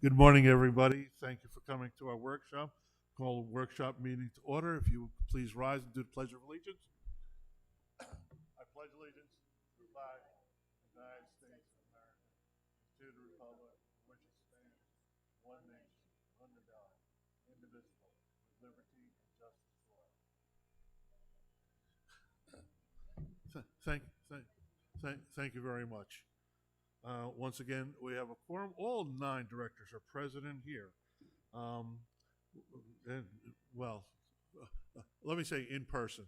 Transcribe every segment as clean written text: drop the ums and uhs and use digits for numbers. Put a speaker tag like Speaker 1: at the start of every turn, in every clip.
Speaker 1: Good morning, everybody. Thank you for coming to our workshop. Call the workshop meeting to order. If you would please rise and do the Pledge of Allegiance. I pledge allegiance to the flag of the United States of America, and to the republic for which it stands, one nation, under God, indivisible, with liberty and justice for all. Thank you very much. Once again, we have a quorum. All 9 directors are present and here. Um, and, well, let me say in person.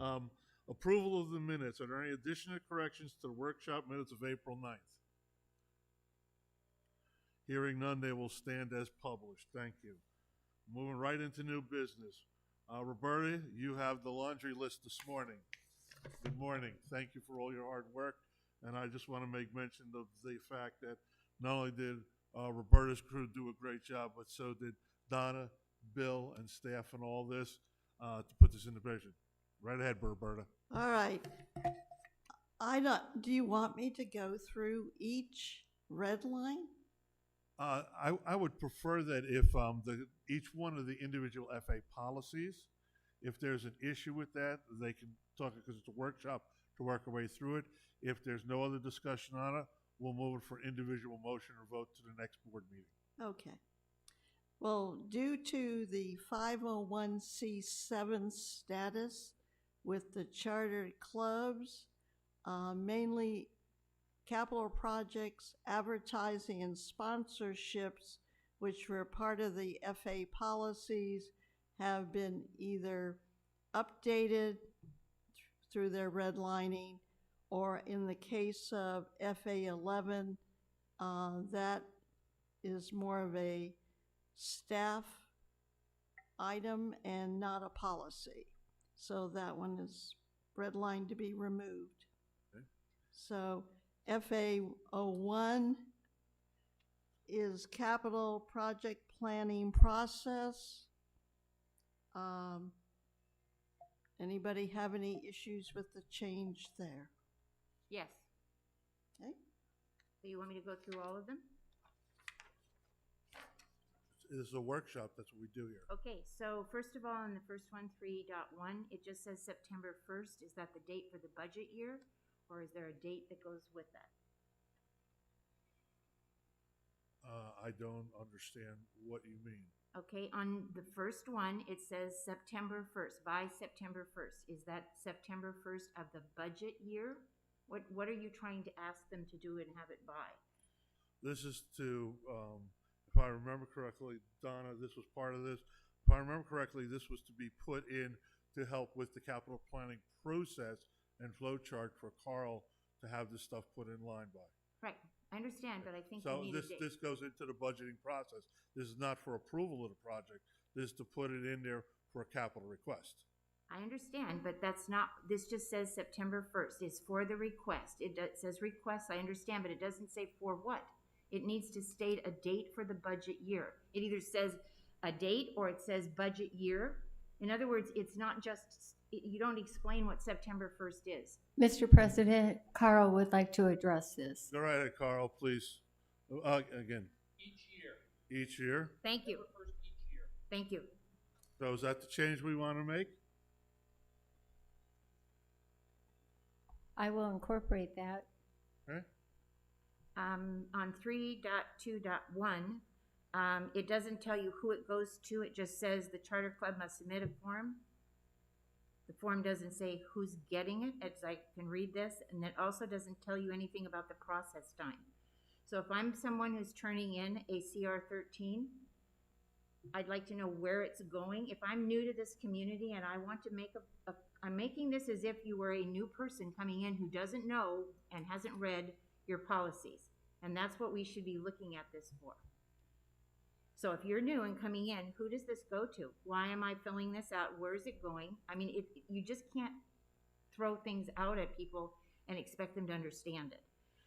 Speaker 1: um, Approval of the minutes. Are there any additional corrections to the workshop minutes of April 9th? Hearing none, they will stand as published. Thank you. Moving right into new business. Roberta, you have the laundry list this morning. Good morning. Thank you for all your hard work. And I just want to make mention of the fact that not only did Roberta's crew do a great job, but so did Donna, Bill, and staff and all this to put this into position. Right ahead, Roberta.
Speaker 2: All right. Do you want me to go through each red line?
Speaker 1: I would prefer that if each one of the individual FA policies, if there's an issue with that, they can talk it because it's a workshop to work our way through it. If there's no other discussion on it, we'll move it for individual motion or vote to the next board meeting.
Speaker 2: Okay. Well, due to the 501c7 status with the chartered clubs, mainly capital projects, advertising, and sponsorships, which were part of the FA policies, have been either updated through their redlining, or in the case of FA 11, that is more of a staff item and not a policy. So that one is redlined to be removed.
Speaker 1: Okay.
Speaker 2: So FA 01 is capital project planning process. Anybody have any issues with the change there?
Speaker 3: Yes.
Speaker 2: Okay.
Speaker 3: So you want me to go through all of them?
Speaker 1: This is a workshop. That's what we do here.
Speaker 3: Okay, so first of all, on the first one, 3.1, it just says September 1st. Is that the date for the budget year, or is there a date that goes with that?
Speaker 1: I don't understand what you mean.
Speaker 3: Okay, on the first one, it says September 1st, by September 1st. Is that September 1st of the budget year? What are you trying to ask them to do and have it by?
Speaker 1: This is to, if I remember correctly, Donna, this was part of this. If I remember correctly, this was to be put in to help with the capital planning process and flow chart for Carl to have this stuff put in line by.
Speaker 3: Right, I understand, but I think
Speaker 1: So
Speaker 3: you need a date.
Speaker 1: this goes into the budgeting process. This is not for approval of the project. This is to put it in there for a capital request.
Speaker 3: I understand, but that's not, this just says September 1st. It's for the request. It says request, I understand, but it doesn't say for what. It needs to state a date for the budget year. It either says a date or it says budget year. In other words, it's not just, you don't explain what September 1st is.
Speaker 4: Mr. President, Carl would like to address this.
Speaker 1: Go right ahead, Carl, please. Again.
Speaker 5: Each year.
Speaker 1: Each year.
Speaker 3: Thank you.
Speaker 5: September 1st each year.
Speaker 3: Thank you.
Speaker 1: So is that the change we want to make?
Speaker 4: I will incorporate that.
Speaker 1: Okay.
Speaker 3: On 3.2.1, it doesn't tell you who it goes to. It just says the charter club must submit a form. The form doesn't say who's getting it, as I can read this, and it also doesn't tell you anything about the process time. So if I'm someone who's turning in a CR13, I'd like to know where it's going. If I'm new to this community and I want to make I'm making this as if you were a new person coming in who doesn't know and hasn't read your policies. And that's what we should be looking at this for. So if you're new and coming in, who does this go to? Why am I filling this out? Where is it going? I mean, you just can't throw things out at people and expect them to understand it.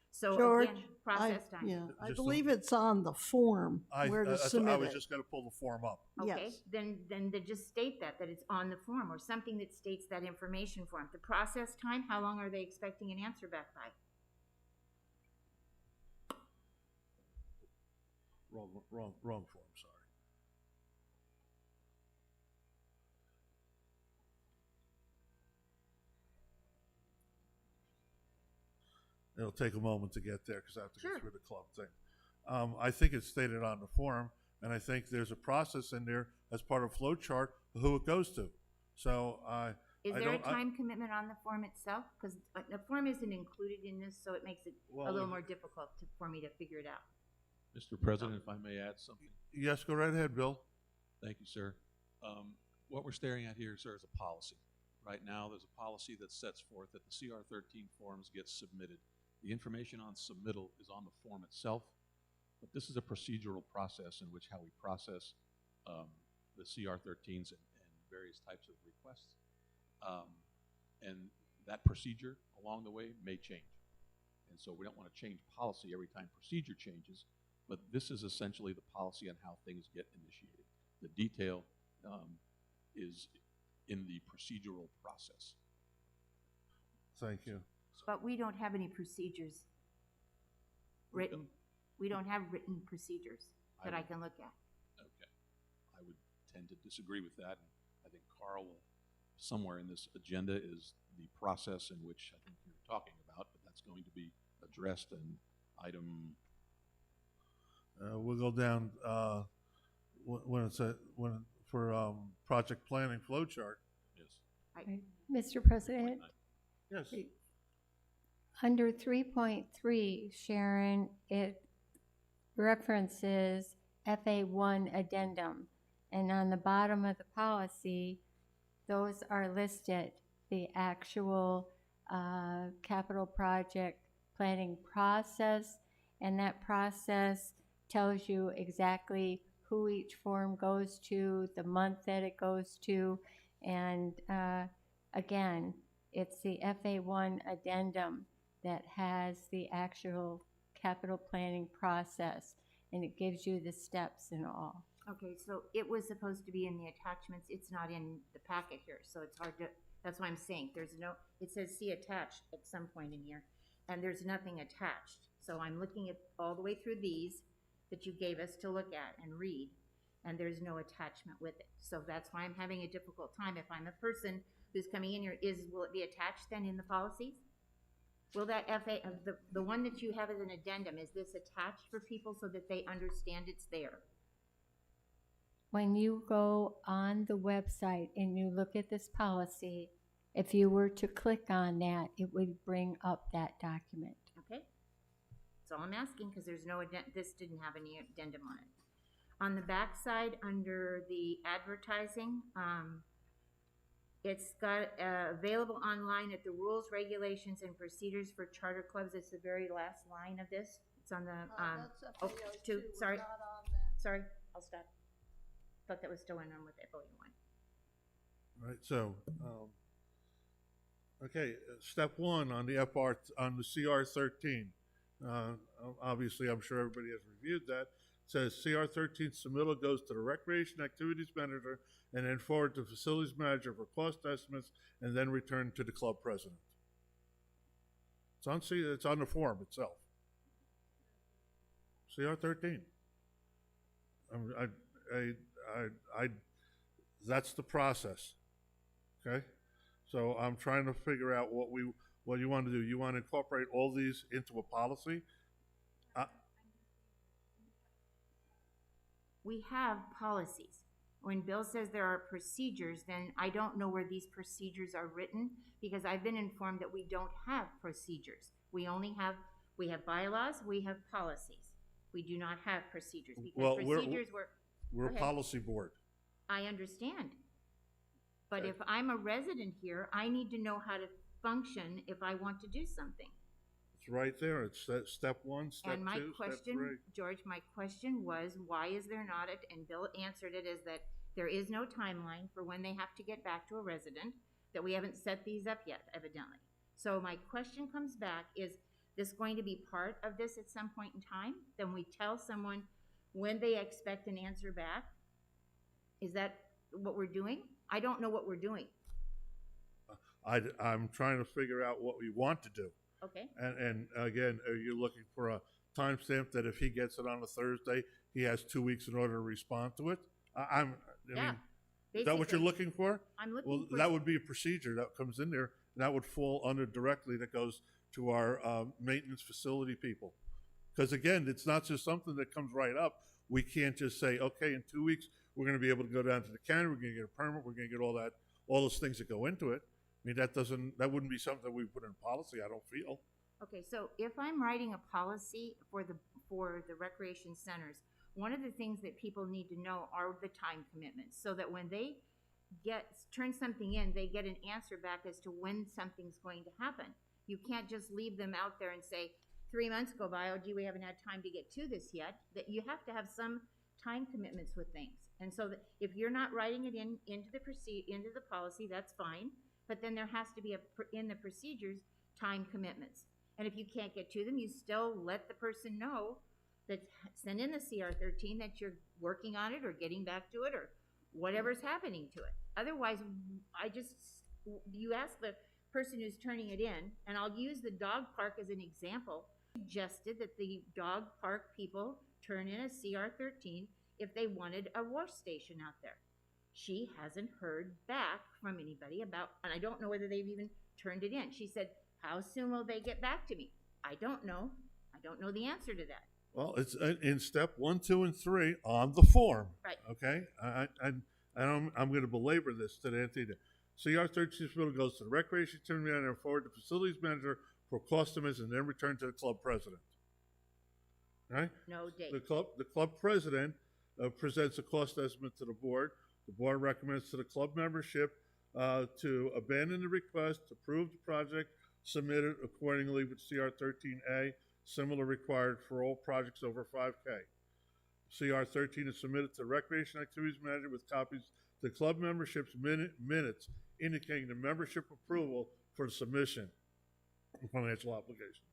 Speaker 3: So
Speaker 2: George,
Speaker 3: again, process time.
Speaker 2: Yeah, I
Speaker 1: Just
Speaker 2: believe it's on the form where to submit
Speaker 1: I was
Speaker 2: it.
Speaker 1: just going to pull the form up.
Speaker 3: Okay,
Speaker 2: Yes.
Speaker 3: then they just state that it's on the form or something that states that information form. The process time, how long are they expecting an answer back by?
Speaker 1: Wrong form, sorry. It'll take a moment to get there because I have to
Speaker 3: Sure.
Speaker 1: go through the club thing. I think it's stated on the form, and I think there's a process in there as part of flowchart of who it goes to. So
Speaker 3: Is
Speaker 1: I
Speaker 3: there a
Speaker 1: don't- I-
Speaker 3: time commitment on the form itself? Because the form isn't included in this, so it makes it
Speaker 1: Well,
Speaker 3: a little more difficult for me to figure it out.
Speaker 5: Mr. President, if I may add something.
Speaker 1: yes, go right ahead, Bill.
Speaker 5: Thank you, sir. What we're staring at here, sir, is a policy. Right now, there's a policy that sets forth that the CR13 forms get submitted. The information on submittal is on the form itself, but this is a procedural process in which how we process the CR13s and various types of requests. And that procedure along the way may change. And so we don't want to change policy every time procedure changes, but this is essentially the policy on how things get initiated. The detail is in the procedural process.
Speaker 1: Thank you.
Speaker 3: But we don't have any procedures written. We don't have written procedures that I can look at.
Speaker 5: Okay. I would tend to disagree with that. And I think Carl will, somewhere in this agenda is the process in which I think you're talking about, but that's going to be addressed in item.
Speaker 1: We'll go down when it's for project planning flowchart.
Speaker 5: Yes.
Speaker 4: Mr. President,
Speaker 1: Yes.
Speaker 4: under 3.3, Sharon, it references FA1 addendum. And on the bottom of the policy, those are listed, the actual capital project planning process. And that process tells you exactly who each form goes to, the month that it goes to. And again, it's the FA1 addendum that has the actual capital planning process, and it gives you the steps and all.
Speaker 3: Okay, so it was supposed to be in the attachments. It's not in the packet here, so it's hard to, that's why I'm saying there's no, it says see attached at some point in here, and there's nothing attached. So I'm looking at all the way through these that you gave us to look at and read, and there's no attachment with it. So that's why I'm having a difficult time. If I'm a person who's coming in here, will it be attached then in the policies? Will that FA, the one that you have as an addendum, is this attached for people so that they understand it's there?
Speaker 4: When you go on the website and you look at this policy, if you were to click on that, it would bring up that document.
Speaker 3: Okay? That's all I'm asking, because there's no this didn't have any addendum on it. On the back side, under the advertising, it's got available online at the rules, regulations, and procedures for charter clubs. It's the very last line of this. It's on the,
Speaker 2: That's FAO
Speaker 3: two,
Speaker 2: We're
Speaker 3: sorry.
Speaker 2: not on that.
Speaker 3: Sorry, I'll stop. Thought that was still in on with FOE1.
Speaker 1: Right. So, okay. Step one on the on the CR13. Obviously, I'm sure everybody has reviewed that. It says CR13 submittal goes to the recreation activities manager and then forward to facilities manager for cost estimates and then return to the club president. It's on the form itself. CR13. That's the process. Okay? So I'm trying to figure out what you want to do. You want to incorporate all these into a policy?
Speaker 3: We have policies. When Bill says there are procedures, then I don't know where these procedures are written, because I've been informed that we don't have procedures. We have bylaws, we have policies. We do not have procedures, because
Speaker 1: Well,
Speaker 3: procedures were,
Speaker 1: We're a
Speaker 3: Okay.
Speaker 1: policy board.
Speaker 3: I understand. But
Speaker 1: Okay.
Speaker 3: if I'm a resident here, I need to know how to function if I want to do something.
Speaker 1: It's right there. It's step one, step
Speaker 3: And my
Speaker 1: two, step
Speaker 3: question,
Speaker 1: three.
Speaker 3: George, my question was, why is there not a, and Bill answered it, is that there is no timeline for when they have to get back to a resident, that we haven't set these up yet, evidently. So my question comes back, is this going to be part of this at some point in time? Then we tell someone when they expect an answer back? Is that what we're doing? I don't know what we're doing.
Speaker 1: I'm trying to figure out what we want to do.
Speaker 3: Okay,
Speaker 1: And again, are you looking for a timestamp that if he gets it on a Thursday, he has 2 weeks in order to respond to it. I mean,
Speaker 3: Yeah,
Speaker 1: is that what you're
Speaker 3: basically.
Speaker 1: looking for?
Speaker 3: I'm
Speaker 1: Well,
Speaker 3: looking for.
Speaker 1: that would be a procedure that comes in there, and that would fall under directly, that goes to our maintenance facility people. Because again, it's not just something that comes right up. We can't just say, okay, in 2 weeks, we're gonna be able to go down to the county, we're gonna get a permit, we're gonna get all that, all those things that go into it. I mean, that wouldn't be something that we put in policy, I don't feel.
Speaker 3: Okay, so if I'm writing a policy for the recreation centers, one of the things that people need to know are the time commitments, so that when they turn something in, they get an answer back as to when something's going to happen. You can't just leave them out there and say, 3 months go by, oh gee, we haven't had time to get to this yet. That you have to have some time commitments with things. And so that if you're not writing it into the policy, that's fine. But then there has to be in the procedures, time commitments. And if you can't get to them, you still let the person know that send in the CR13 that you're working on it or getting back to it or whatever's happening to it. Otherwise, you ask the person who's turning it in, and I'll use the dog park as an example, suggested that the dog park people turn in a CR13 if they wanted a wash station out there. She hasn't heard back from anybody about, and I don't know whether they've even turned it in. She said, how soon will they get back to me? I don't know. I don't know the answer to that.
Speaker 1: Well, it's in step 1, 2, and 3 on the form.
Speaker 3: Right.
Speaker 1: Okay? I'm going to belabor this to the end. CR13 submittal goes to the recreation team manager and forward to facilities manager for cost estimates and then return to the club president. Right?
Speaker 3: No date.
Speaker 1: The club president presents a cost estimate to the board. The board recommends to the club membership to abandon the request, approve the project, submit it accordingly with CR13A, similar required for all projects over 5K. CR13 is submitted to the recreation activities manager with copies to the club membership's minutes indicating the membership approval for the submission of financial obligation.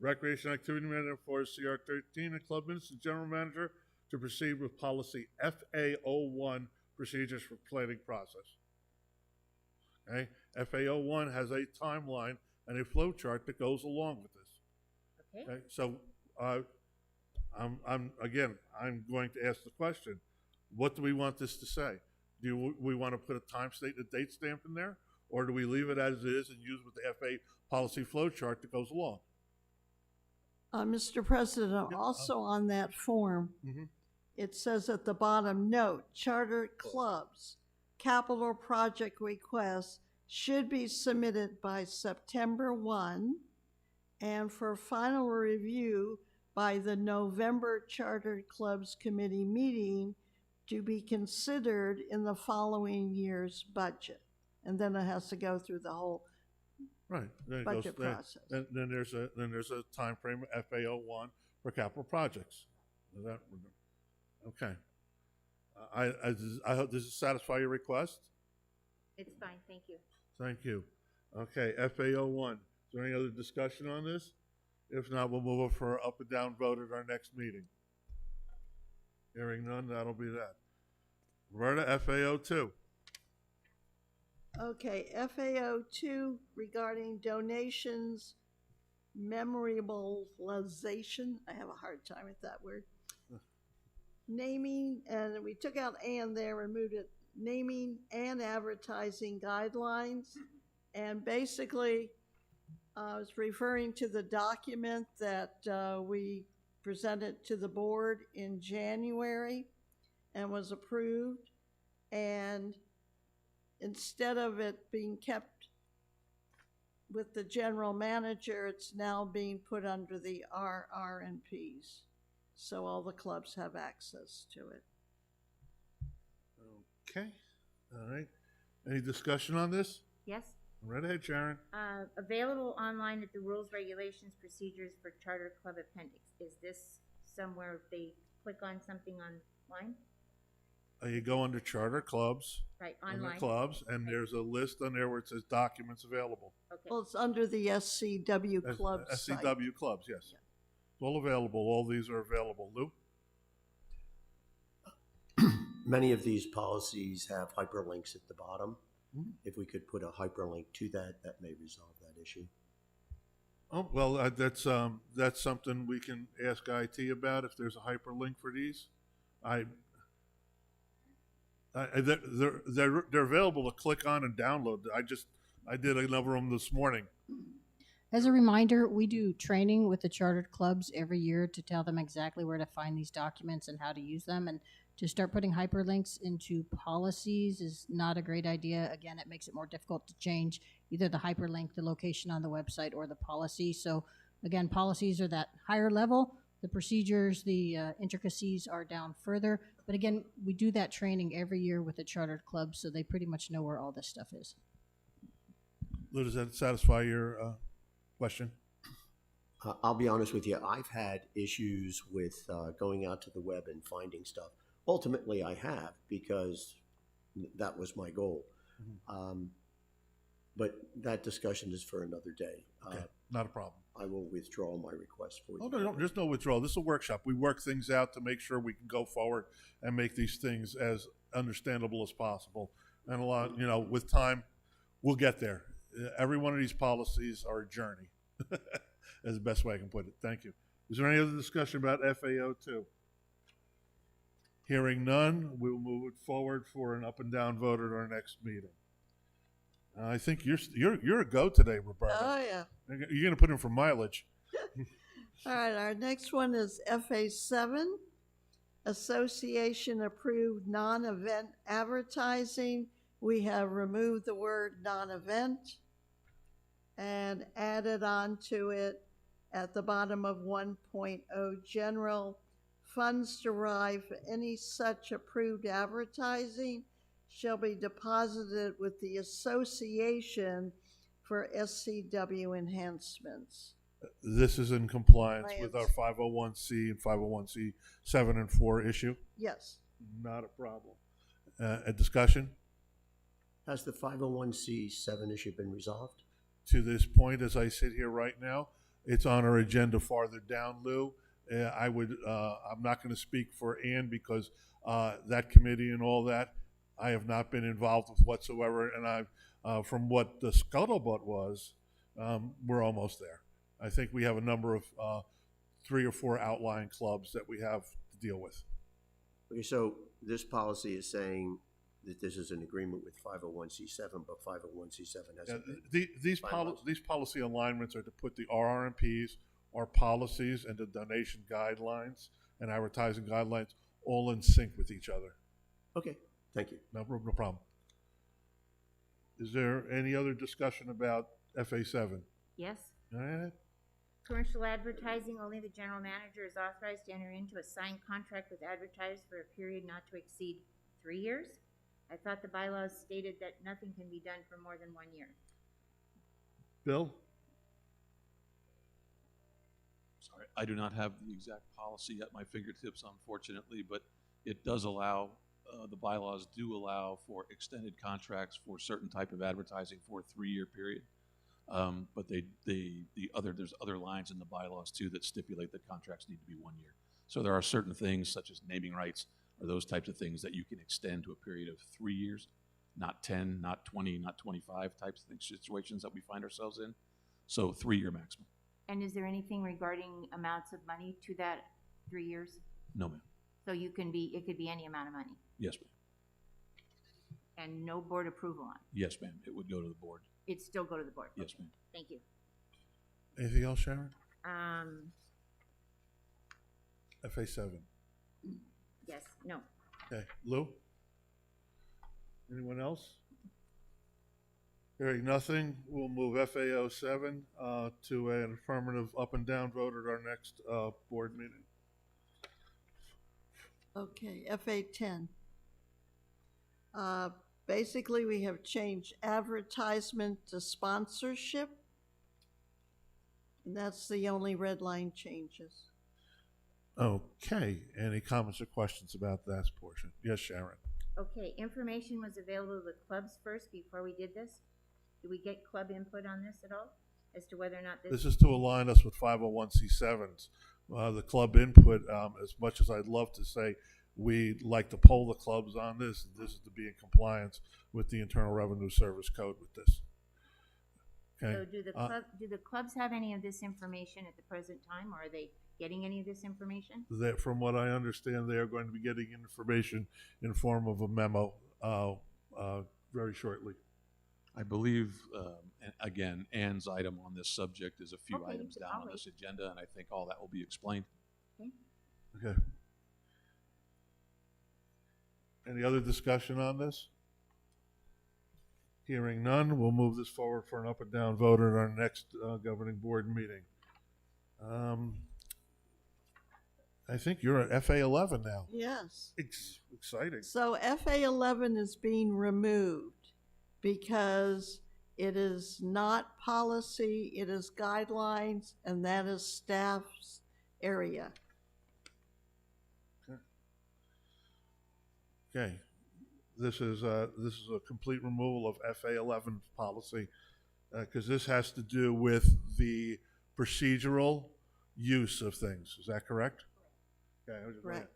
Speaker 1: Recreation activity manager for CR13 and club minutes to general manager to proceed with policy FA01 procedures for planning process. Okay? FA01 has a timeline and a flow chart that goes along with this.
Speaker 3: Okay.
Speaker 1: Okay? So I'm going to ask the question, what do we want this to say? Do we want to put a time state and a date stamp in there? Or do we leave it as it is and use with the FA policy flow chart that goes along?
Speaker 2: Mr. President, also on that form, it says at the bottom, note, charter clubs, capital project requests should be submitted by September 1 and for final review by the November Charter Clubs Committee meeting to be considered in the following year's budget. And then it has to go through the whole
Speaker 1: Right. Then it
Speaker 2: budget
Speaker 1: goes,
Speaker 2: process.
Speaker 1: then there's a time frame FA01 for capital projects. Is that okay? I hope does it satisfy your request?
Speaker 3: It's fine, thank you.
Speaker 1: Thank you. Okay, FA01. Is there any other discussion on this? If not, we'll move it for an up and down vote at our next meeting. Hearing none, that'll be that. Roberta, FA02.
Speaker 2: Okay, FAO2 regarding donations, memorialization. I have a hard time with that word. Naming, and we took out and there, removed it. Naming and advertising guidelines. And basically, I was referring to the document that we presented to the board in January and was approved. And instead of it being kept with the general manager, it's now being put under the RRNPs. So all the clubs have access to it.
Speaker 1: Okay. All right. Any discussion on this?
Speaker 3: Yes?
Speaker 1: Right ahead, Sharon.
Speaker 3: Available online at the rules, regulations, procedures for charter club appendix. Is this somewhere if they click on something online?
Speaker 1: You go under charter clubs.
Speaker 3: Right,
Speaker 1: Under
Speaker 3: online.
Speaker 1: clubs, and there's a list on there where it says documents available.
Speaker 3: Okay.
Speaker 2: Well, it's under the SCW club site.
Speaker 1: SCW clubs, yes.
Speaker 2: Yeah.
Speaker 1: It's all available. All these are available. Lou?
Speaker 6: Many of these policies have hyperlinks at the bottom.
Speaker 1: Mhm.
Speaker 6: If we could put a hyperlink to that, that may resolve that issue.
Speaker 1: Oh, well, that's something we can ask IT about if there's a hyperlink for these. They're available to click on and download. I did a number of them this morning.
Speaker 7: As a reminder, we do training with the chartered clubs every year to tell them exactly where to find these documents and how to use them. And to start putting hyperlinks into policies is not a great idea. Again, it makes it more difficult to change either the hyperlink, the location on the website, or the policy. So again, policies are that higher level. The procedures, the intricacies are down further. But again, we do that training every year with the chartered clubs, so they pretty much know where all this stuff is.
Speaker 1: Lou, does that satisfy your question?
Speaker 6: I'll be honest with you. I've had issues with going out to the web and finding stuff. Ultimately, I have, because that was my goal. But that discussion is for another day.
Speaker 1: Okay, not a problem.
Speaker 6: I will withdraw my request for you.
Speaker 1: Oh, no, there's no withdrawal. This is a workshop. We work things out to make sure we can go forward and make these things as understandable as possible. And a lot, with time, we'll get there. Every one of these policies are a journey. That's the best way I can put it. Thank you. Is there any other discussion about FAO2? Hearing none, we'll move it forward for an up and down vote at our next meeting. I think you're a go today, Roberta.
Speaker 2: Oh, yeah.
Speaker 1: You're going to put in for mileage.
Speaker 2: All right, our next one is FA7, Association Approved Non-Event Advertising. We have removed the word non-event and added on to it at the bottom of 1.0 general, funds derived for any such approved advertising shall be deposited with the Association for SCW enhancements.
Speaker 1: This is in compliance with our 501c and 501c 7 and 4 issue.
Speaker 2: Yes.
Speaker 1: Not a problem. A discussion?
Speaker 6: Has the 501c7 issue been resolved?
Speaker 1: To this point, as I sit here right now, it's on our agenda farther down, Lou. I'm not going to speak for Ann because that committee and all that, I have not been involved with whatsoever. And from what the scuttlebutt was, we're almost there. I think we have a number of 3 or 4 outlying clubs that we have to deal with.
Speaker 6: Okay, so this policy is saying that this is an agreement with 501c7, but 501c7 hasn't been
Speaker 1: These policy alignments are to put the RRMPs, our policies, and the donation guidelines and advertising guidelines all in sync with each other.
Speaker 6: Okay, thank you.
Speaker 1: No problem. Is there any other discussion about FA7?
Speaker 3: Yes.
Speaker 1: All right.
Speaker 3: Commercial advertising, only the general manager is authorized to enter into a signed contract with advertisers for a period not to exceed 3 years. I thought the bylaws stated that nothing can be done for more than 1 year.
Speaker 1: Bill?
Speaker 5: Sorry, I do not have the exact policy at my fingertips, unfortunately, but it does allow, the bylaws do allow for extended contracts for certain type of advertising for a 3-year period. But there's other lines in the bylaws too that stipulate that contracts need to be 1 year. So there are certain things such as naming rights or those types of things that you can extend to a period of 3 years, not 10, not 20, not 25 types of situations that we find ourselves in. So 3-year maximum.
Speaker 3: And is there anything regarding amounts of money to that 3 years?
Speaker 5: No, ma'am.
Speaker 3: So it could be any amount of money
Speaker 5: Yes, ma'am.
Speaker 3: and no board approval on it.
Speaker 5: Yes, ma'am. It would go to the board.
Speaker 3: It'd still go to the board.
Speaker 5: Yes,
Speaker 3: Okay.
Speaker 5: ma'am.
Speaker 3: Thank you.
Speaker 1: Anything else, Sharon? FA7.
Speaker 3: Yes, no.
Speaker 1: Okay. Lou? Anyone else? Hearing nothing, we'll move FAO7 to an affirmative up and down vote at our next board meeting.
Speaker 2: Okay, FA10. Basically, we have changed advertisement to sponsorship. And that's the only red line changes.
Speaker 1: Okay. Any comments or questions about that portion? Yes, Sharon.
Speaker 3: Okay, information was available to the clubs first before we did this. Did we get club input on this at all? As to whether or not
Speaker 1: This is to align us with 501c7s. The club input, as much as I'd love to say we'd like to poll the clubs on this is to be in compliance with the Internal Revenue Service Code with this.
Speaker 3: So
Speaker 1: Okay.
Speaker 3: do the clubs have any of this information at the present time, or are they getting any of this information?
Speaker 1: That, from what I understand, they are going to be getting information in form of a memo very shortly.
Speaker 5: I believe, and again, Ann's item on this subject is a few
Speaker 3: Okay,
Speaker 5: items down
Speaker 3: I'll
Speaker 5: on
Speaker 3: wait.
Speaker 5: this agenda, and I think all that will be explained.
Speaker 3: Okay.
Speaker 1: Okay. Any other discussion on this? Hearing none, we'll move this forward for an up and down vote at our next governing board meeting. I think you're at FA 11 now.
Speaker 2: Yes.
Speaker 1: Exciting.
Speaker 2: So FA 11 is being removed because it is not policy, it is guidelines, and that is staff's area.
Speaker 1: Okay. This is a complete removal of FA 11 policy because this has to do with the procedural use of things. Is that correct? Okay.
Speaker 2: Correct.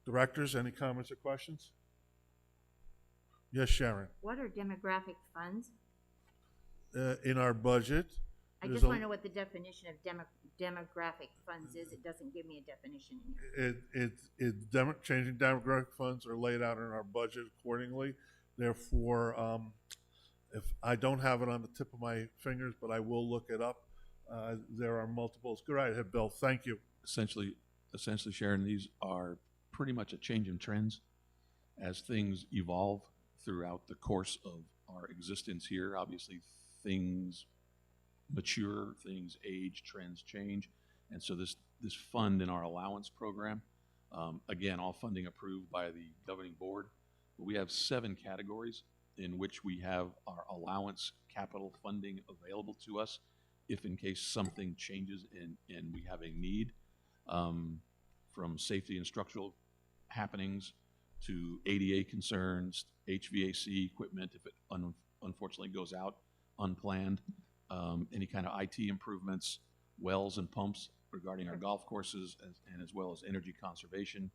Speaker 1: Directors, any comments or questions? Yes, Sharon.
Speaker 3: What are demographic funds?
Speaker 1: In our budget,
Speaker 3: I
Speaker 1: there's
Speaker 3: just
Speaker 1: a-
Speaker 3: want to know what the definition of demographic funds is. It doesn't give me a definition in here.
Speaker 1: changing demographic funds are laid out in our budget accordingly. Therefore, if I don't have it on the tip of my fingers, but I will look it up. There are multiples. Go right ahead, Bill. Thank you.
Speaker 5: Essentially, Sharon, these are pretty much a change in trends as things evolve throughout the course of our existence here. Obviously, things mature, things age, trends change, and so this fund in our allowance program, again, all funding approved by the governing board. But we have 7 categories in which we have our allowance capital funding available to us if in case something changes and we have a need, from safety and structural happenings to ADA concerns, HVAC equipment if it unfortunately goes out unplanned, any kind of IT improvements, wells and pumps regarding our golf courses, and as well as energy conservation,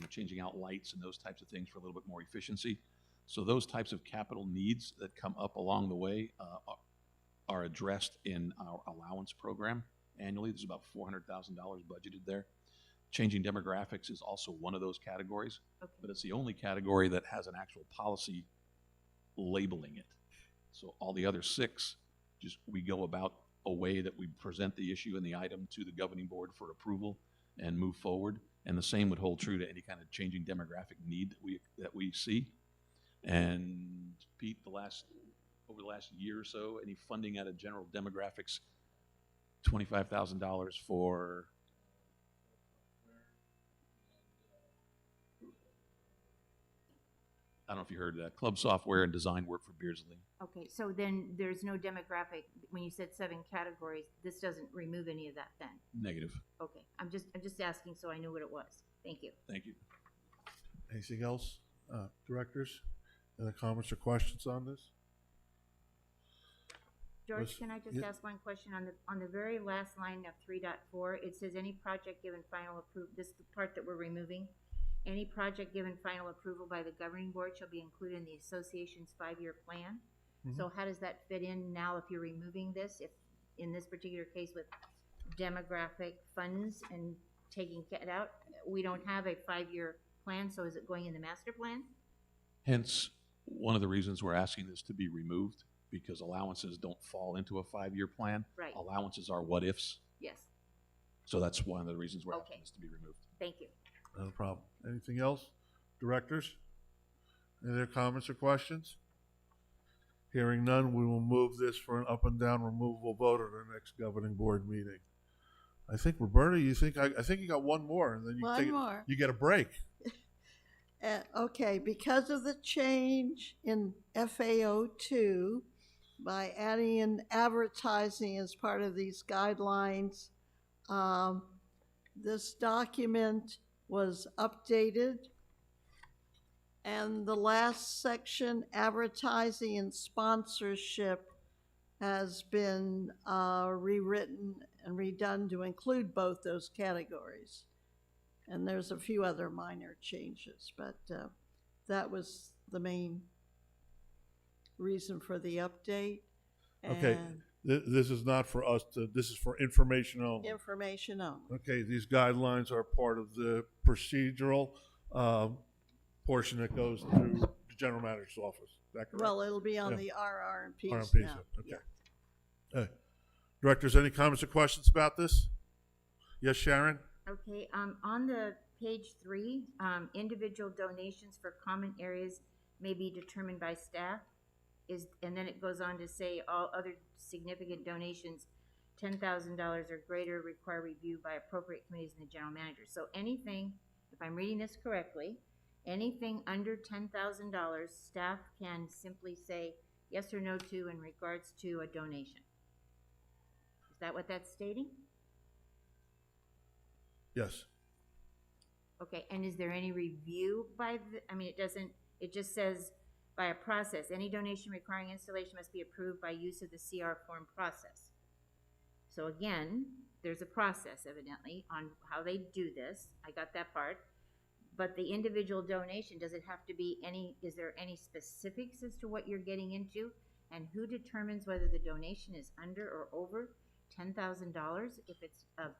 Speaker 5: changing out lights and those types of things for a little bit more efficiency. So those types of capital needs that come up along the way are addressed in our allowance program annually. There's about $400,000 budgeted there. Changing demographics is also one of those categories,
Speaker 3: Okay.
Speaker 5: but it's the only category that has an actual policy labeling it. So all the other 6, just we go about a way that we present the issue and the item to the governing board for approval and move forward. And the same would hold true to any kind of changing demographic need that we see. And Pete, over the last year or so, any funding out of general demographics, $25,000 for I don't know if you heard that, club software and design work for Beardsley.
Speaker 3: Okay, so then there's no demographic, when you said 7 categories, this doesn't remove any of that then?
Speaker 5: Negative.
Speaker 3: Okay, I'm just asking so I knew what it was. Thank you.
Speaker 5: Thank you.
Speaker 1: Anything else, directors? Any comments or questions on this?
Speaker 3: George,
Speaker 1: Yes,
Speaker 3: can I just
Speaker 1: yeah.
Speaker 3: ask one question? On the very last line of 3.4, it says any project given final approval, this is the part that we're removing. Any project given final approval by the governing board shall be included in the association's 5-year plan.
Speaker 1: Mhm.
Speaker 3: So how does that fit in now if you're removing this? If, in this particular case with demographic funds and taking it out, we don't have a 5-year plan, so is it going in the master plan?
Speaker 5: Hence, one of the reasons we're asking this to be removed, because allowances don't fall into a 5-year plan.
Speaker 3: Right.
Speaker 5: Allowances are what-ifs.
Speaker 3: Yes,
Speaker 5: So that's one of the reasons we're asking
Speaker 3: Okay.
Speaker 5: this to be removed.
Speaker 3: thank you.
Speaker 1: No problem. Anything else? Directors? Any other comments or questions? Hearing none, we will move this for an up and down removable vote at our next governing board meeting. I think, Roberta, I think you got one more, and then
Speaker 2: One more.
Speaker 1: you get a break.
Speaker 2: Okay, because of the change in FAO2, by adding in advertising as part of these guidelines, this document was updated. And the last section, advertising and sponsorship, has been rewritten and redone to include both those categories. And there's a few other minor changes, but that was the main reason for the update.
Speaker 1: Okay.
Speaker 2: And
Speaker 1: This is not for us to, this is for information only.
Speaker 2: information only.
Speaker 1: Okay, these guidelines are part of the procedural portion that goes through the general manager's office. Is that correct?
Speaker 2: Well, it'll be on
Speaker 1: Yeah.
Speaker 2: the RRMPs
Speaker 1: RMPs,
Speaker 2: now.
Speaker 1: okay. Directors, any comments or questions about this? Yes, Sharon?
Speaker 3: Okay, on the page 3, individual donations for common areas may be determined by staff. And then it goes on to say all other significant donations, $10,000 or greater, require review by appropriate committees and the general manager. So anything, if I'm reading this correctly, anything under $10,000, staff can simply say yes or no to in regards to a donation. Is that what that's stating?
Speaker 1: Yes.
Speaker 3: Okay, and is there any review by the, I mean, it just says by a process, any donation requiring installation must be approved by use of the CR form process. So again, there's a process evidently on how they do this. I got that part. But the individual donation, does it have to be is there any specifics as to what you're getting into? And who determines whether the donation is under or over $10,000 if it's a,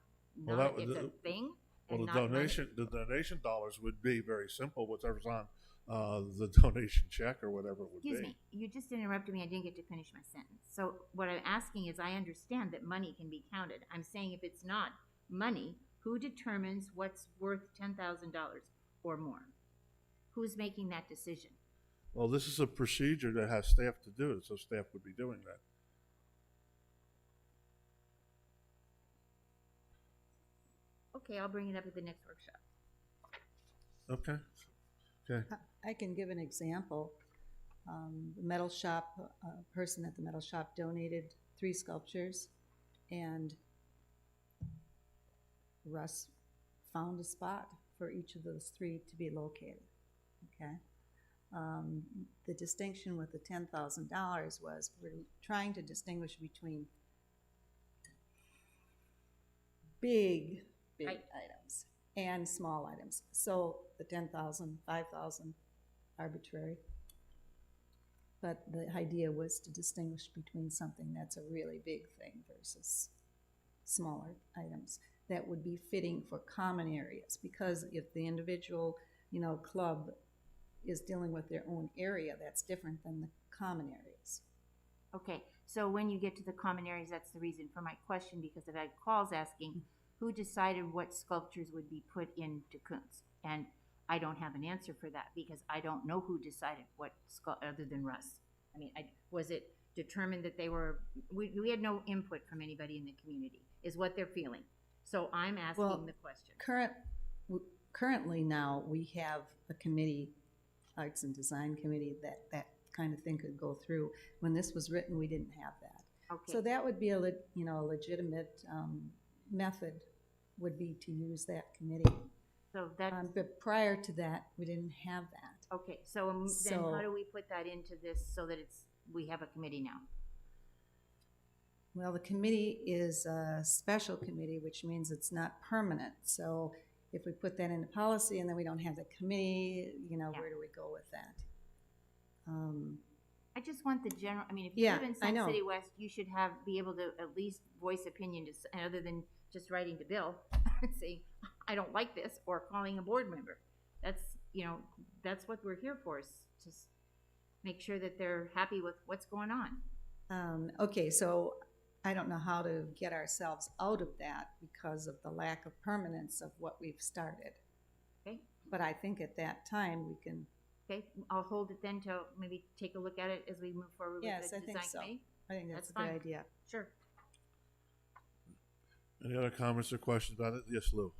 Speaker 1: Well,
Speaker 3: it's a thing?
Speaker 1: Well,
Speaker 3: and
Speaker 1: the
Speaker 3: not money?
Speaker 1: donation dollars would be very simple, whatever's on the donation check or whatever it would
Speaker 3: Excuse
Speaker 1: be.
Speaker 3: me, you just interrupted me, I didn't get to finish my sentence. So what I'm asking is, I understand that money can be counted. I'm saying if it's not money, who determines what's worth $10,000 or more? Who's making that decision?
Speaker 1: Well, this is a procedure that has staff to do it, so staff would be doing that.
Speaker 3: Okay, I'll bring it up at the next workshop.
Speaker 1: Okay. Okay.
Speaker 8: I can give an example. The metal shop, a person at the metal shop donated 3 sculptures, and Russ found a spot for each of those 3 to be located. Okay. The distinction with the $10,000 was we're trying to distinguish between big items and small items. So the 10,000, 5,000, arbitrary. But the idea was to distinguish between something that's a really big thing versus smaller items that would be fitting for common areas. Because if the individual, club is dealing with their own area, that's different than the common areas.
Speaker 3: Okay, so when you get to the common areas, that's the reason for my question, because I've had calls asking who decided what sculptures would be put into Kuntz. And I don't have an answer for that because I don't know who decided what other than Russ. I mean, was it determined that they were, we had no input from anybody in the community, is what they're feeling. So I'm asking the question.
Speaker 8: Currently now, we have a committee, Arts and Design Committee, that kind of thing could go through. When this was written, we didn't have that.
Speaker 3: Okay.
Speaker 8: So that would be a legitimate method, would be to use that committee.
Speaker 3: So that's,
Speaker 8: But prior to that, we didn't have that.
Speaker 3: okay, so then how do we put that into this so that we have a committee now?
Speaker 8: Well, the committee is a special committee, which means it's not permanent. So if we put that into policy and then we don't have the committee, where do we go with that?
Speaker 3: I just want the general, I mean, if you
Speaker 8: Yeah,
Speaker 3: live in
Speaker 8: I
Speaker 3: Sun
Speaker 8: know.
Speaker 3: City West, you should be able to at least voice opinion other than just writing to Bill and saying, I don't like this, or calling a board member. That's what we're here for, is just make sure that they're happy with what's going on.
Speaker 8: Okay, so I don't know how to get ourselves out of that because of the lack of permanence of what we've started.
Speaker 3: Okay,
Speaker 8: But I think at that time we can,
Speaker 3: okay, I'll hold it then to maybe take a look at it as we move forward
Speaker 8: Yes,
Speaker 3: with
Speaker 8: I
Speaker 3: the
Speaker 8: think
Speaker 3: design
Speaker 8: so.
Speaker 3: committee.
Speaker 8: I think that's a
Speaker 3: That's
Speaker 8: good
Speaker 3: fine.
Speaker 8: idea.
Speaker 3: Sure.
Speaker 1: Any other comments or questions about it? Yes, Lou?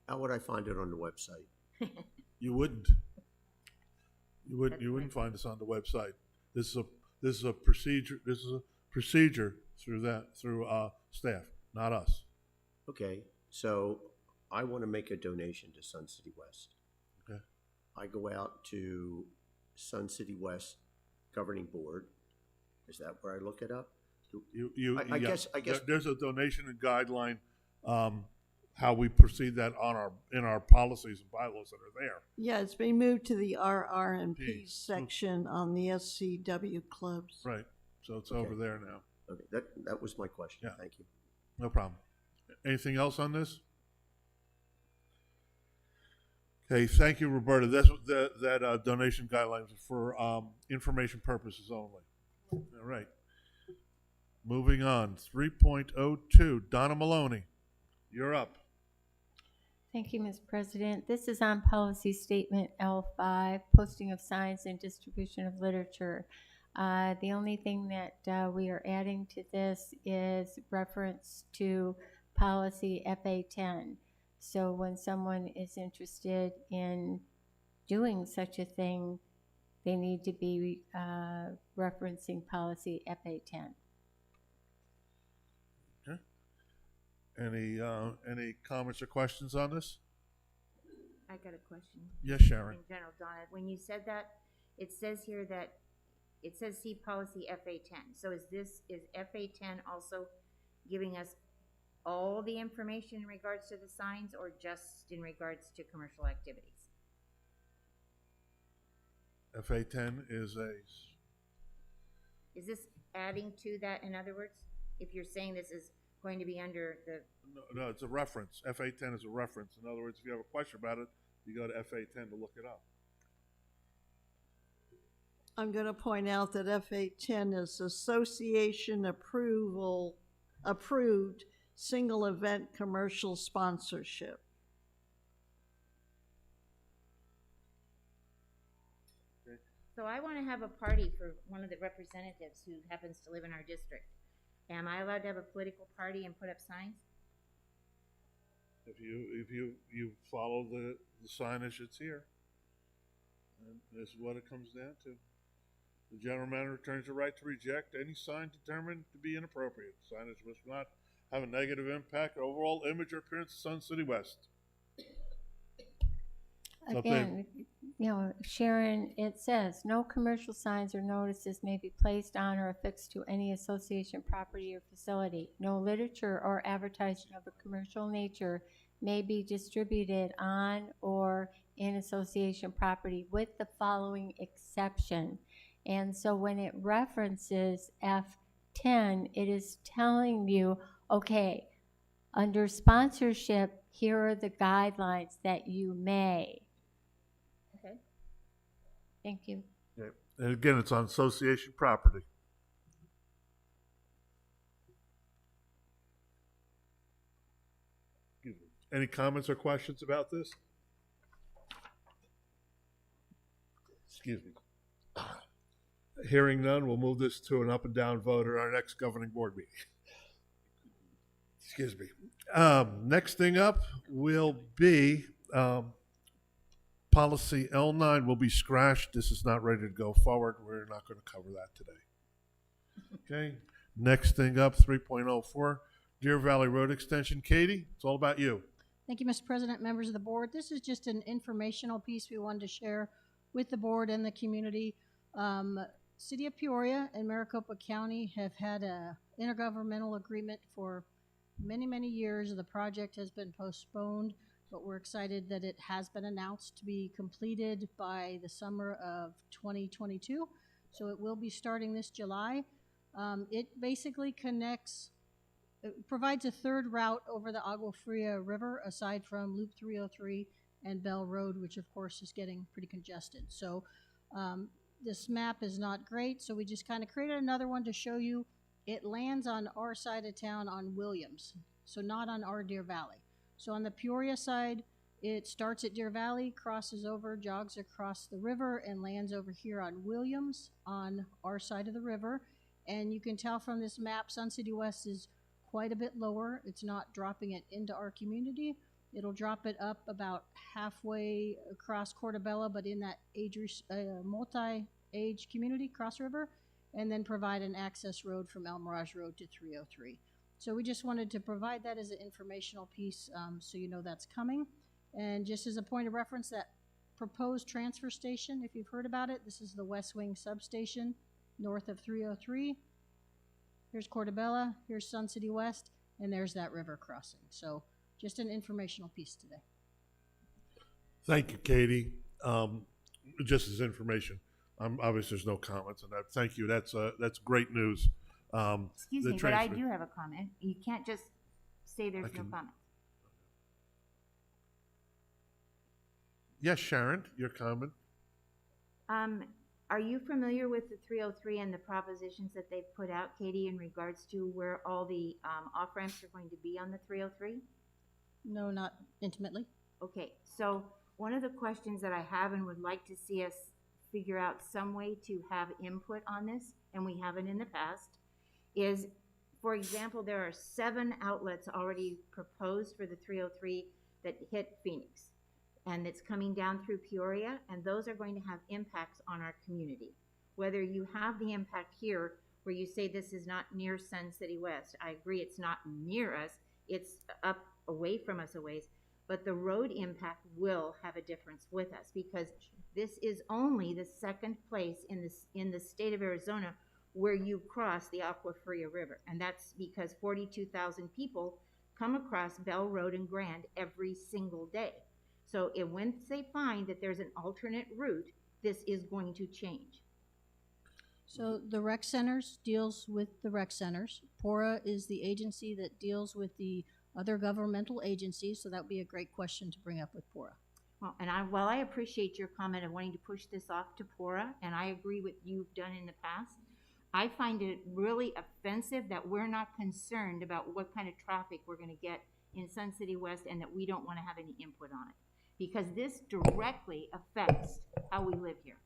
Speaker 6: How would I find it on the website?
Speaker 1: You wouldn't. You wouldn't find this on the website. This is a procedure. This is a procedure through staff, not us.
Speaker 6: Okay, so I want to make a donation to Sun City West.
Speaker 1: Okay.
Speaker 6: I go out to Sun City West Governing Board. Is that where I look it up?
Speaker 1: I guess there's a donation and guideline how we proceed that in our policies and bylaws that are there.
Speaker 2: Yeah, it's been moved to the RR&P
Speaker 1: P.
Speaker 2: section on the SCW clubs.
Speaker 1: Right, so it's
Speaker 6: Okay.
Speaker 1: over there now.
Speaker 6: Okay, that was my question.
Speaker 1: Yeah.
Speaker 6: Thank you.
Speaker 1: No problem. Anything else on this? Okay, thank you, Roberta. That donation guidelines are for information purposes only. All right. Moving on, 3.02, Donna Maloney, you're up.
Speaker 4: Thank you, Ms. President. This is on policy statement L5, posting of signs and distribution of literature. The only thing that we are adding to this is reference to policy FA10. So when someone is interested in doing such a thing, they need to be referencing policy FA10.
Speaker 1: Okay. Any comments or questions on this?
Speaker 3: I got a question.
Speaker 1: Yes, Sharon.
Speaker 3: In general, Donna, when you said that, it says here that, it says see policy FA10. So is FA10 also giving us all the information in regards to the signs, or just in regards to commercial activities?
Speaker 1: FA10 is
Speaker 3: Is this adding to that, in other words? If you're saying this is going to be under the,
Speaker 1: no, it's a reference. FA10 is a reference. In other words, if you have a question about it, you go to FA10 to look it up.
Speaker 2: I'm going to point out that FA10 is association approved single event commercial sponsorship.
Speaker 3: so I want to have a party for one of the representatives who happens to live in our district. Am I allowed to have a political party and put up signs?
Speaker 1: If you follow the signage that's here, and this is what it comes down to. The general manager retains the right to reject any sign determined to be inappropriate. Signage must not have a negative impact on overall image or appearance of Sun City West. So if they-
Speaker 4: Again, you know, Sharon, it says, no commercial signs or notices may be placed on or affixed to any association property or facility. No literature or advertising of a commercial nature may be distributed on or in association property with the following exception. And so when it references F10, it is telling you, okay, under sponsorship, here are the guidelines that you may.
Speaker 3: Okay.
Speaker 4: Thank you.
Speaker 1: Yeah. And again, it's on association property. Excuse me. Any comments or questions about this? Excuse me. Hearing none, we'll move this to an up and down vote at our next governing board meeting. Excuse me. Next thing up will be policy L9 will be scratched. This is not ready to go forward. We're not going to cover that today. Okay. Next thing up, 3.04, Deer Valley Road Extension. Katie, it's all about you.
Speaker 7: Thank you, Mr. President, members of the board. This is just an informational piece we wanted to share with the board and the community. City of Peoria and Maricopa County have had a intergovernmental agreement for many, many years. The project has been postponed, but we're excited that it has been announced to be completed by the summer of 2022. So it will be starting this July. It basically connects, it provides a third route over the Agua Fria River aside from Loop 303 and Bell Road, which of course is getting pretty congested. So this map is not great, so we just kind of created another one to show you. It lands on our side of town on Williams, so not on our Deer Valley. So on the Peoria side, it starts at Deer Valley, crosses over, jogs across the river, and lands over here on Williams on our side of the river. And you can tell from this map, Sun City West is quite a bit lower. It's not dropping it into our community. It'll drop it up about halfway across Portobello, but in that multi-age community, Cross River, and then provide an access road from El Mirage Road to 303. So we just wanted to provide that as an informational piece so you know that's coming. And just as a point of reference, that proposed transfer station, if you've heard about it, this is the West Wing substation north of 303. Here's Portobello, here's Sun City West, and there's that river crossing. So Just an informational piece today.
Speaker 1: Thank you, Katie. Just as information, obviously there's no comments on that. Thank you. That's great news.
Speaker 3: Excuse
Speaker 1: The
Speaker 3: me, but I
Speaker 1: transfer-
Speaker 3: do have a comment. You can't just say there's no
Speaker 1: can-
Speaker 3: comment.
Speaker 1: Yes, Sharon, your comment.
Speaker 3: Are you familiar with the 303 and the propositions that they've put out, Katie, in regards to where all the off-ramps are going to be on the 303?
Speaker 7: No, not intimately.
Speaker 3: Okay, so one of the questions that I have and would like to see us figure out some way to have input on this, and we haven't in the past, is, for example, there are 7 outlets already proposed for the 303 that hit Phoenix, and it's coming down through Peoria, and those are going to have impacts on our community. Whether you have the impact here, where you say this is not near Sun City West, I agree it's not near us, it's up away from us a ways, but the road impact will have a difference with us, because this is only the second place in the state of Arizona where you cross the Agua Fria River, and that's because 42,000 people come across Bell Road and Grand every single day. So once they find that there's an alternate route, this is going to change.
Speaker 7: So the rec centers deals with the rec centers. PORA is the agency that deals with the other governmental agencies, so that would be a great question to bring up with PORA.
Speaker 3: Well, and while I appreciate your comment of wanting to push this off to PORA, and I agree with you've done in the past, I find it really offensive that we're not concerned about what kind of traffic we're going to get in Sun City West and that we don't want to have any input on it. Because this directly affects how we live here.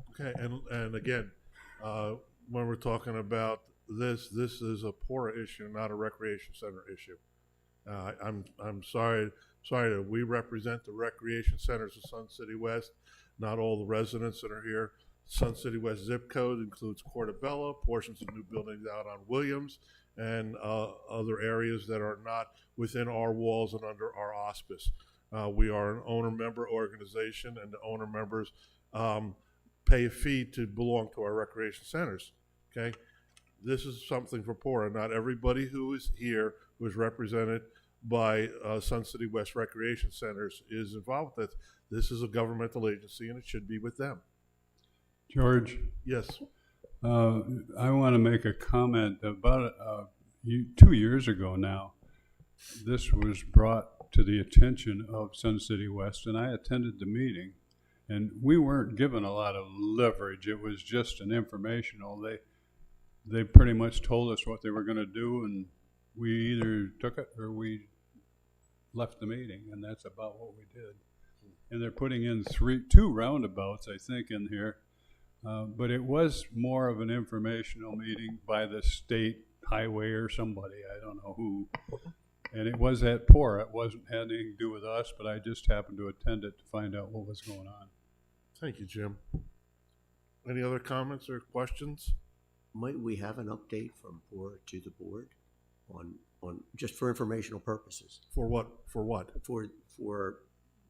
Speaker 1: Okay, and again, when we're talking about this is a PORA issue, not a recreation center issue. I'm sorry that we represent the recreation centers of Sun City West, not all the residents that are here. Sun City West zip code includes Portobello, portions of new buildings out on Williams, and other areas that are not within our walls and under our auspice. We are an owner-member organization, and the owner members pay a fee to belong to our recreation centers. Okay, this is something for PORA. Not everybody who is here, who is represented by Sun City West Recreation Centers, is involved with it. This is a governmental agency, and it should be with them.
Speaker 9: George,
Speaker 1: Yes.
Speaker 9: I want to make a comment about 2 years ago now. This was brought to the attention of Sun City West, and I attended the meeting, and we weren't given a lot of leverage. It was just an informational. They pretty much told us what they were going to do, and we either took it or we left the meeting, and that's about what we did. And they're putting in 2 roundabouts, I think, in here. But it was more of an informational meeting by the state highway or somebody, I don't know who. And it was at PORA. It had anything to do with us, but I just happened to attend it to find out what was going on.
Speaker 1: Thank you, Jim. Any other comments or questions?
Speaker 6: Might we have an update from PORA to the board on just for informational purposes?
Speaker 1: For what? For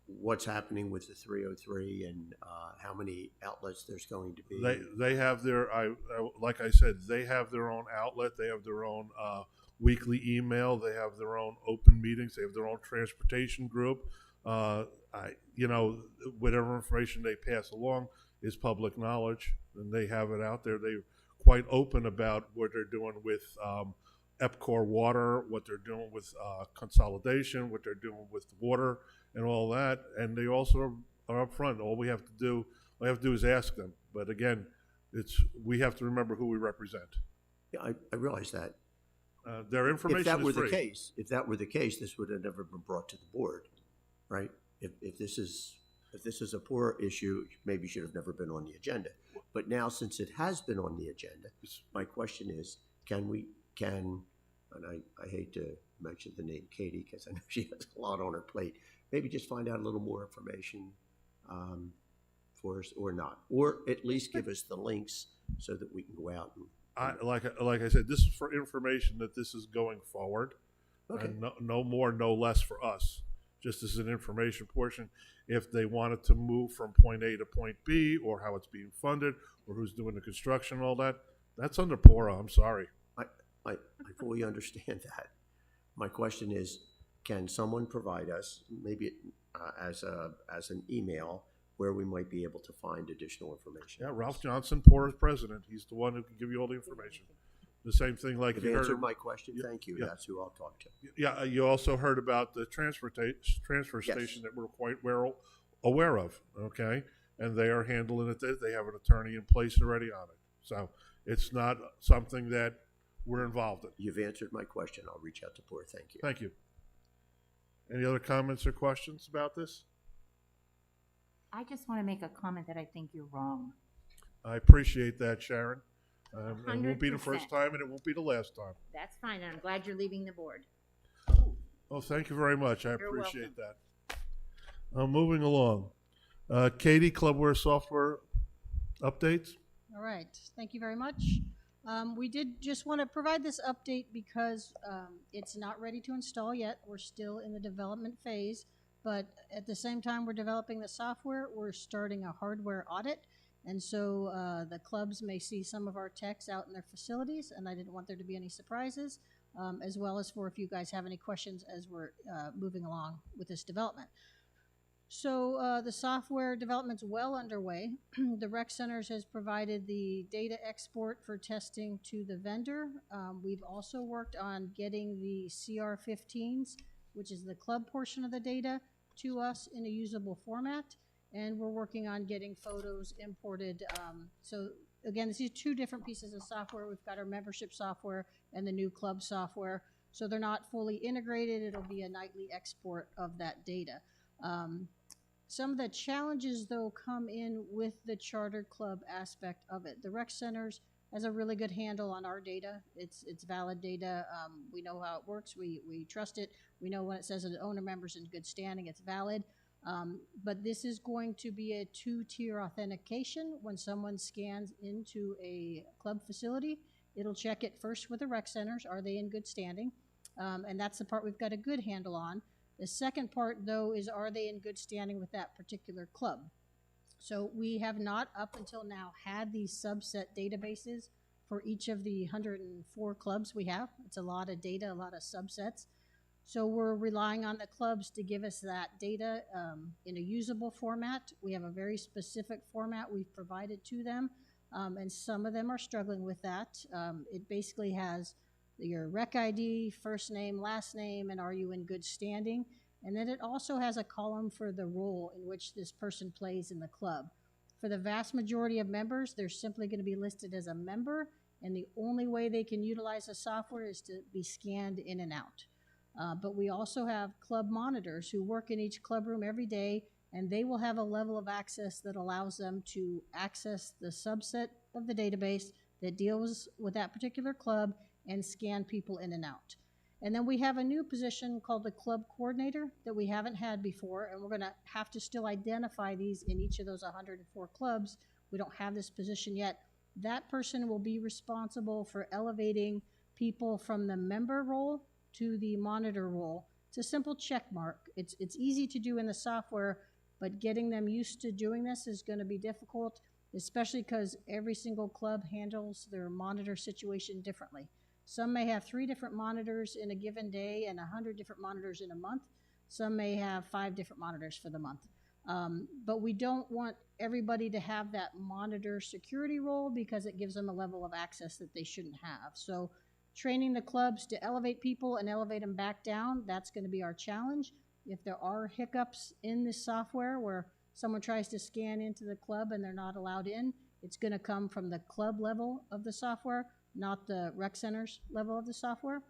Speaker 6: what's happening with the 303 and how many outlets there's going to be?
Speaker 1: They have their, like I said, they have their own outlet. They have their own weekly email. They have their own open meetings. They have their own transportation group. Whatever information they pass along is public knowledge, and they have it out there. They're quite open about what they're doing with EPCOR water, what they're doing with consolidation, what they're doing with water, and all that. And they also are upfront. All we have to do is ask them. But again, we have to remember who we represent.
Speaker 6: Yeah, I realize that.
Speaker 1: Their information
Speaker 6: If that were
Speaker 1: is free.
Speaker 6: the case, this would have never been brought to the board, right? If this is a poor issue, maybe should have never been on the agenda. But now, since it has been on the agenda, my question is, and I hate to mention the name Katie because I know she has a lot on her plate, maybe just find out a little more information for us or not, or at least give us the links so that we can go out and.
Speaker 1: Like I said, this is for information that this is going forward.
Speaker 6: Okay.
Speaker 1: And no more, no less for us. Just as an information portion, if they wanted to move from point A to point B, or how it's being funded, or who's doing the construction and all that, that's under PORA. I'm sorry.
Speaker 6: I fully understand that. My question is, can someone provide us, maybe as an email, where we might be able to find additional information?
Speaker 1: Yeah, Ralph Johnson, Porter's president. He's the one who can give you all the information. The same thing like
Speaker 6: You've
Speaker 1: you heard.
Speaker 6: answered my question. Thank you.
Speaker 1: Yeah.
Speaker 6: That's who I'll talk to.
Speaker 1: Yeah, you also heard about the transfer station that we're quite aware of, okay? And they are handling it. They have an attorney in place already on it. So it's not something that we're involved in.
Speaker 6: You've answered my question. I'll reach out to Port. Thank you.
Speaker 1: Thank you. Any other comments or questions about this?
Speaker 3: I just want to make a comment that I think you're wrong.
Speaker 1: I appreciate that, Sharon. It won't be the
Speaker 3: 100%.
Speaker 1: first time, and it won't be the last time.
Speaker 3: That's fine, and I'm glad you're leaving the board.
Speaker 1: Oh, thank you very much. I
Speaker 3: You're
Speaker 1: appreciate that. Moving along. Katie, Clubware software updates?
Speaker 7: All right, thank you very much. We did just want to provide this update because it's not ready to install yet. We're still in the development phase, but at the same time we're developing the software, we're starting a hardware audit. And so the clubs may see some of our techs out in their facilities, and I didn't want there to be any surprises, as well as for if you guys have any questions as we're moving along with this development. So the software development's well underway. The rec centers has provided the data export for testing to the vendor. We've also worked on getting the CR15s, which is the club portion of the data, to us in a usable format. And we're working on getting photos imported. So again, this is two different pieces of software. We've got our membership software and the new club software. So they're not fully integrated. It'll be a nightly export of that data. Some of the challenges, though, come in with the charter club aspect of it. The rec centers has a really good handle on our data. It's valid data. We know how it works. We trust it. We know when it says that the owner member's in good standing, it's valid. But this is going to be a two-tier authentication. When someone scans into a club facility, it'll check it first with the rec centers. Are they in good standing? And that's the part we've got a good handle on. The second part, though, is are they in good standing with that particular club? So we have not, up until now, had these subset databases for each of the 104 clubs we have. It's a lot of data, a lot of subsets. So we're relying on the clubs to give us that data in a usable format. We have a very specific format we've provided to them, and some of them are struggling with that. It basically has your rec ID, first name, last name, and are you in good standing? And then it also has a column for the role in which this person plays in the club. For the vast majority of members, they're simply going to be listed as a member, and the only way they can utilize the software is to be scanned in and out. But we also have club monitors who work in each club room every day, and they will have a level of access that allows them to access the subset of the database that deals with that particular club and scan people in and out. And then we have a new position called the club coordinator that we haven't had before, and we're going to have to still identify these in each of those 104 clubs. We don't have this position yet. That person will be responsible for elevating people from the member role to the monitor role. It's a simple check mark. It's easy to do in the software, but getting them used to doing this is going to be difficult, especially because every single club handles their monitor situation differently. Some may have 3 different monitors in a given day and 100 different monitors in a month. Some may have 5 different monitors for the month. But we don't want everybody to have that monitor security role because it gives them a level of access that they shouldn't have. So training the clubs to elevate people and elevate them back down, that's going to be our challenge. If there are hiccups in this software where someone tries to scan into the club and they're not allowed in, it's going to come from the club level of the software, not the rec centers level of the software.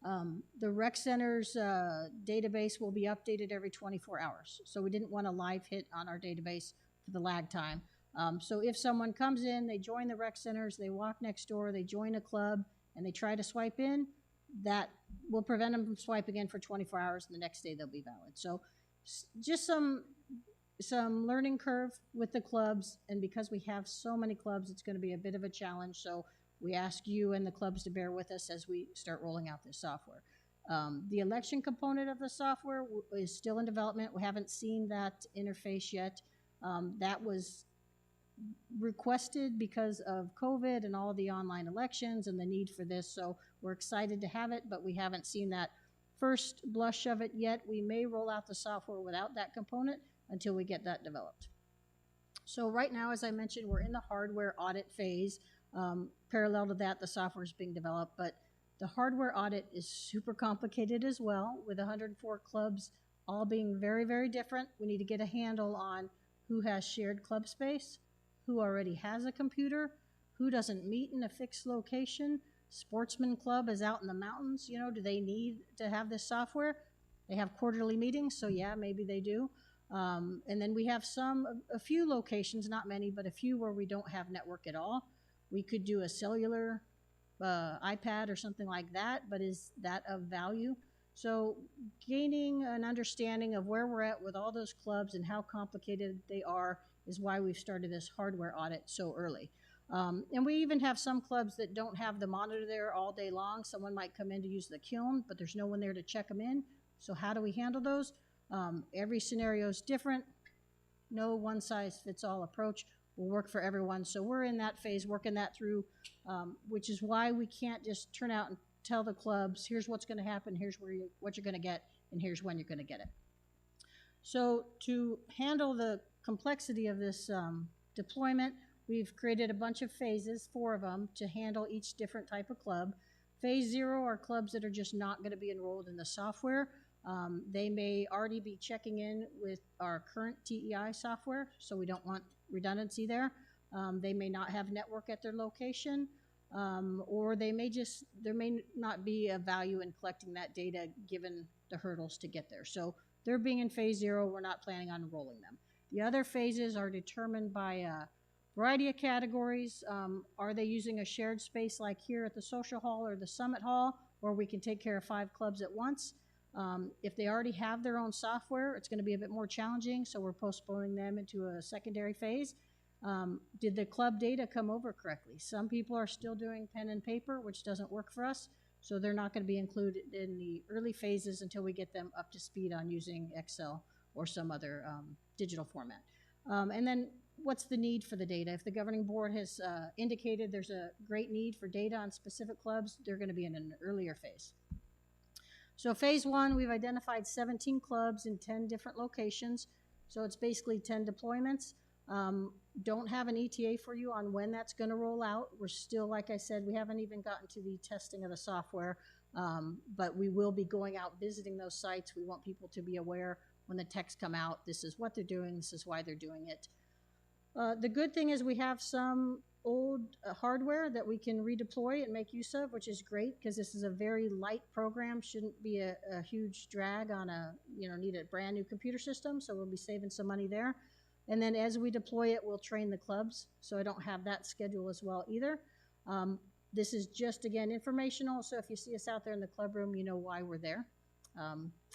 Speaker 7: The rec centers database will be updated every 24 hours. So we didn't want a live hit on our database for the lag time. So if someone comes in, they join the rec centers, they walk next door, they join a club, and they try to swipe in, that will prevent them from swiping in for 24 hours, and the next day they'll be valid. So just some learning curve with the clubs, and because we have so many clubs, it's going to be a bit of a challenge. So we ask you and the clubs to bear with us as we start rolling out this software. The election component of the software is still in development. We haven't seen that interface yet. That was requested because of COVID and all the online elections and the need for this. So we're excited to have it, but we haven't seen that first blush of it yet. We may roll out the software without that component until we get that developed. So right now, as I mentioned, we're in the hardware audit phase. Parallel to that, the software is being developed, but the hardware audit is super complicated as well, with 104 clubs all being very, very different. We need to get a handle on who has shared club space, who already has a computer, who doesn't meet in a fixed location. Sportsman Club is out in the mountains. You know, do they need to have this software? They have quarterly meetings, so yeah, maybe they do. And then we have a few locations, not many, but a few where we don't have network at all. We could do a cellular iPad or something like that, but is that of value? So gaining an understanding of where we're at with all those clubs and how complicated they are is why we've started this hardware audit so early. And we even have some clubs that don't have the monitor there all day long. Someone might come in to use the kiln, but there's no one there to check them in. So how do we handle those? Every scenario is different. No one-size-fits-all approach will work for everyone. So we're in that phase, working that through, which is why we can't just turn out and tell the clubs, here's what's going to happen, here's what you're going to get, and here's when you're going to get it. So to handle the complexity of this deployment, we've created a bunch of phases, 4 of them, to handle each different type of club. Phase 0 are clubs that are just not going to be enrolled in the software. They may already be checking in with our current TEI software, so we don't want redundancy there. They may not have network at their location, or there may not be a value in collecting that data given the hurdles to get there. So they're being in phase 0, we're not planning on enrolling them. The other phases are determined by a variety of categories. Are they using a shared space like here at the social hall or the summit hall, where we can take care of 5 clubs at once? If they already have their own software, it's going to be a bit more challenging, so we're postponing them into a secondary phase. Did the club data come over correctly? Some people are still doing pen and paper, which doesn't work for us, so they're not going to be included in the early phases until we get them up to speed on using Excel or some other digital format. And then what's the need for the data? If the governing board has indicated there's a great need for data on specific clubs, they're going to be in an earlier phase. So phase 1, we've identified 17 clubs in 10 different locations. So it's basically 10 deployments. Don't have an ETA for you on when that's going to roll out. We're still, like I said, we haven't even gotten to the testing of the software, but we will be going out visiting those sites. We want people to be aware when the techs come out, this is what they're doing, this is why they're doing it. The good thing is we have some old hardware that we can redeploy and make use of, which is great because this is a very light program, shouldn't be a huge drag on need a brand new computer system, so we'll be saving some money there. And then as we deploy it, we'll train the clubs, so I don't have that schedule as well either. This is just, again, informational, so if you see us out there in the club room, you know why we're there.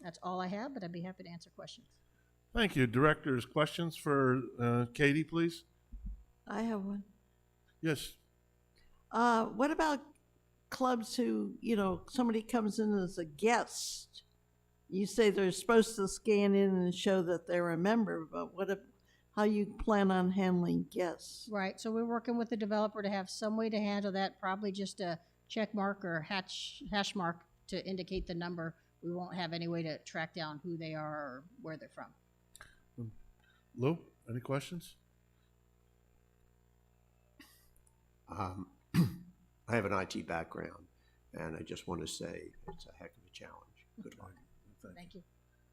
Speaker 7: That's all I have, but I'd be happy to answer questions.
Speaker 1: Thank you. Directors, questions for Katie, please?
Speaker 2: I have one.
Speaker 1: Yes.
Speaker 2: What about clubs who, somebody comes in as a guest? You say they're supposed to scan in and show that they're a member, but how you plan on handling guests?
Speaker 7: Right, so we're working with the developer to have some way to handle that, probably just a check mark or hash mark to indicate the number. We won't have any way to track down who they are or where they're from.
Speaker 1: Lou, any questions?
Speaker 6: I have an IT background, and I just want to say it's a heck of a challenge. Good luck.
Speaker 7: Thank you.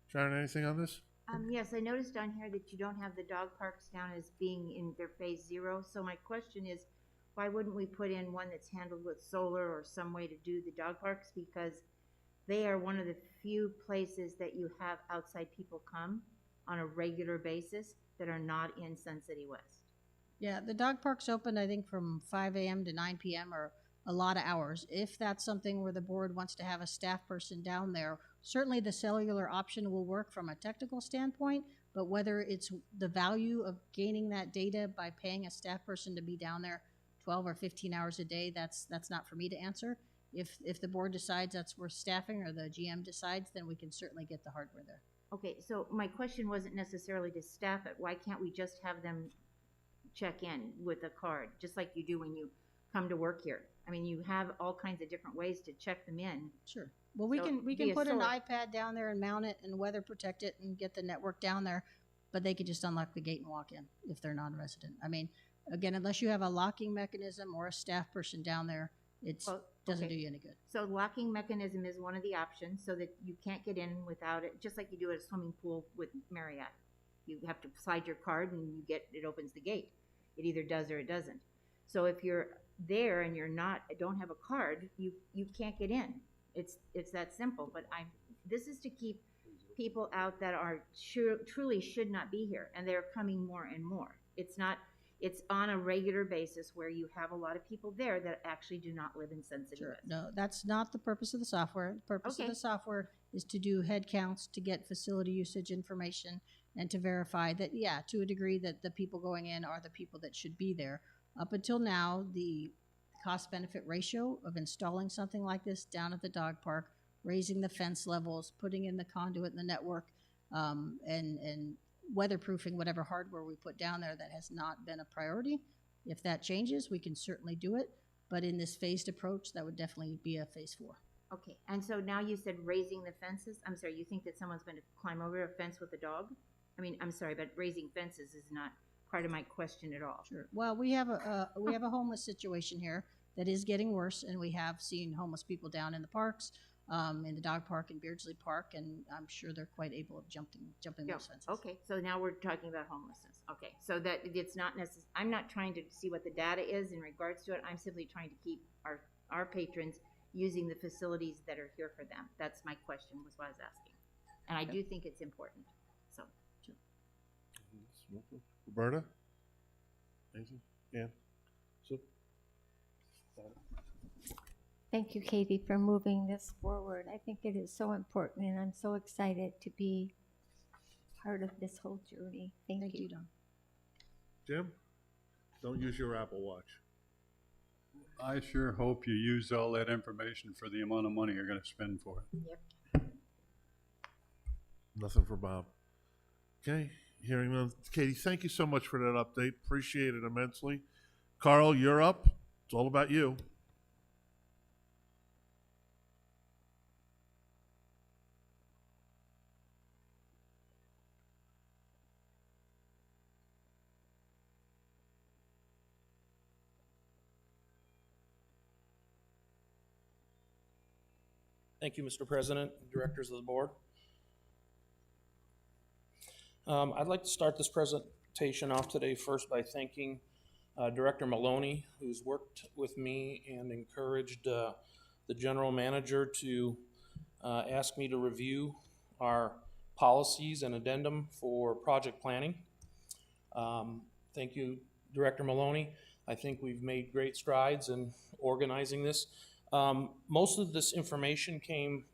Speaker 1: Sharon, anything on this?
Speaker 3: Yes, I noticed on here that you don't have the dog parks down as being in their phase 0. So my question is, why wouldn't we put in one that's handled with solar or some way to do the dog parks? Because they are one of the few places that you have outside people come on a regular basis that are not in Sun City West.
Speaker 7: Yeah, the dog park's open, I think, from 5 a.m. to 9 p.m. or a lot of hours. If that's something where the board wants to have a staff person down there, certainly the cellular option will work from a technical standpoint, but whether it's the value of gaining that data by paying a staff person to be down there 12 or 15 hours a day, that's not for me to answer. If the board decides that's worth staffing or the GM decides, then we can certainly get the hardware there.
Speaker 3: Okay, so my question wasn't necessarily to staff it. Why can't we just have them check in with a card, just like you do when you come to work here? I mean, you have all kinds of different ways to check them in.
Speaker 7: Sure. Well, we
Speaker 3: So
Speaker 7: can
Speaker 3: be a
Speaker 7: put an
Speaker 3: source.
Speaker 7: iPad down there and mount it and weather protect it and get the network down there, but they could just unlock the gate and walk in if they're non-resident. I mean, again, unless you have a locking mechanism or a staff person down there, it
Speaker 3: Well,
Speaker 7: doesn't
Speaker 3: okay.
Speaker 7: do you any good.
Speaker 3: So locking mechanism is one of the options, so that you can't get in without it, just like you do at a swimming pool with Marriott. You have to slide your card and it opens the gate. It either does or it doesn't. So if you're there and don't have a card, you can't get in. It's that simple. But this is to keep people out that are truly should not be here, and they're coming more and more. It's on a regular basis where you have a lot of people there that actually do not live in Sun City
Speaker 7: Sure.
Speaker 3: West.
Speaker 7: No, that's not the purpose of the software. The purpose
Speaker 3: Okay.
Speaker 7: of the software is to do head counts, to get facility usage information, and to verify that, yeah, to a degree that the people going in are the people that should be there. Up until now, the cost-benefit ratio of installing something like this down at the dog park, raising the fence levels, putting in the conduit in the network, and weatherproofing whatever hardware we put down there, that has not been a priority. If that changes, we can certainly do it. But in this phased approach, that would definitely be a phase 4.
Speaker 3: Okay, and so now you said raising the fences. I'm sorry, you think that someone's going to climb over a fence with a dog? I mean, I'm sorry, but raising fences is not part of my question at all.
Speaker 7: Sure. Well, we have a homeless situation here that is getting worse, and we have seen homeless people down in the parks, in the dog park and Beardsley Park, and I'm sure they're quite able of jumping
Speaker 3: Yeah,
Speaker 7: those fences.
Speaker 3: okay, so now we're talking about homelessness. Okay, so that it's not necessary. I'm not trying to see what the data is in regards to it. I'm simply trying to keep our patrons using the facilities that are here for them. That's my question, was what I was asking. And I do think it's important, so.
Speaker 1: Roberta? Anything? Ann? So,
Speaker 4: Thank you, Katie, for moving this forward. I think it is so important, and I'm so excited to be part of this whole journey. Thank you.
Speaker 7: Don.
Speaker 1: Jim? Don't use your Apple Watch.
Speaker 9: I sure hope you use all that information for the amount of money you're gonna spend for it.
Speaker 3: Yep.
Speaker 1: Nothing for Bob. Okay, hearing none. Katie, thank you so much for that update. Appreciate it immensely. Carl, you're up. It's all about you.
Speaker 10: Thank you, Mr. President, directors of the board. I'd like to start this presentation off today first by thanking Director Maloney, who's worked with me and encouraged the general manager to ask me to review our policies and addendum for project planning. Thank you, Director Maloney. I think we've made great strides in organizing this. Most of this information came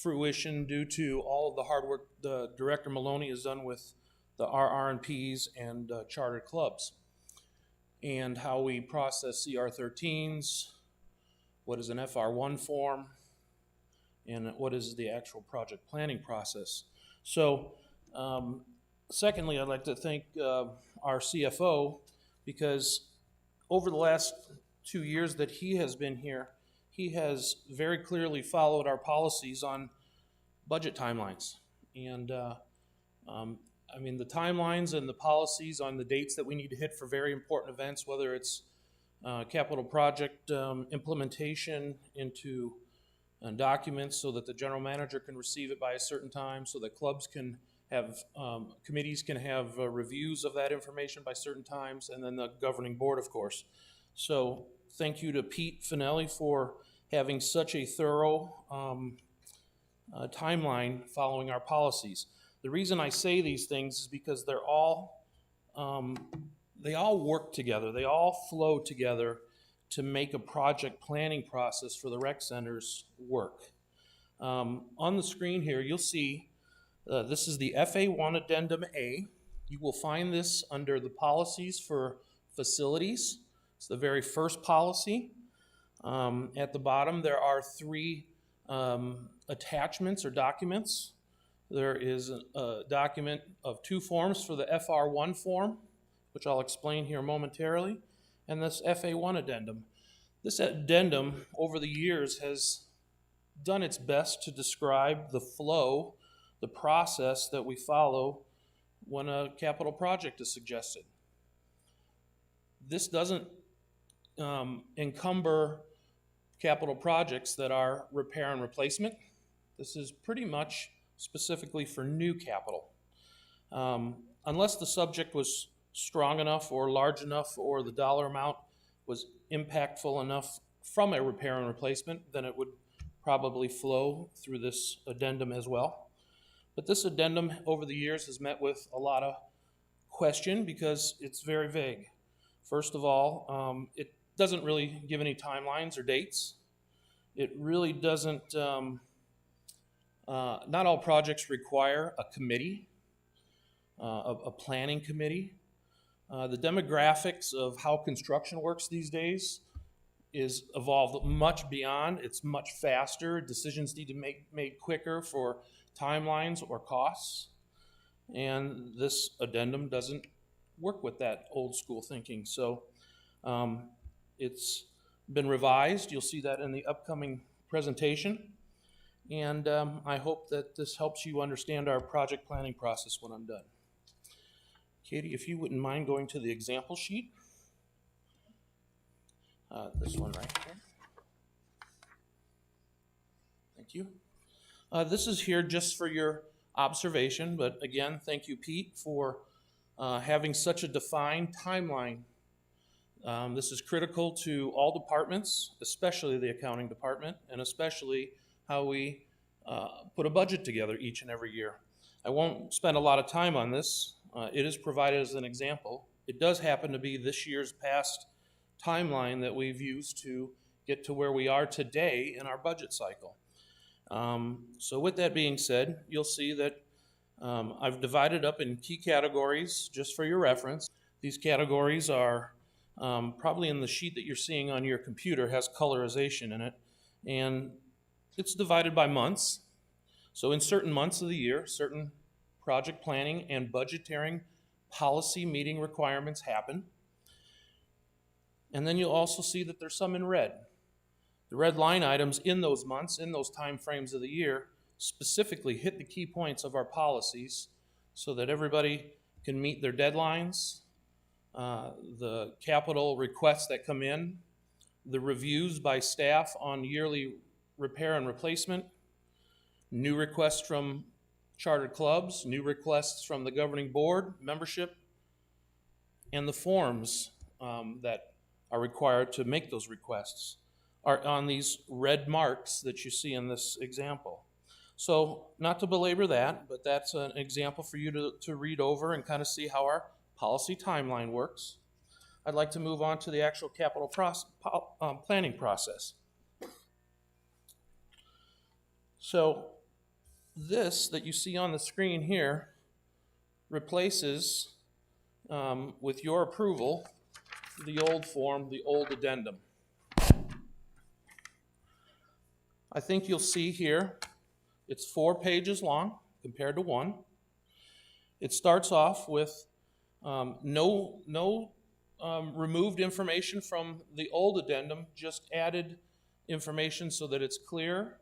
Speaker 10: fruition due to all of the hard work the Director Maloney has done with the RRNPs and charter clubs, and how we process CR13s, what is an FR1 form, and what is the actual project planning process. So, secondly, I'd like to thank our CFO, because over the last 2 years that he has been here, he has very clearly followed our policies on budget timelines. And I mean, the timelines and the policies on the dates that we need to hit for very important events, whether it's capital project implementation into documents so that the general manager can receive it by a certain time, so that clubs can have, committees can have reviews of that information by certain times, and then the governing board, of course. So thank you to Pete Finelli for having such a thorough timeline following our policies. The reason I say these things is because they're all, they all work together. They all flow together to make a project planning process for the rec centers work. On the screen here, you'll see this is the FA1 Addendum A. You will find this under the policies for facilities. It's the very first policy. At the bottom, there are 3 attachments or documents. There is a document of 2 forms for the FR1 form, which I'll explain here momentarily, and this FA1 addendum. This addendum over the years has done its best to describe the flow, the process that we follow when a capital project is suggested. This doesn't encumber capital projects that are repair and replacement. This is pretty much specifically for new capital. Unless the subject was strong enough or large enough or the dollar amount was impactful enough from a repair and replacement, then it would probably flow through this addendum as well. But this addendum over the years has met with a lot of question because it's very vague. First of all, it doesn't really give any timelines or dates. It really doesn't, not all projects require a committee, a planning committee. The demographics of how construction works these days is evolved much beyond. It's much faster. Decisions need to be made quicker for timelines or costs. And this addendum doesn't work with that old school thinking. So it's been revised. You'll see that in the upcoming presentation. And I hope that this helps you understand our project planning process when I'm done. Katie, if you wouldn't mind going to the example sheet. This one right here. Thank you. This is here just for your observation, but again, thank you, Pete, for having such a defined timeline. This is critical to all departments, especially the accounting department, and especially how we put a budget together each and every year. I won't spend a lot of time on this. It is provided as an example. It does happen to be this year's past timeline that we've used to get to where we are today in our budget cycle. So with that being said, you'll see that I've divided up in key categories just for your reference. These categories are probably in the sheet that you're seeing on your computer has colorization in it, and it's divided by months. So in certain months of the year, certain project planning and budgeting policy meeting requirements happen. And then you'll also see that there's some in red. The red line items in those months, in those time frames of the year, specifically hit the key points of our policies so that everybody can meet their deadlines, the capital requests that come in, the reviews by staff on yearly repair and replacement, new requests from chartered clubs, new requests from the governing board membership, and the forms that are required to make those requests are on these red marks that you see in this example. So not to belabor that, but that's an example for you to read over and kind of see how our policy timeline works. I'd like to move on to the actual capital planning process. So this that you see on the screen here replaces, with your approval, the old form, the old addendum. I think you'll see here, it's 4 pages long compared to 1. It starts off with no removed information from the old addendum, just added information so that it's clear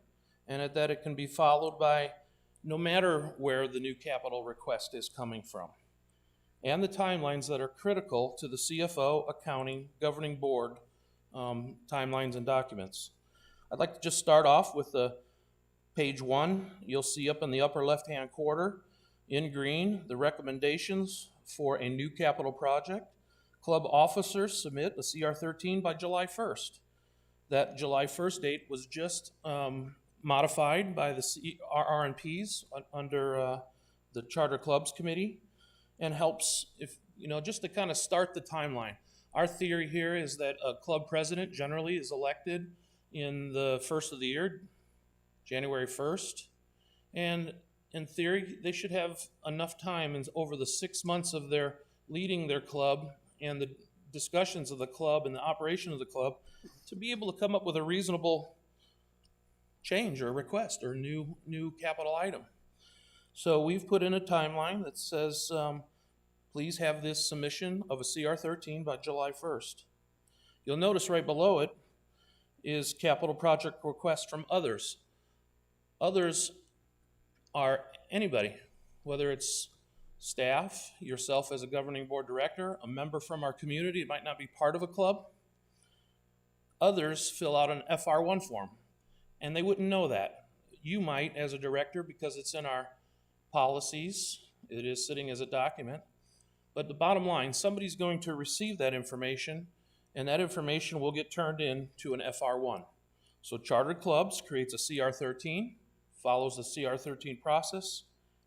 Speaker 10: and that it can be followed by no matter where the new capital request is coming from, and the timelines that are critical to the CFO, accounting, governing board timelines and documents. I'd like to just start off with the page 1. You'll see up in the upper left-hand corner in green the recommendations for a new capital project. Club officers submit a CR13 by July 1st. That July 1st date was just modified by the RRNPs under the Charter Clubs Committee, and helps, if just to kind of start the timeline. Our theory here is that a club president generally is elected in the first of the year, January 1st, and in theory they should have enough time over the 6 months of their leading their club and the discussions of the club and the operation of the club to be able to come up with a reasonable change or request or new capital item. So we've put in a timeline that says, please have this submission of a CR13 by July 1st. You'll notice right below it, is capital project requests from others. Others are anybody, whether it's staff, yourself as a governing board director, a member from our community, it might not be part of a club. Others fill out an FR1 form, and they wouldn't know that. You might as a director, because it's in our policies, it is sitting as a document. But the bottom line, somebody's going to receive that information, and that information will get turned in to an FR1. So Chartered Clubs creates a CR13, follows the CR13 process,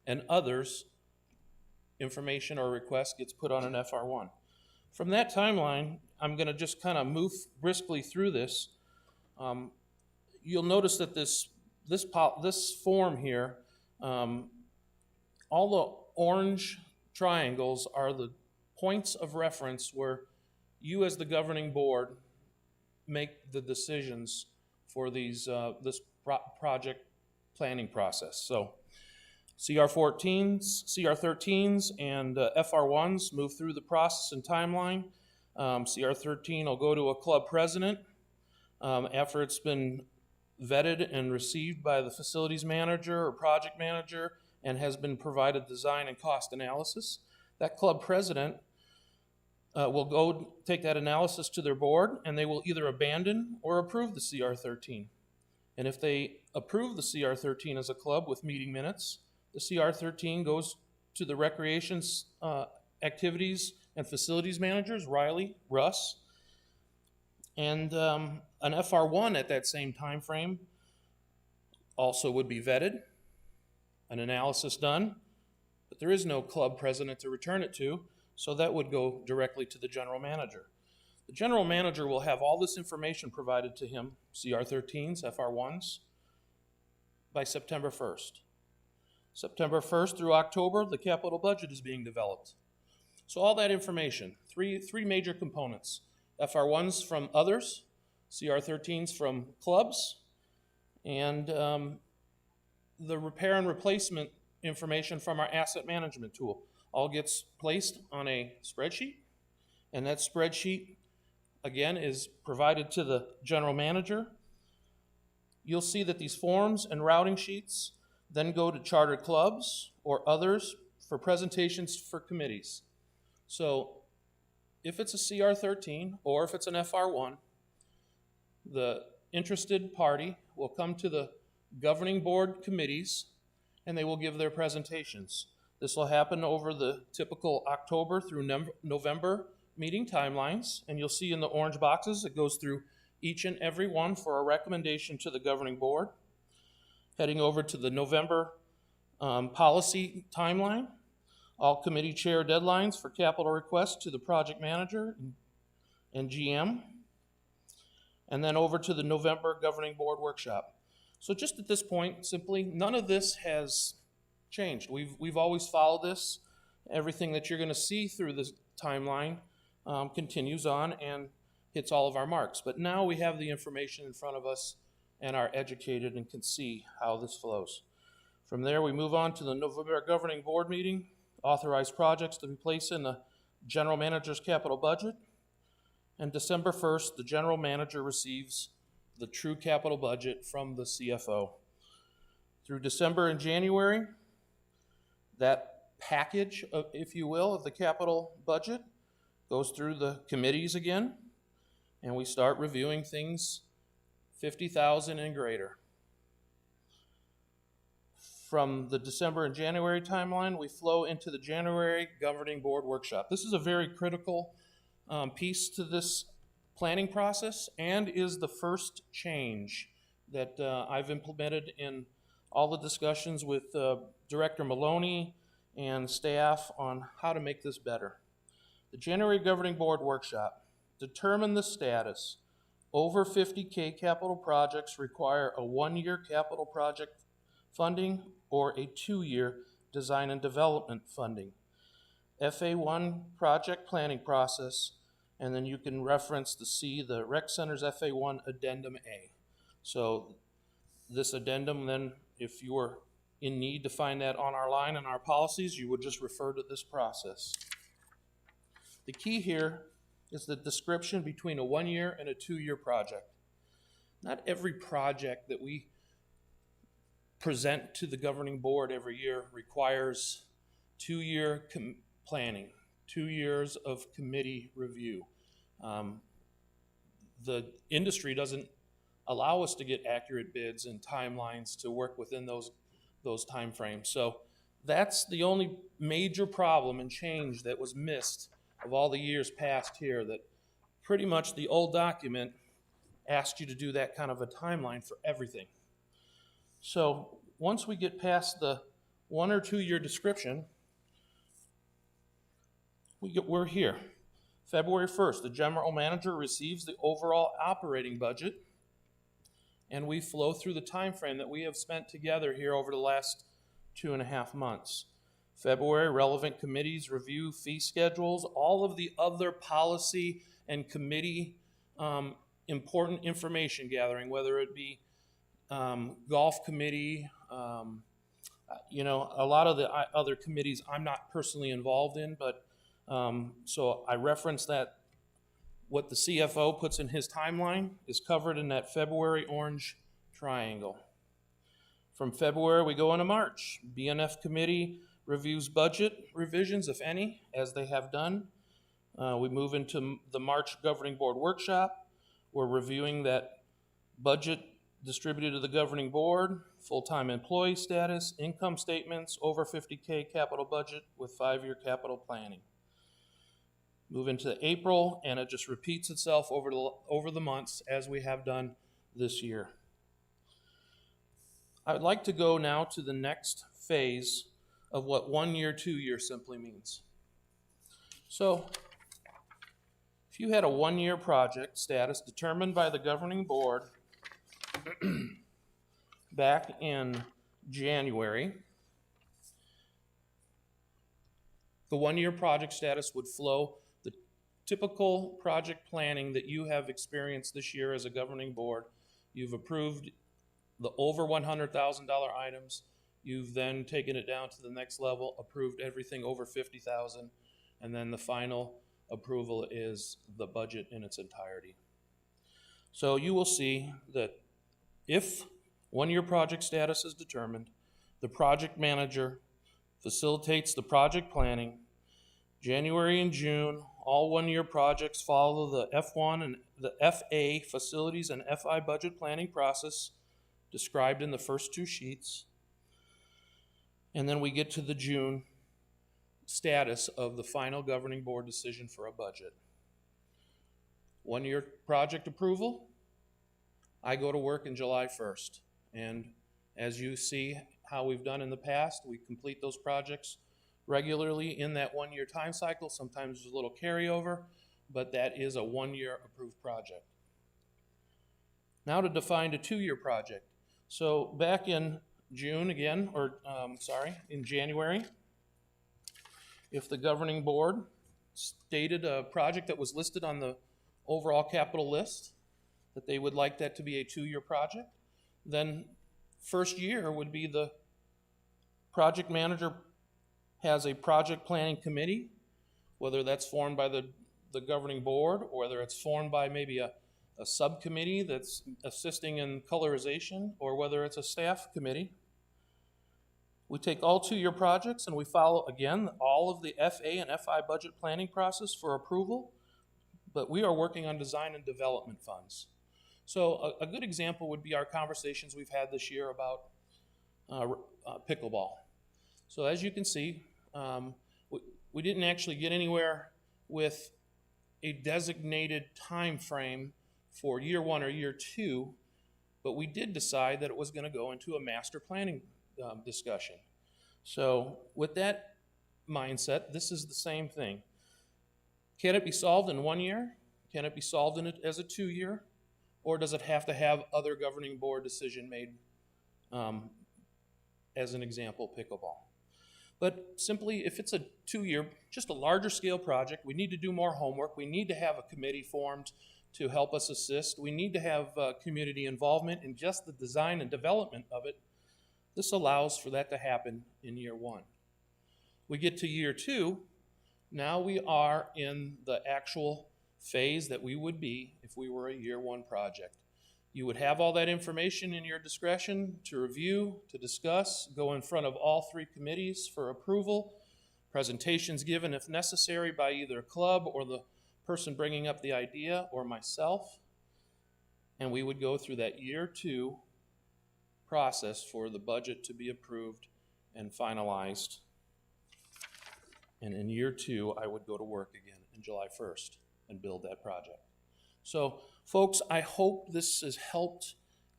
Speaker 10: and others, information or request gets put on an FR1. From that timeline, I'm going to just kind of move briskly through this. You'll notice that this form here, all the orange triangles are the points of reference where you as the governing board make the decisions for this project planning process. So CR13s, and FR1s move through the process and timeline. CR13 will go to a club president after it's been vetted and received by the facilities manager or project manager and has been provided design and cost analysis. That club president will go take that analysis to their board, and they will either abandon or approve the CR13. And if they approve the CR13 as a club with meeting minutes, the CR13 goes to the recreations activities and facilities managers, Riley, Russ, and an FR1 at that same time frame also would be vetted, an analysis done, but there is no club president to return it to, so that would go directly to the general manager. The general manager will have all this information provided to him, CR13s, FR1s, by September 1st. September 1st through October, the capital budget is being developed. So all that information, three major components: FR1s from others, CR13s from clubs, and the repair and replacement information from our asset management tool all gets placed on a spreadsheet, and that spreadsheet, again, is provided to the general manager. You'll see that these forms and routing sheets then go to chartered clubs or others for presentations for committees. So if it's a CR13 or if it's an FR1, the interested party will come to the governing board committees and they will give their presentations. This will happen over the typical October through November meeting timelines, and you'll see in the orange boxes it goes through each and every one for a recommendation to the governing board. Heading over to the November policy timeline, all committee chair deadlines for capital requests to the project manager and GM, and then over to the November governing board workshop. So just at this point, simply, none of this has changed. We've always followed this. Everything that you're going to see through this timeline continues on and hits all of our marks. But now we have the information in front of us and are educated and can see how this flows. From there, we move on to the November governing board meeting, authorize projects to be placed in the general manager's capital budget. And December 1st, the general manager receives the true capital budget from the CFO. Through December and January, that package, if you will, of the capital budget goes through the committees again, and we start reviewing things 50,000 and greater. From the December and January timeline, we flow into the January governing board workshop. This is a very critical piece to this planning process and is the first change that I've implemented in all the discussions with Director Maloney and staff on how to make this better. The January governing board workshop: determine the status. Over 50K capital projects require a 1-year capital project funding or a 2-year design and development funding. FA1 project planning process, and then you can reference the Rec Center's FA1 Addendum A. So this addendum, then, if you were in need to find that on our line and our policies, you would just refer to this process. The key here is the description between a 1-year and a 2-year project. not every project that we present to the governing board every year requires 2-year planning, 2 years of committee review. The industry doesn't allow us to get accurate bids and timelines to work within those timeframes. So that's the only major problem and change that was missed of all the years past here, that pretty much the old document asked you to do that kind of a timeline for everything. So once we get past the 1 or 2 year description, we're here. February 1st, the general manager receives the overall operating budget, and we flow through the time frame that we have spent together here over the last 2.5 months. February, relevant committees review fee schedules, all of the other policy and committee important information gathering, whether it be golf committee, a lot of the other committees I'm not personally involved in, but so I reference that what the CFO puts in his timeline is covered in that February orange triangle. From February, we go into March. BNF committee reviews budget revisions, if any, as they have done. We move into the March governing board workshop. We're reviewing that budget distributed to the governing board, full-time employee status, income statements, over 50K capital budget with 5-year capital planning. Move into April, and it just repeats itself over the months as we have done this year. I would like to go now to the next phase of what 1 year, 2 year simply means. So, if you had a 1-year project status determined by the governing board back in January, the 1-year project status would flow the typical project planning that you have experienced this year as a governing board. You've approved the over $100,000 items. You've then taken it down to the next level, approved everything over $50,000, and then the final approval is the budget in its entirety. So you will see that if 1-year project status is determined, the project manager facilitates the project planning. January and June, all 1-year projects follow the F1 and the FA facilities and FI budget planning process described in the first 2 sheets. And then we get to the June status of the final governing board decision for a budget. 1-year project approval, I go to work in July 1st. And as you see how we've done in the past, we complete those projects regularly in that 1-year time cycle. Sometimes there's a little carryover, but that is a 1-year approved project. Now to define a 2-year project. So back in June again, in January, if the governing board stated a project that was listed on the overall capital list, that they would like that to be a 2-year project, then first year would be the project manager has a project planning committee, whether that's formed by the governing board or whether it's formed by maybe a subcommittee that's assisting in colorization, or whether it's a staff committee. We take all 2-year projects and we follow, again, all of the FA and FI budget planning process for approval, but we are working on design and development funds. So a good example would be our conversations we've had this year about pickleball. So as you can see, we didn't actually get anywhere with a designated time frame for year 1 or year 2, but we did decide that it was going to go into a master planning discussion. So with that mindset, this is the same thing. Can it be solved in 1 year? Can it be solved in it as a 2-year? Or does it have to have other governing board decision made, as an example, pickleball? But simply, if it's a 2-year, just a larger scale project, we need to do more homework. We need to have a committee formed to help us assist. We need to have community involvement in just the design and development of it. This allows for that to happen in year 1. We get to year 2, now we are in the actual phase that we would be if we were a year 1 project. You would have all that information in your discretion to review, to discuss, go in front of all three committees for approval, presentations given if necessary by either a club or the person bringing up the idea or myself. And we would go through that year 2 process for the budget to be approved and finalized. And in year 2, I would go to work again in July 1st and build that project. So, folks, I hope this has helped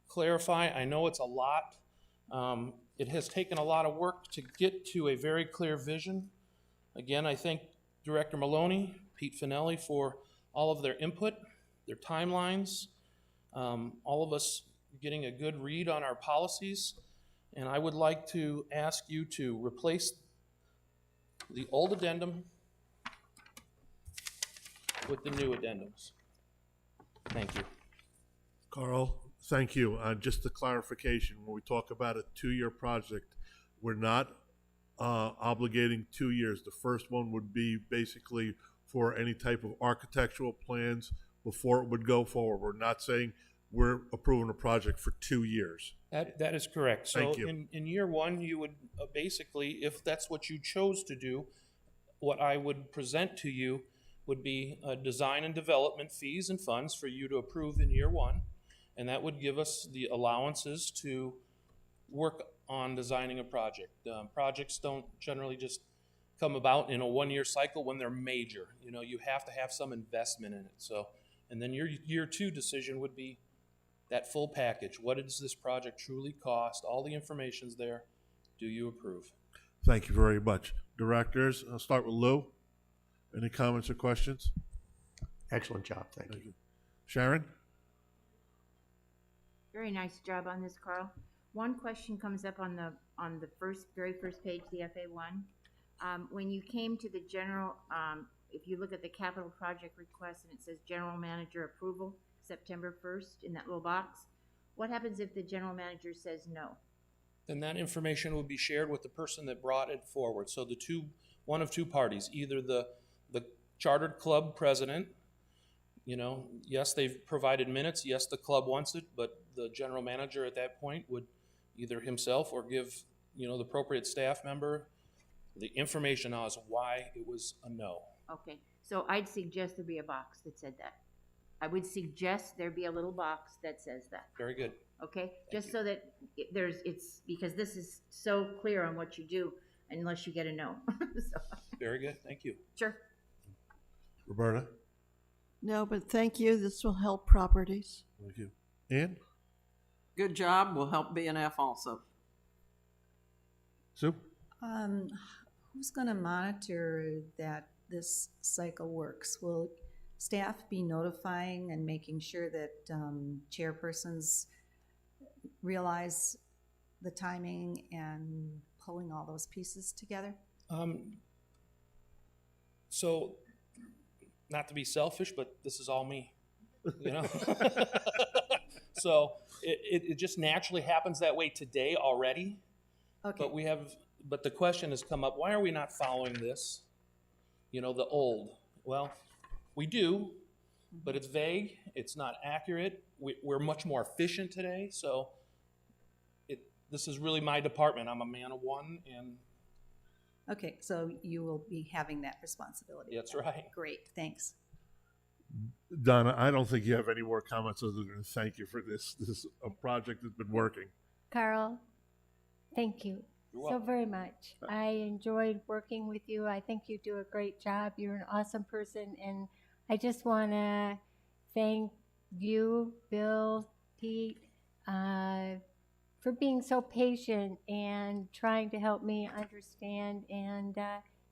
Speaker 10: clarify. I know it's a lot. It has taken a lot of work to get to a very clear vision. Again, I thank Director Maloney, Pete Finelli for all of their input, their timelines, all of us getting a good read on our policies. And I would like to ask you to replace the old addendum with the new addendums. Thank you.
Speaker 1: Carl, thank you. Just a clarification, when we talk about a 2-year project, we're not obligating 2 years. The first one would be basically for any type of architectural plans before it would go forward. We're not saying we're approving a project for 2 years.
Speaker 10: That is correct. So
Speaker 1: Thank you.
Speaker 10: in year 1, you would basically, if that's what you chose to do, what I would present to you would be design and development fees and funds for you to approve in year 1. And that would give us the allowances to work on designing a project. Projects don't generally just come about in a 1-year cycle when they're major. You know, you have to have some investment in it. So, and then your year 2 decision would be that full package. What does this project truly cost? All the information's there. Do you approve?
Speaker 1: Thank you very much. Directors, I'll start with Lou. Any comments or questions?
Speaker 6: Excellent job, thank you.
Speaker 1: Sharon?
Speaker 3: Very nice job on this, Carl. One question comes up on the very first page, the FA1. When you came to the general, if you look at the capital project request and it says general manager approval, September 1st in that little box, what happens if the general manager says no?
Speaker 10: Then that information would be shared with the person that brought it forward. So one of two parties, either the chartered club president, you know, yes, they've provided minutes, yes, the club wants it, but the general manager at that point would either himself or give, you know, the appropriate staff member the information as why it was a no.
Speaker 3: Okay, so I'd suggest there be a box that said that. I would suggest there be a little box that says that.
Speaker 10: Very good.
Speaker 3: Okay, just so that it's because this is so clear on what you do unless you get a no. So,
Speaker 10: Very good, thank you.
Speaker 3: sure.
Speaker 1: Roberta?
Speaker 2: No, but thank you. This will help properties.
Speaker 1: Thank you. Ann?
Speaker 11: Good job, will help BNF also.
Speaker 1: Sue?
Speaker 8: Who's going to monitor that this cycle works? Will staff be notifying and making sure that chairpersons realize the timing and pulling all those pieces together?
Speaker 10: So, not to be selfish, but this is all me, you know? So, it just naturally happens that way today already.
Speaker 8: Okay.
Speaker 10: But the question has come up, why are we not following this? You know, the old. Well, we do, but it's vague, it's not accurate. We're much more efficient today, so this is really my department. I'm a man of one, and
Speaker 8: Okay, so you will be having that responsibility.
Speaker 10: that's right.
Speaker 8: Great, thanks.
Speaker 1: Donna, I don't think you have any more comments other than thank you for this project that's been working.
Speaker 4: Carl, thank you
Speaker 10: You're
Speaker 4: so
Speaker 10: welcome.
Speaker 4: very much. I enjoyed working with you. I think you do a great job. You're an awesome person, and I just want to thank you, Bill, Pete, for being so patient and trying to help me understand and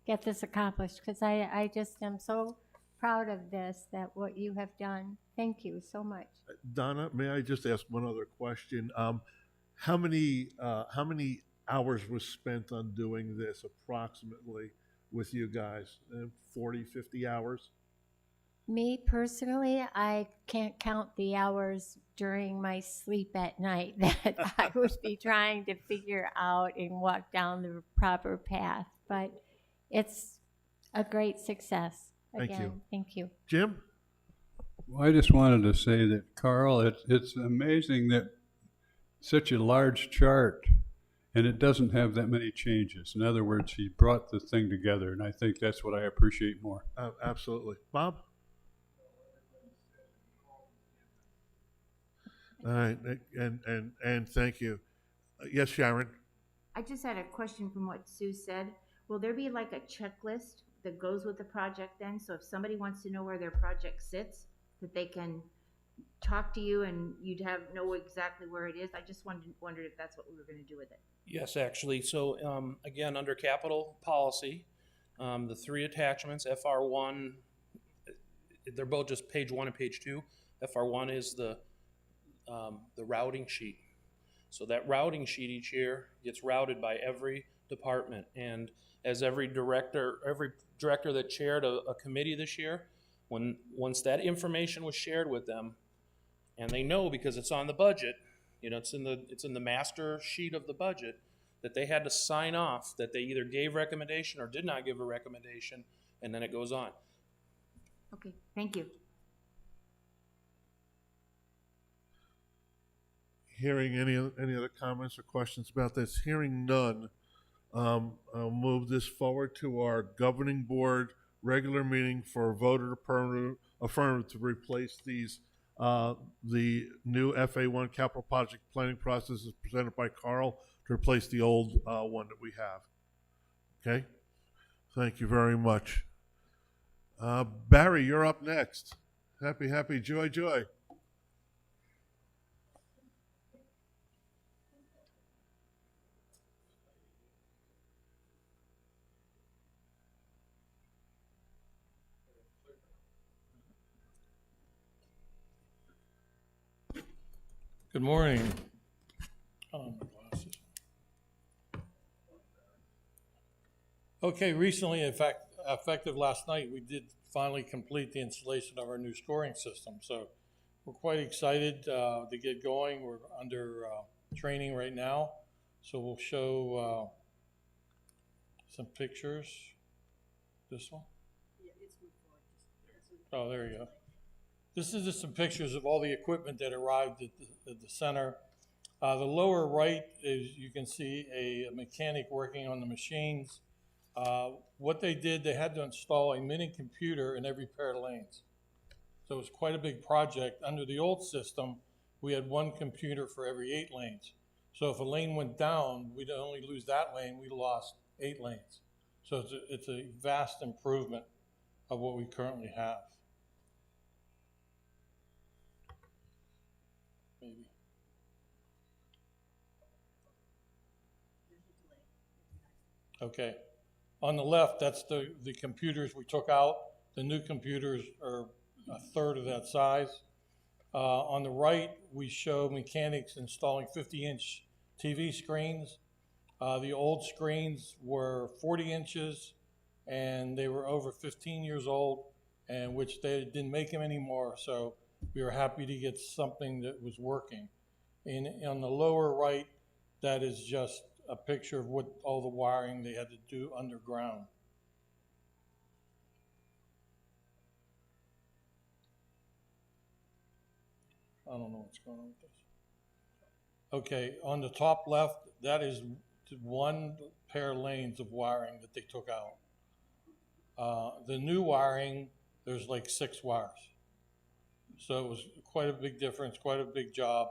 Speaker 4: get this accomplished, because I just am so proud of this, that what you have done. Thank you so much.
Speaker 1: Donna, may I just ask one other question? How many hours was spent on doing this approximately with you guys? 40, 50 hours?
Speaker 4: Me personally, I can't count the hours during my sleep at night that I would be trying to figure out and walk down the proper path. But it's a great success.
Speaker 1: Thank you.
Speaker 4: Again, thank you.
Speaker 1: Jim?
Speaker 9: I just wanted to say that, Carl, it's amazing that such a large chart and it doesn't have that many changes. In other words, he brought the thing together, and I think that's what I appreciate more.
Speaker 1: Absolutely. Bob? All right, and thank you. Yes, Sharon?
Speaker 3: I just had a question from what Sue said. Will there be like a checklist that goes with the project then? So if somebody wants to know where their project sits, that they can talk to you and you'd know exactly where it is? I just wondered if that's what we were going to do with it.
Speaker 10: Yes, actually. So again, under capital policy, the three attachments, FR1, they're both just page 1 and page 2. FR1 is the routing sheet. So that routing sheet each year gets routed by every department. And as every director that chaired a committee this year, once that information was shared with them, and they know because it's on the budget, it's in the master sheet of the budget, that they had to sign off that they either gave recommendation or did not give a recommendation, and then it goes on.
Speaker 3: Okay, thank you.
Speaker 1: Hearing any other comments or questions about this? Hearing none, I'll move this forward to our governing board regular meeting for a voter affirmative to replace these. The new FA1 capital project planning process is presented by Carl to replace the old one that we have. Okay? Thank you very much. Barry, you're up next. Happy, joy.
Speaker 12: Good morning. Oh, my glasses. Okay, recently, in fact, effective last night, we did finally complete the installation of our new scoring system. So we're quite excited to get going. We're under training right now. So we'll show some pictures. This one? Oh, there you go. This is just some pictures of all the equipment that arrived at the center. The lower right is, you can see a mechanic working on the machines. What they did, they had to install a mini computer in every pair of lanes. So it was quite a big project. Under the old system, we had one computer for every 8 lanes. So if a lane went down, we'd only lose that lane, we lost 8 lanes. So it's a vast improvement of what we currently have. Maybe. Okay. On the left, that's the computers we took out. The new computers are a third of that size. On the right, we show mechanics installing 50-inch TV screens. The old screens were 40 inches, and they were over 15 years old, and which they didn't make them anymore. So we were happy to get something that was working. And on the lower right, that is just a picture of what all the wiring they had to do underground. I don't know what's going on with this. Okay, on the top left, that is one pair of lanes of wiring that they took out. The new wiring, there's like 6 wires. So it was quite a big difference, quite a big job.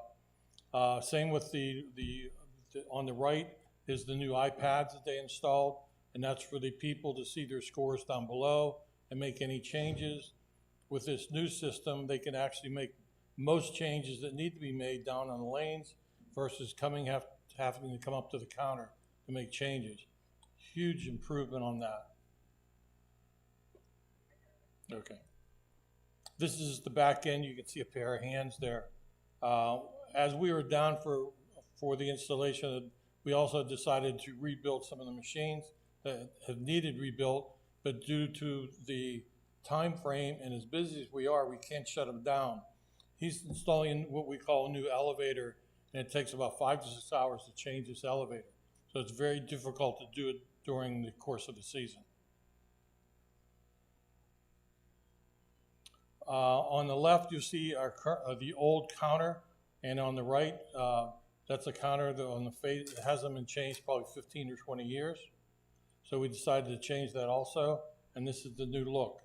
Speaker 12: Same with the on the right is the new iPads that they installed, and that's for the people to see their scores down below and make any changes. With this new system, they can actually make most changes that need to be made down on the lanes versus having to come up to the counter to make changes. Huge improvement on that. Okay. This is the back end. You can see a pair of hands there. As we were down for the installation, we also decided to rebuild some of the machines that have needed rebuilt, but due to the time frame and as busy as we are, we can't shut them down. He's installing what we call a new elevator, and it takes about 5 to 6 hours to change this elevator. So it's very difficult to do it during the course of the season. On the left, you see the old counter, and on the right, that's a counter that on the face, it hasn't been changed probably 15 or 20 years. So we decided to change that also, and this is the new look.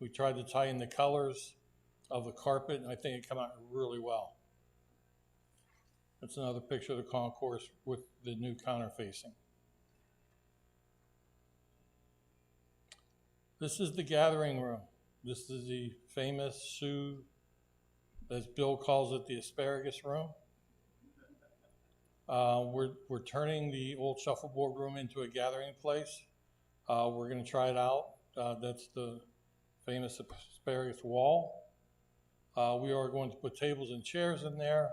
Speaker 12: We tried to tie in the colors of the carpet, and I think it came out really well. That's another picture of the concourse with the new counter facing. This is the gathering room. This is the famous Sue, as Bill calls it, the asparagus room. We're turning the old shuffleboard room into a gathering place. We're going to try it out. That's the famous asparagus wall. We are going to put tables and chairs in there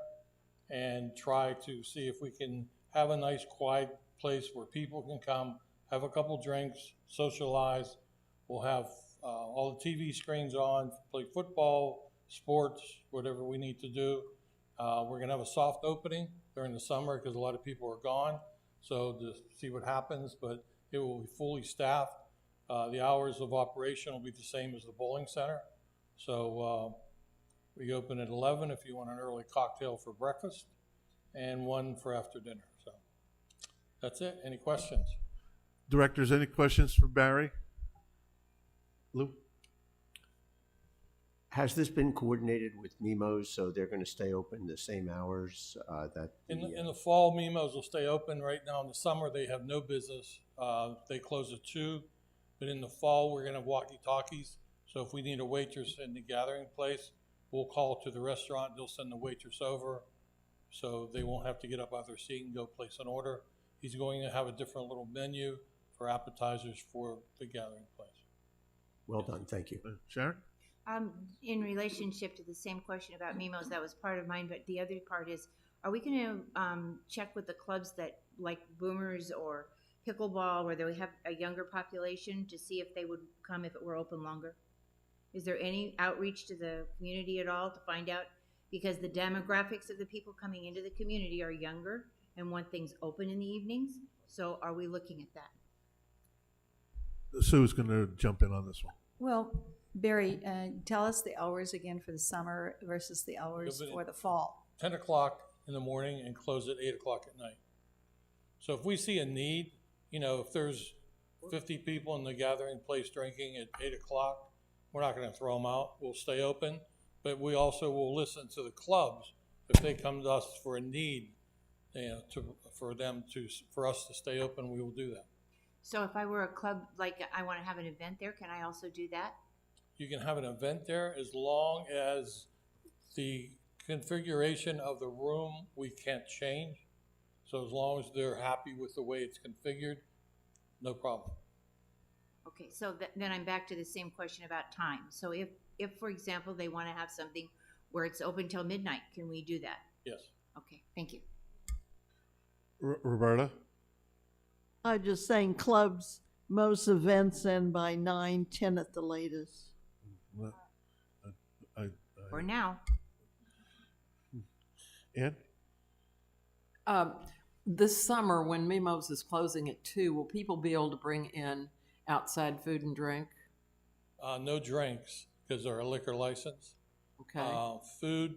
Speaker 12: and try to see if we can have a nice quiet place where people can come, have a couple drinks, socialize. We'll have all the TV screens on, play football, sports, whatever we need to do. We're going to have a soft opening during the summer because a lot of people are gone, so to see what happens, but it will be fully staffed. The hours of operation will be the same as the bowling center. So we open at 11 if you want an early cocktail for breakfast and 1 for after dinner. So that's it. Any questions?
Speaker 1: Directors, any questions for Barry? Lou?
Speaker 6: Has this been coordinated with Mimos, so they're going to stay open the same hours that
Speaker 12: In the fall, Mimos will stay open. Right now in the summer, they have no business. They close at 2, but in the fall, we're going to have walkie-talkies. So if we need a waitress in the gathering place, we'll call to the restaurant. They'll send the waitress over, so they won't have to get up out of their seat and go place an order. He's going to have a different little menu for appetizers for the gathering place.
Speaker 6: Well done, thank you.
Speaker 1: Sharon?
Speaker 3: In relationship to the same question about Mimos, that was part of mine, but the other part is, are we going to check with the clubs that, like Boomers or Pickleball, where they have a younger population, to see if they would come if it were open longer? Is there any outreach to the community at all to find out? Because the demographics of the people coming into the community are younger and want things open in the evenings. So are we looking at that?
Speaker 1: Sue's going to jump in on this one.
Speaker 8: Well, Barry, tell us the hours again for the summer versus the hours for the fall.
Speaker 12: 10 o'clock in the morning and close at 8 o'clock at night. So if we see a need, if there's 50 people in the gathering place drinking at 8 o'clock, we're not going to throw them out. We'll stay open, but we also will listen to the clubs if they come to us for a need, for us to stay open. We will do that.
Speaker 3: So if I were a club, like I want to have an event there, can I also do that?
Speaker 12: You can have an event there as long as the configuration of the room we can't change. So as long as they're happy with the way it's configured, no problem.
Speaker 3: Okay, so then I'm back to the same question about time. So if for example, they want to have something where it's open till midnight, can we do that?
Speaker 12: Yes.
Speaker 3: Okay, thank you.
Speaker 1: Roberta?
Speaker 2: I'm just saying clubs, most events end by 9, 10 at the latest.
Speaker 3: For now.
Speaker 1: Ann?
Speaker 11: This summer, when Mimos is closing at 2, will people be able to bring in outside food and drink?
Speaker 12: No drinks because they're a liquor license.
Speaker 11: Okay.
Speaker 12: Food,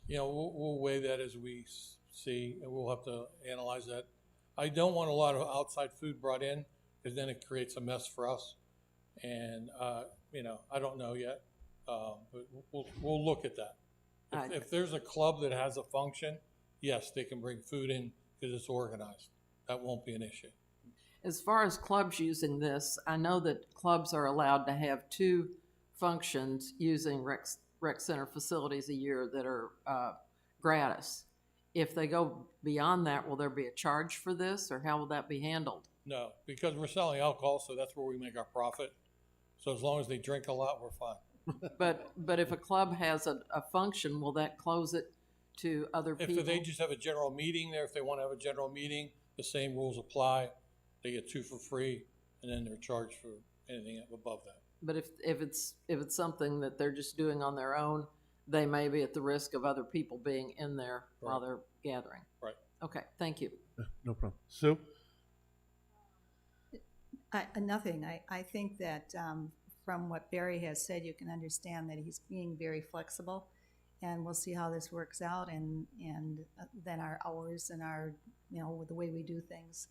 Speaker 12: we'll weigh that as we see, and we'll have to analyze that. I don't want a lot of outside food brought in because then it creates a mess for us. And, I don't know yet, but we'll look at that. If there's a club that has a function, yes, they can bring food in because it's organized. That won't be an issue.
Speaker 11: As far as clubs using this, I know that clubs are allowed to have 2 functions using rec center facilities a year that are gratis. If they go beyond that, will there be a charge for this, or how will that be handled?
Speaker 12: No, because we're selling alcohol, so that's where we make our profit. So as long as they drink a lot, we're fine.
Speaker 11: But if a club has a function, will that close it to other people?
Speaker 12: If they just have a general meeting there, if they want to have a general meeting, the same rules apply. They get 2 for free, and then they're charged for anything above that.
Speaker 11: But if it's something that they're just doing on their own, they may be at the risk of other people being in there while they're gathering.
Speaker 12: Right.
Speaker 11: Okay, thank you.
Speaker 1: No problem. Sue?
Speaker 8: Nothing. I think that from what Barry has said, you can understand that he's being very flexible. And we'll see how this works out, and then our hours and our, with the way we do things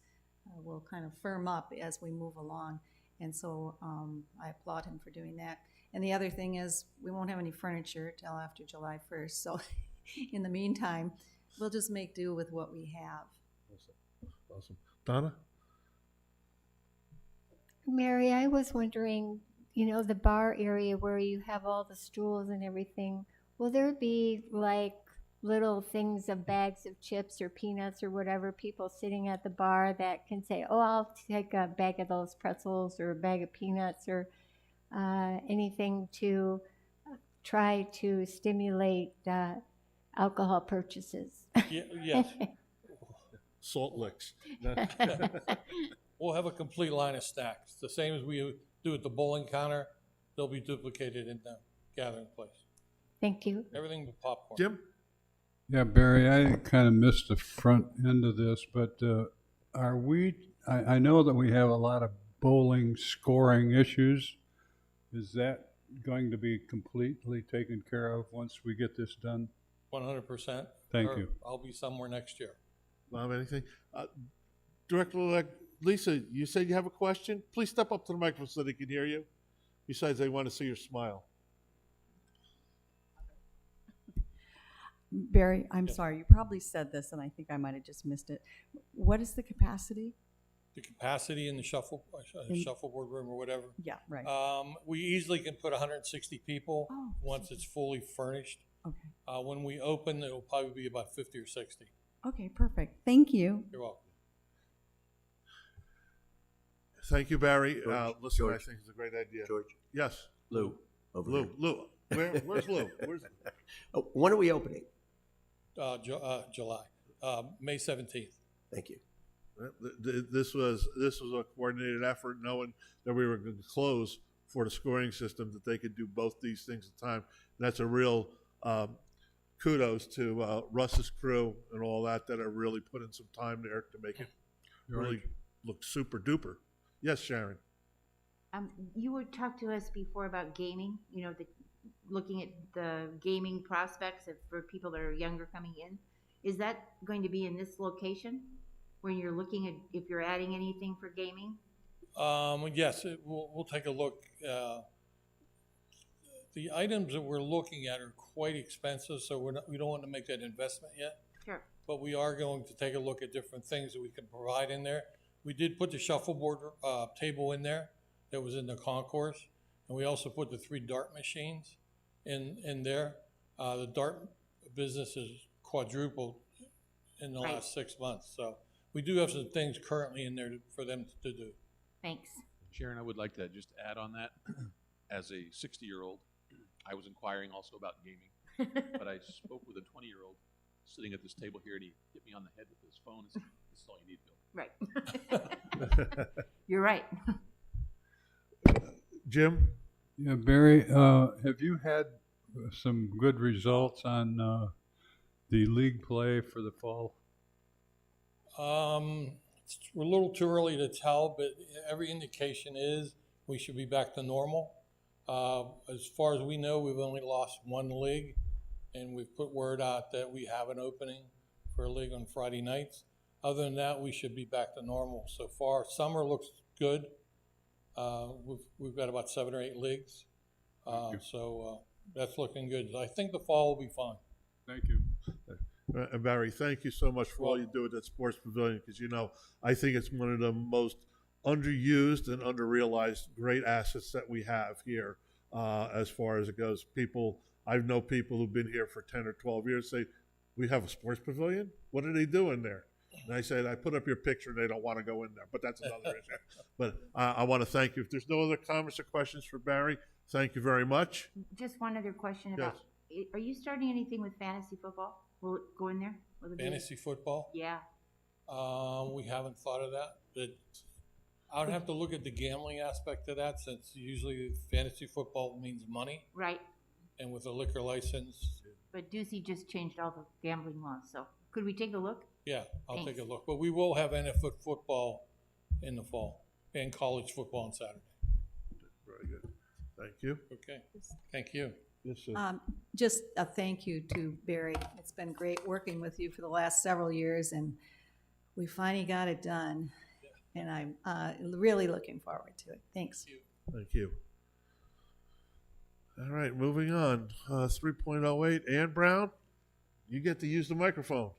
Speaker 8: will kind of firm up as we move along. And so I applaud him for doing that. And the other thing is, we won't have any furniture till after July 1st. So in the meantime, we'll just make do with what we have.
Speaker 1: Awesome. Donna?
Speaker 4: Mary, I was wondering, the bar area where you have all the stools and everything, will there be like little things of bags of chips or peanuts or whatever, people sitting at the bar that can say, oh, I'll take a bag of those pretzels or a bag of peanuts or anything to try to stimulate alcohol purchases?
Speaker 12: Yes.
Speaker 1: Salt licks.
Speaker 12: We'll have a complete line of snacks. The same as we do at the bowling counter, they'll be duplicated in the gathering place.
Speaker 4: Thank you.
Speaker 12: Everything but popcorn.
Speaker 1: Jim?
Speaker 9: Yeah, Barry, I kind of missed the front end of this, but I know that we have a lot of bowling scoring issues. Is that going to be completely taken care of once we get this done?
Speaker 12: 100%.
Speaker 9: Thank you.
Speaker 12: I'll be somewhere next year.
Speaker 1: Bob, anything? Director-elect Lisa, you said you have a question? Please step up to the microphone so they can hear you. Besides, they want to see your smile.
Speaker 13: Barry, I'm sorry, you probably said this and I think I might have just missed it. What is the capacity?
Speaker 12: The capacity in the shuffleboard room or whatever.
Speaker 13: Yeah, right.
Speaker 12: We easily can put 160 people
Speaker 13: Oh,
Speaker 12: once it's fully furnished.
Speaker 13: Okay.
Speaker 12: When we open, it'll probably be about 50 or 60.
Speaker 13: Okay, perfect. Thank you.
Speaker 12: You're welcome.
Speaker 1: Thank you, Barry.
Speaker 6: George,
Speaker 1: Listen,
Speaker 6: George.
Speaker 1: I think it's a great idea.
Speaker 6: George?
Speaker 1: Yes.
Speaker 6: Lou, over
Speaker 1: Lou.
Speaker 6: here.
Speaker 1: Lou. Where's Lou?
Speaker 6: Oh, when are we opening?
Speaker 12: July, May 17th.
Speaker 6: Thank you.
Speaker 1: This was a coordinated effort, knowing that we were going to close for the scoring system, that they could do both these things at a time. And that's a real kudos to Russ's crew and all that are really putting some time there to make it really look super duper. Yes, Sharon.
Speaker 3: You were talked to us before about gaming, looking at the gaming prospects for people that are younger coming in. Is that going to be in this location when you're looking at if you're adding anything for gaming?
Speaker 12: Yes, we'll take a look. The items that we're looking at are quite expensive, so we don't want to make that investment yet.
Speaker 3: Sure.
Speaker 12: But we are going to take a look at different things that we can provide in there. We did put the shuffleboard table in there that was in the concourse, and we also put the 3 dart machines in there. The dart business is quadrupled in the last 6 months, so we do have some things currently in there for them to do.
Speaker 3: Thanks.
Speaker 5: Sharon, I would like to just add on that. As a 60-year-old, I was inquiring also about gaming, but I spoke with a 20-year-old sitting at this table here, and he hit me on the head with his phone and said, "This is all you need, Bill."
Speaker 3: Right. You're right.
Speaker 1: Jim?
Speaker 9: Yeah, Barry, have you had some good results on the league play for the fall?
Speaker 12: We're a little too early to tell, but every indication is we should be back to normal. As far as we know, we've only lost 1 league, and we've put word out that we have an opening for a league on Friday nights. Other than that, we should be back to normal. So far, summer looks good. We've got about 7 or 8 leagues, so that's looking good. I think the fall will be fine.
Speaker 9: Thank you.
Speaker 1: And Barry, thank you so much for all you do at that sports pavilion, because I think it's one of the most underused and underrealized great assets that we have here as far as it goes. I know people who've been here for 10 or 12 years say, "We have a sports pavilion? What are they doing there?" And I said, "I put up your picture and they don't want to go in there," but that's another issue. But I want to thank you. If there's no other comments or questions for Barry, thank you very much.
Speaker 3: Just one other question about, are you starting anything with fantasy football? Will it go in there?
Speaker 12: Fantasy football?
Speaker 3: Yeah.
Speaker 12: We haven't thought of that, but I would have to look at the gambling aspect of that, since usually fantasy football means money.
Speaker 3: Right.
Speaker 12: And with a liquor license.
Speaker 3: But Ducey just changed all the gambling laws, so could we take a look?
Speaker 12: Yeah, I'll
Speaker 3: Thanks.
Speaker 12: take a look. But we will have NFL football in the fall and college football on Saturday.
Speaker 1: Very good. Thank you.
Speaker 12: Okay, thank you.
Speaker 1: Yes, sir.
Speaker 8: Just a thank you to Barry. It's been great working with you for the last several years, and we finally got it done. And I'm really looking forward to it. Thanks.
Speaker 1: Thank you. All right, moving on. 3.08, Ann Brown, you get to use the microphone.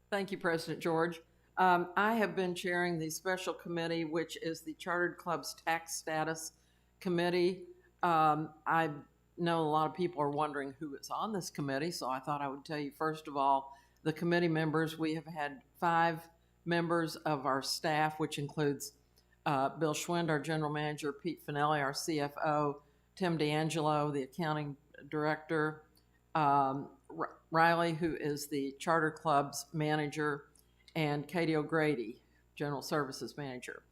Speaker 11: Thank you, President George. I have been chairing the special committee, which is the Chartered Clubs Tax Status Committee. I know a lot of people are wondering who is on this committee, so I thought I would tell you, first of all, the committee members. We have had 5 members of our staff, which includes Bill Schwind, our general manager, Pete Finelli, our CFO, Tim D'Angelo, the accounting director, Riley, who is the Charter Club's manager, and Katie O'Grady, general services manager.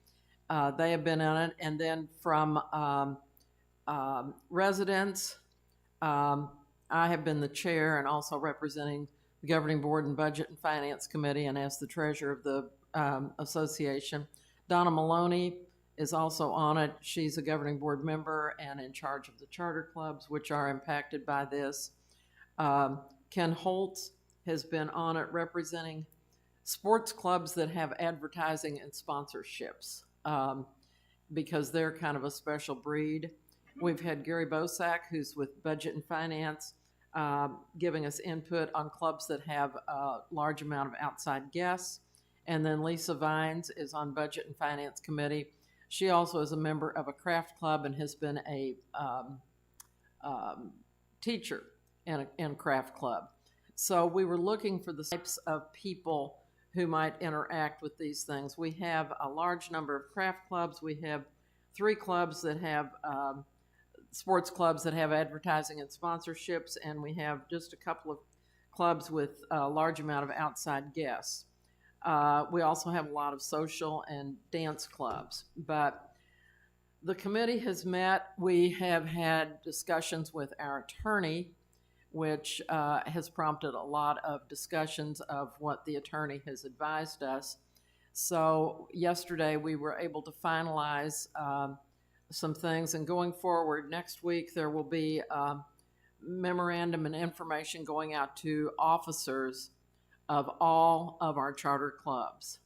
Speaker 11: They have been on it. And then from residents, I have been the chair and also representing the Governing Board and Budget and Finance Committee, and as the treasurer of the association. Donna Maloney is also on it. She's a Governing Board member and in charge of the charter clubs, which are impacted by this. Ken Holtz has been on it representing sports clubs that have advertising and sponsorships, because they're kind of a special breed. We've had Gary Bosak, who's with Budget and Finance, giving us input on clubs that have a large amount of outside guests. And then Lisa Vines is on Budget and Finance Committee. She also is a member of a craft club and has been a teacher in a craft club. So we were looking for the types of people who might interact with these things. We have a large number of craft clubs. We have 3 clubs that have sports clubs that have advertising and sponsorships, and we have just a couple of clubs with a large amount of outside guests. We also have a lot of social and dance clubs. But the committee has met. We have had discussions with our attorney, which has prompted a lot of discussions of what the attorney has advised us. So yesterday we were able to finalize some things, and going forward next week there will be memorandum and information going out to officers of all of our charter clubs.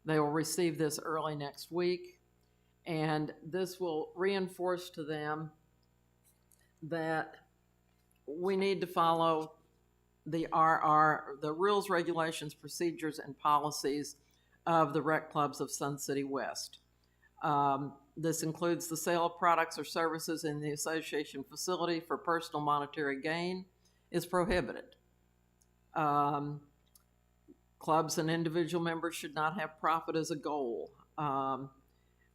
Speaker 11: They will receive this early next week, and this will reinforce to them that we need to follow the rules, regulations, procedures, and policies of the rec clubs of Sun City West. This includes the sale of products or services in the association facility for personal monetary gain is prohibited. Clubs and individual members should not have profit as a goal.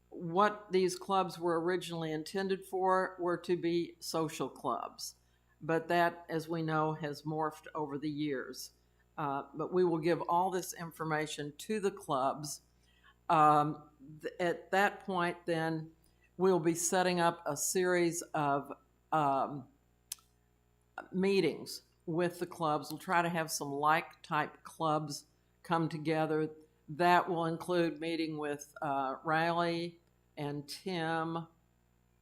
Speaker 11: What these clubs were originally intended for were to be social clubs, but that, as we know, has morphed over the years. But we will give all this information to the clubs. At that point, then, we'll be setting up a series of meetings with the clubs. We'll try to have some like-type clubs come together. That will include meeting with Riley and Tim,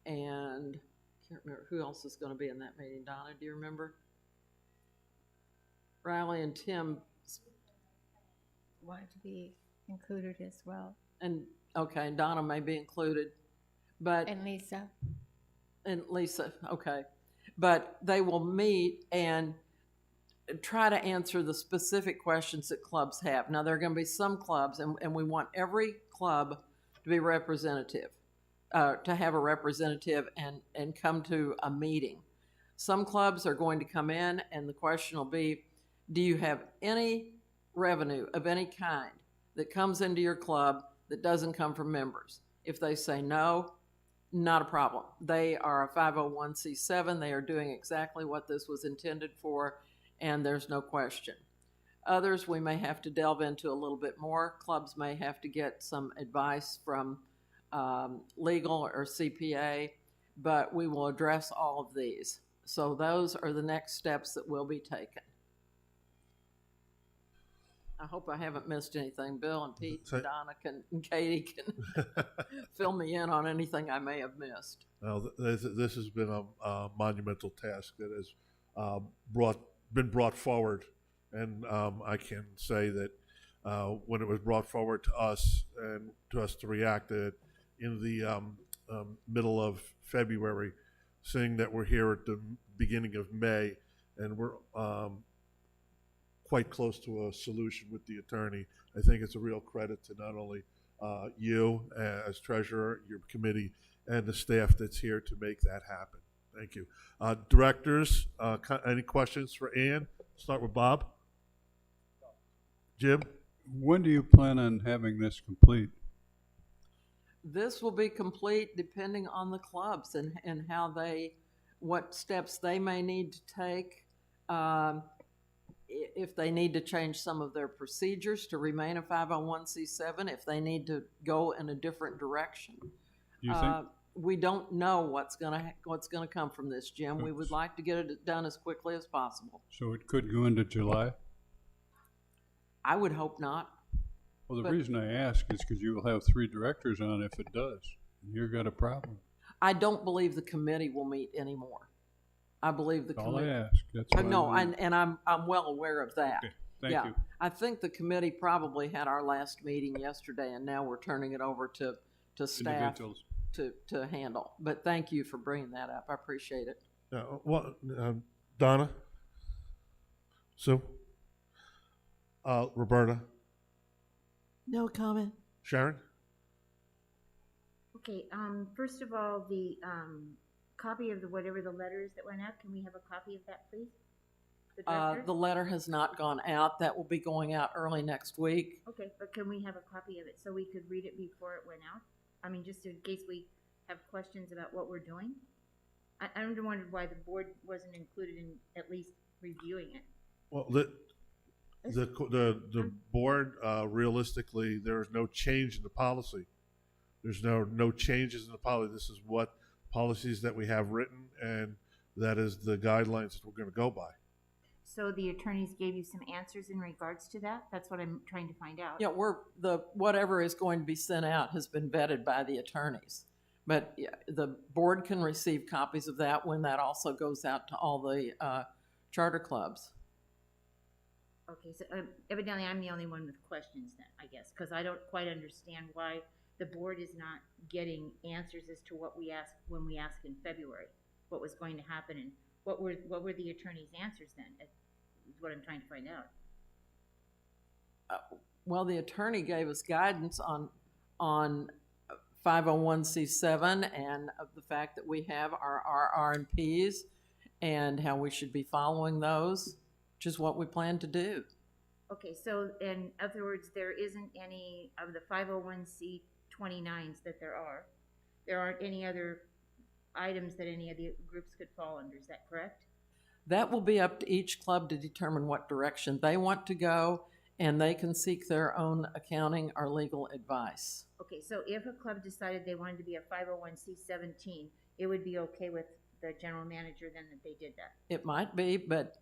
Speaker 11: and I can't remember who else is going to be in that meeting. Donna, do you remember? Riley and Tim.
Speaker 4: Want to be included as well.
Speaker 11: And okay, Donna may be included, but
Speaker 4: And Lisa.
Speaker 11: Okay, but they will meet and try to answer the specific questions that clubs have. Now, there are going to be some clubs, and we want every club to be representative, to have a representative and come to a meeting. Some clubs are going to come in, and the question will be, do you have any revenue of any kind that comes into your club that doesn't come from members? If they say no, not a problem. They are a 501c7. They are doing exactly what this was intended for, and there's no question. Others we may have to delve into a little bit more. Clubs may have to get some advice from legal or CPA, but we will address all of these. So those are the next steps that will be taken. I hope I haven't missed anything. Bill and Pete
Speaker 1: Say-
Speaker 11: and Donna and Katie can fill me in on anything I may have missed.
Speaker 1: Now, this has been a monumental task that has been brought forward, and I can say that when it was brought forward to us and to us to react to it in the middle of February, seeing that we're here at the beginning of May, and we're quite close to a solution with the attorney, I think it's a real credit to not only you as treasurer, your committee, and the staff that's here to make that happen. Thank you. Directors, any questions for Ann? Start with Bob. Jim?
Speaker 9: When do you plan on having this complete?
Speaker 11: This will be complete depending on the clubs and how what steps they may need to take. If they need to change some of their procedures to remain a 501c7, if they need to go in a different direction.
Speaker 9: Do you think?
Speaker 11: We don't know what's gonna come from this, Jim. We would like to get it done as quickly as possible.
Speaker 9: So it could go into July?
Speaker 11: I would hope not.
Speaker 9: Well, the
Speaker 11: But-
Speaker 9: reason I ask is because you will have 3 directors on if it does. You've got a problem.
Speaker 11: I don't believe the committee will meet anymore. I believe the
Speaker 9: That's all I
Speaker 11: committee.
Speaker 9: ask. That's why
Speaker 11: No,
Speaker 9: I-
Speaker 11: and I'm well aware of that.
Speaker 9: Okay, thank
Speaker 11: Yeah.
Speaker 9: you.
Speaker 11: I think the committee probably had our last meeting yesterday, and now we're turning it over to staff
Speaker 9: Individuals.
Speaker 11: to handle. But thank you for bringing that up. I appreciate it.
Speaker 1: Donna? Sue? Roberta?
Speaker 2: No comment.
Speaker 1: Sharon?
Speaker 3: Okay, first of all, the, copy of whatever the letters that went out, can we have a copy of that, please? The director?
Speaker 11: The letter has not gone out. That will be going out early next week.
Speaker 3: Okay, but can we have a copy of it so we could read it before it went out? I mean, just in case we have questions about what we're doing? I wondered why the board wasn't included in at least reviewing it.
Speaker 1: Well, the board, realistically, there is no change in the policy. There's no changes in the policy. This is what policies that we have written, and that is the guidelines that we're going to go by.
Speaker 3: So the attorneys gave you some answers in regards to that? That's what I'm trying to find out.
Speaker 11: Yeah, whatever is going to be sent out has been vetted by the attorneys. But yeah, the board can receive copies of that when that also goes out to all the charter clubs.
Speaker 3: Okay, so evidently I'm the only one with questions then, I guess, because I don't quite understand why the board is not getting answers as to what we asked when we asked in February, what was going to happen, and what were the attorney's answers then, is what I'm trying to find out.
Speaker 11: Well, the attorney gave us guidance on 501c7 and of the fact that we have our R&Ps and how we should be following those, which is what we plan to do.
Speaker 3: Okay, so in other words, there isn't any of the 501c29s that there aren't any other items that any of the groups could fall under, is that correct?
Speaker 11: That will be up to each club to determine what direction they want to go, and they can seek their own accounting or legal advice.
Speaker 3: Okay, so if a club decided they wanted to be a 501c17, it would be okay with the general manager then that they did that?
Speaker 11: It might be, but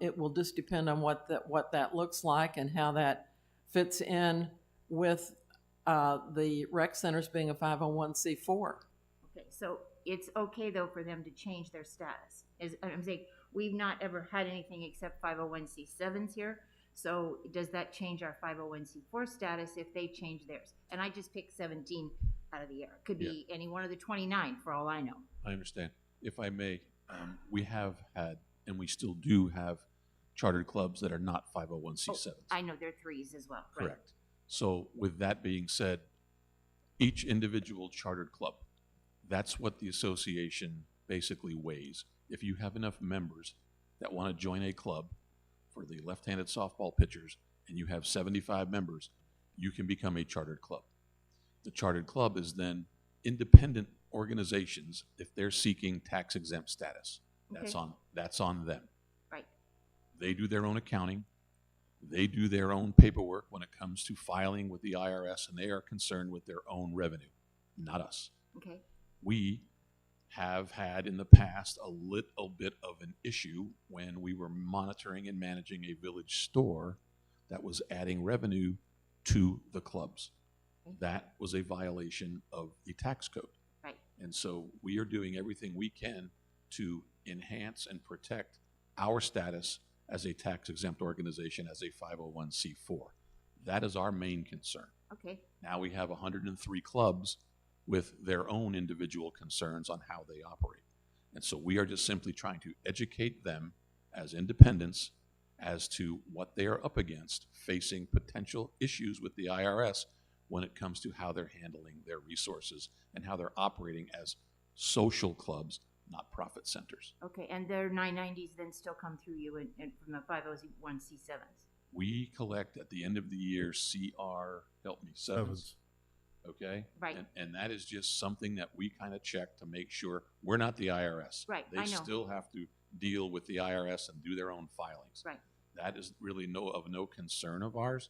Speaker 11: it will just depend on what that looks like and how that fits in with the rec centers being a 501c4.
Speaker 3: Okay, so it's okay though for them to change their status. I'm saying, we've not ever had anything except 501c7s here. So does that change our 501c4 status if they change theirs? And I just picked 17 out of the air. Could be any one of the 29 for all I know.
Speaker 5: I understand. If I may, we have had, and we still do have, chartered clubs that are not 501c7s.
Speaker 3: I know there are 3s as well. Right?
Speaker 5: Correct. So with that being said, each individual chartered club, that's what the association basically weighs. If you have enough members that want to join a club for the left-handed softball pitchers and you have 75 members, you can become a chartered club. The chartered club is then independent organizations if they're seeking tax-exempt status. That's
Speaker 3: Okay.
Speaker 5: that's on them.
Speaker 3: Right.
Speaker 5: They do their own accounting. They do their oown paperwork when it comes to filing with the IRS, and they are concerned with their own revenue, not us.
Speaker 3: Okay.
Speaker 5: We have had in the past a little bit of an issue when we were monitoring and managing a village store that was adding revenue to the clubs. That was a violation of the tax code.
Speaker 3: Right.
Speaker 5: And so we are doing everything we can to enhance and protect our status as a tax exempt organization, as a 501c4. That is our main concern.
Speaker 3: Okay.
Speaker 5: Now we have 103 clubs with their own individual concerns on how they operate. And so we are just simply trying to educate them as independents as to what they are up against, facing potential issues with the IRS when it comes to how they're handling their resources and how they're operating as social clubs, not profit centers.
Speaker 3: Okay, and their 990s then still come through you and from the 501c7s?
Speaker 5: We collect at the end of the year CR, help me, sevens. Okay?
Speaker 3: Right.
Speaker 5: And that is just something that we kind of check to make sure we're not the IRS.
Speaker 3: Right,
Speaker 5: They
Speaker 3: I know.
Speaker 5: still have to deal with the IRS and do their own filings.
Speaker 3: Right.
Speaker 5: That is really of no concern of ours.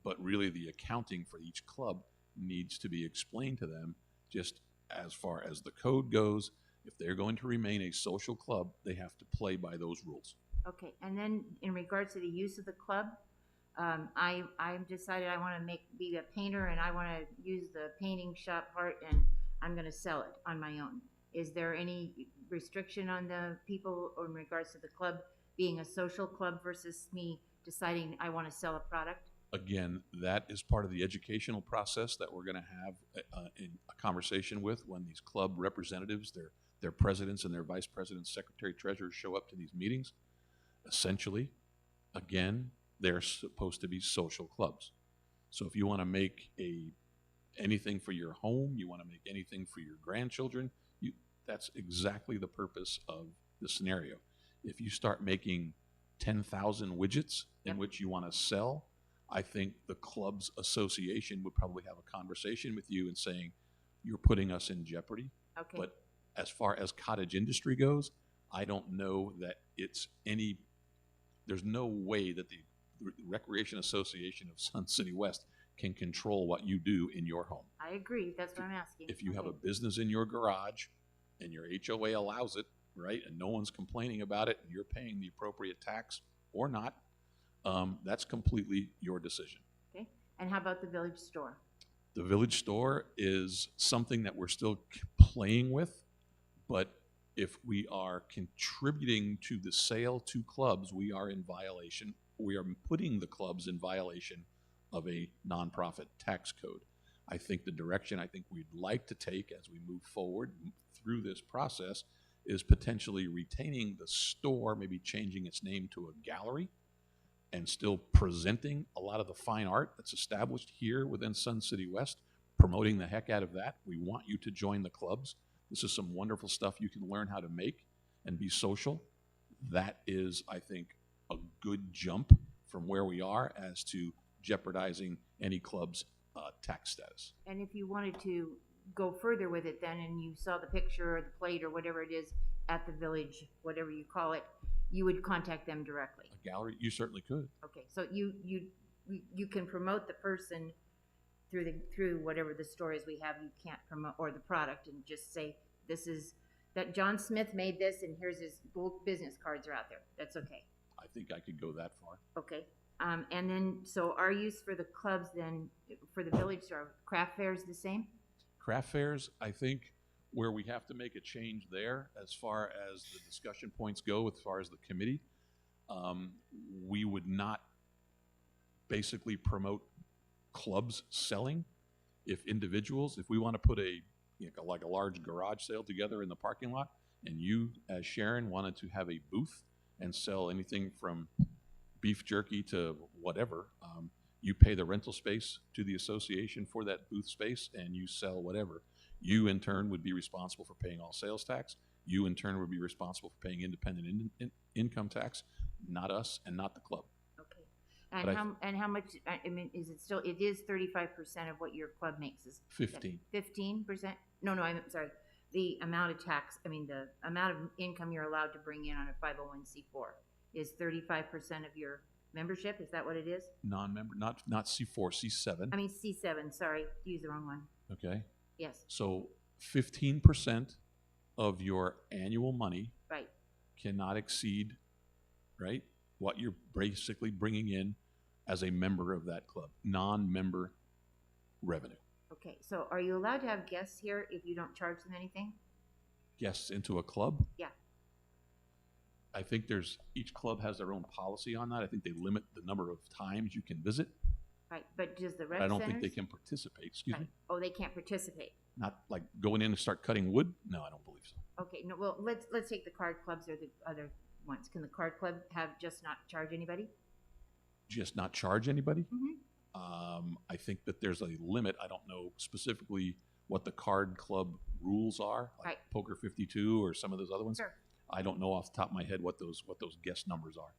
Speaker 5: But really the accounting for each club needs to be explained to them just as far as the code goes. If they're going to remain a social club, they have to play by those rules.
Speaker 3: Okay, and then in regards to the use of the club, I've decided I want to be a painter and I want to use the painting shop part and I'm going to sell it on my own. Is there any restriction on the people in regards to the club being a social club versus me deciding I want to sell a product?
Speaker 5: Again, that is part of the educational process that we're going to have in a conversation with when these club representatives, their presidents and their vice presidents, secretary, treasurers show up to these meetings. Essentially, again, they're supposed to be social clubs. So if you want to make anything for your home, you want to make anything for your grandchildren, that's exactly the purpose of the scenario. If you start making 10,000 widgets in which you want to sell, I think the club's association would probably have a conversation with you and saying, you're putting us in jeopardy.
Speaker 3: Okay.
Speaker 5: But as far as cottage industry goes, I don't know that there's no way that the Recreation Association of Sun City West can control what you do in your home.
Speaker 3: I agree, that's what I'm asking.
Speaker 5: If you have a business in your garage and your HOA allows it, right, and no one's complaining about it, and you're paying the appropriate tax or not, that's completely your decision.
Speaker 3: Okay, and how about the village store?
Speaker 5: The village store is something that we're still playing with, but if we are contributing to the sale to clubs, we are in violation. We are putting the clubs in violation of a nonprofit tax code. I think the direction we'd like to take as we move forward through this process is potentially retaining the store, maybe changing its name to a gallery, and still presenting a lot of the fine art that's established here within Sun City West, promoting the heck out of that. We want you to join the clubs. This is some wonderful stuff you can learn how to make and be social. That is, I think, a good jump from where we are as to jeopardizing any club's tax status.
Speaker 3: And if you wanted to go further with it then, and you saw the picture or the plate or whatever it is at the village, whatever you call it, you would contact them directly?
Speaker 5: A gallery, you certainly could.
Speaker 3: Okay, so you can promote the person through whatever the stories we have. You can't promote, or the product, and just say, this is, that John Smith made this and here's his business cards are out there. That's okay.
Speaker 5: I think I could go that far.
Speaker 3: Okay. And then, so our use for the clubs then, for the village, are craft fairs the same?
Speaker 5: Craft fairs, I think where we have to make a change there as far as the discussion points go, as far as the committee, we would not basically promote clubs selling. If we want to put like a large garage sale together in the parking lot, and you, as Sharon, wanted to have a booth and sell anything from beef jerky to whatever, you pay the rental space to the association for that booth space, and you sell whatever. You, in turn, would be responsible for paying all sales tax. You, in turn, would be responsible for paying independent income tax, not us and not the club.
Speaker 3: Okay.
Speaker 5: But
Speaker 3: And how much, I mean, is it still, it is 35% of what your club makes is?
Speaker 5: 15.
Speaker 3: 15%? No, I'm sorry. The amount of tax, the amount of income you're allowed to bring in on a 501c4 is 35% of your membership? Is that what it is?
Speaker 5: Non-member, not C4, C7.
Speaker 3: C7, sorry, used the wrong one.
Speaker 5: Okay.
Speaker 3: Yes,
Speaker 5: So 15% of your annual money
Speaker 3: right.
Speaker 5: cannot exceed, right, what you're basically bringing in as a member of that club, non-member revenue.
Speaker 3: Okay, so are you allowed to have guests here if you don't charge them anything?
Speaker 5: Guests into a club?
Speaker 3: Yeah.
Speaker 5: I think each club has their own policy on that. I think they limit the number of times you can visit.
Speaker 3: Right, but does the rec
Speaker 5: I don't
Speaker 3: centers?
Speaker 5: think they can participate, excuse me.
Speaker 3: Right. Oh, they can't participate.
Speaker 5: Not like going in and start cutting wood? No, I don't believe so.
Speaker 3: Okay, no, well, let's take the card clubs or the other ones. Can the card club have just not charge anybody?
Speaker 5: Just not charge anybody?
Speaker 3: Mhm.
Speaker 5: I think that there's a limit. I don't know specifically what the card club rules are, like
Speaker 3: Right.
Speaker 5: Poker 52 or some of those other ones.
Speaker 3: Sure.
Speaker 5: I don't know off the top of my head what those guest numbers are.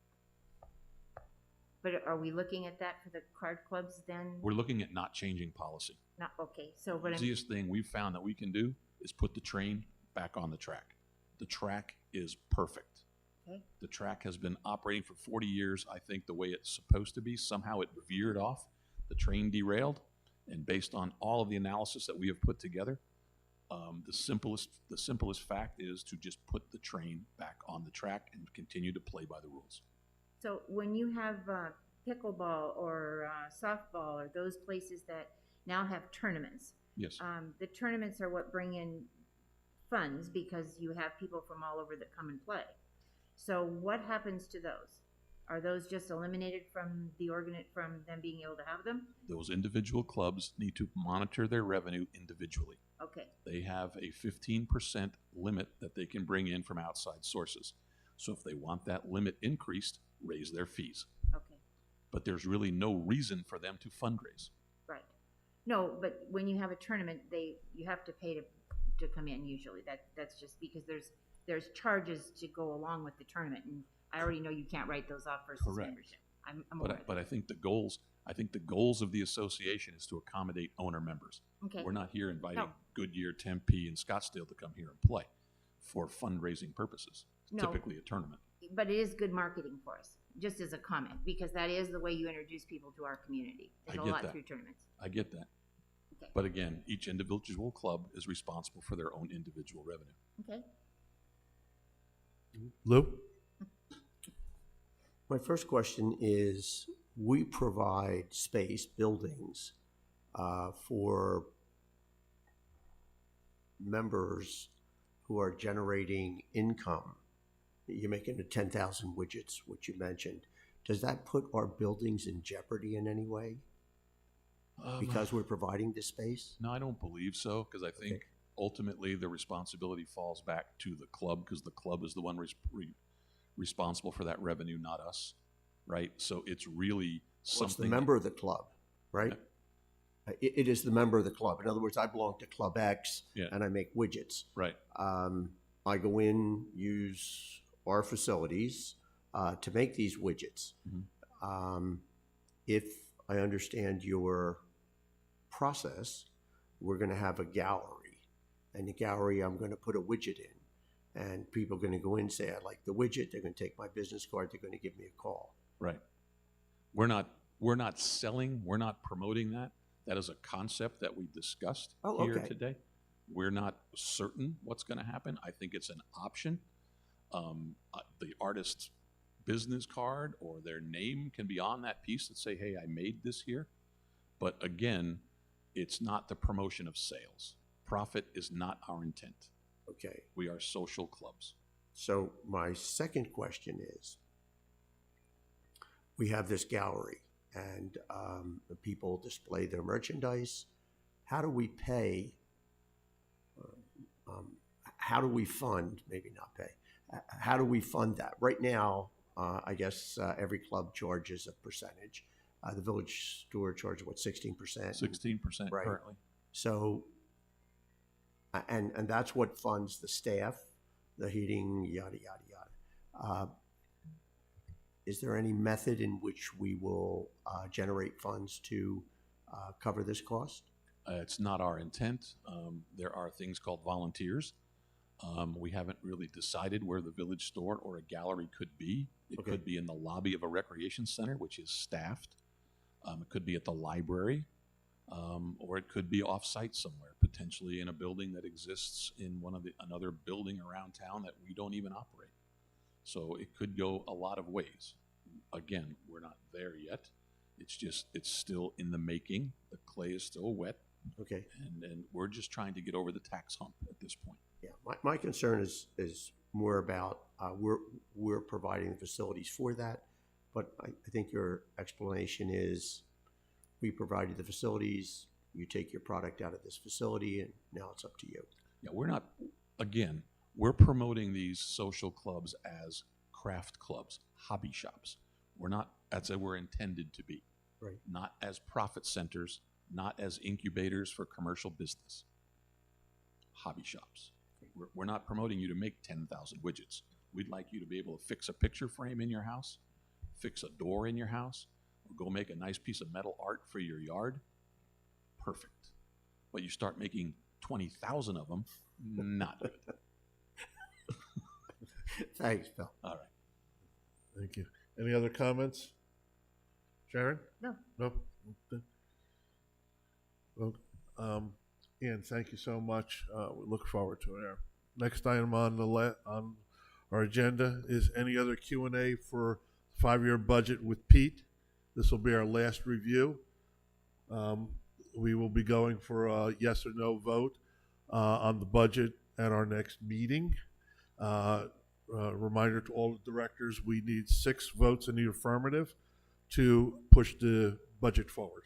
Speaker 3: But are we looking at that for the card clubs then?
Speaker 5: We're looking at not changing policy.
Speaker 3: Not, okay, so what
Speaker 5: The
Speaker 3: I'm,
Speaker 5: easiest thing we've found that we can do is put the train back on the track. The track is perfect.
Speaker 3: okay,
Speaker 5: The track has been operating for 40 years, I think, the way it's supposed to be. Somehow it veered off. The train derailed. And based on all of the analysis that we have put together, the simplest fact is to just put the train back on the track and continue to play by the rules.
Speaker 3: so when you have pickleball or softball or those places that now have tournaments,
Speaker 5: Yes.
Speaker 3: the tournaments are what bring in funds because you have people from all over that come and play. So what happens to those? Are those just eliminated from from them being able to have them?
Speaker 5: Those individual clubs need to monitor their revenue individually.
Speaker 3: Okay,
Speaker 5: They have a 15% limit that they can bring in from outside sources. So if they want that limit increased, raise their fees.
Speaker 3: okay,
Speaker 5: But there's really no reason for them to fundraise.
Speaker 3: right. No, but when you have a tournament, you have to pay to come in usually. That's just because there's charges to go along with the tournament, and I already know you can't write those off versus
Speaker 5: Correct.
Speaker 3: membership. I'm aware of that.
Speaker 5: But I think the goals of the association is to accommodate owner members.
Speaker 3: Okay.
Speaker 5: We're not here inviting
Speaker 3: No.
Speaker 5: Goodyear, Tempe, and Scottsdale to come here and play for fundraising purposes.
Speaker 3: No.
Speaker 5: Typically a tournament.
Speaker 3: But it is good marketing for us, just as a comment, because that is the way you introduce people to our community. There's
Speaker 5: I
Speaker 3: a
Speaker 5: get
Speaker 3: lot
Speaker 5: that.
Speaker 3: through tournaments.
Speaker 5: I get that.
Speaker 3: Okay.
Speaker 5: But again, each individual club is responsible for their own individual revenue.
Speaker 3: Okay.
Speaker 6: Lou? My first question is, we provide space, buildings, for members who are generating income. You're making the 10,000 widgets, which you mentioned. Does that put our buildings in jeopardy in any way because we're providing this space?
Speaker 5: No, I don't believe so, because I think ultimately the responsibility falls back to the club, because the club is the one responsible for that revenue, not us, right? So it's really
Speaker 6: Well, it's the
Speaker 5: something.
Speaker 6: member of the club, right? It is the member of the club. In other words, I belong to Club X
Speaker 5: Yeah.
Speaker 6: and I make widgets.
Speaker 5: Right.
Speaker 6: I go in, use our facilities to make these widgets. If I understand your process, we're going to have a gallery. And the gallery, I'm going to put a widget in. And people are going to go in and say, I like the widget. They're going to take my business card. They're going to give me a call.
Speaker 5: Right. We're not selling, we're not promoting that. That is a concept that we discussed here
Speaker 6: okay.
Speaker 5: today. We're not certain what's going to happen. I think it's an option. The artist's business card or their name can be on that piece that say, hey, I made this here. But again, it's not the promotion of sales. Profit is not our intent.
Speaker 6: Okay.
Speaker 5: We are social clubs.
Speaker 6: So my second question is, we have this gallery and people display their merchandise. How do we pay? How do we fund, maybe not pay, how do we fund that? Right now, I guess every club charges a percentage. The village store charges, what, 16%?
Speaker 5: 16%
Speaker 6: Right.
Speaker 5: currently.
Speaker 6: So, and that's what funds the staff, the heating, yada, yada, yada. Is there any method in which we will generate funds to cover this cost?
Speaker 5: It's not our intent. There are things called volunteers. We haven't really decided where the village store or a gallery could be. It
Speaker 6: Okay.
Speaker 5: could be in the lobby of a recreation center, which is staffed. It could be at the library, or it could be off-site somewhere, potentially in a building that exists in another building around town that we don't even operate. So it could go a lot of ways. Again, we're not there yet. It's still in the making. The clay is still wet,
Speaker 6: Okay.
Speaker 5: and we're just trying to get over the tax hump at this point.
Speaker 6: Yeah, my concern is more about, we're providing the facilities for that, but I think your explanation is, we provided the facilities, you take your product out of this facility, and now it's up to you.
Speaker 5: Yeah, we're promoting these social clubs as craft clubs, hobby shops. That's what we're intended to be.
Speaker 6: Right.
Speaker 5: Not as profit centers, not as incubators for commercial business. Hobby shops. We're not promoting you to make 10,000 widgets. We'd like you to be able to fix a picture frame in your house, fix a door in your house, or go make a nice piece of metal art for your yard. Perfect. But you start making 20,000 of them, not good.
Speaker 6: Thanks, Bill.
Speaker 5: All right.
Speaker 1: Thank you. Any other comments? Sharon?
Speaker 3: No.
Speaker 1: No? Okay. Well, Ian, thank you so much. We look forward to it. Next item on on our agenda is any other Q&A for 5-year budget with Pete. This will be our last review. We will be going for a yes or no vote on the budget at our next meeting. Reminder to all the directors, we need 6 votes in the affirmative to push the budget forward.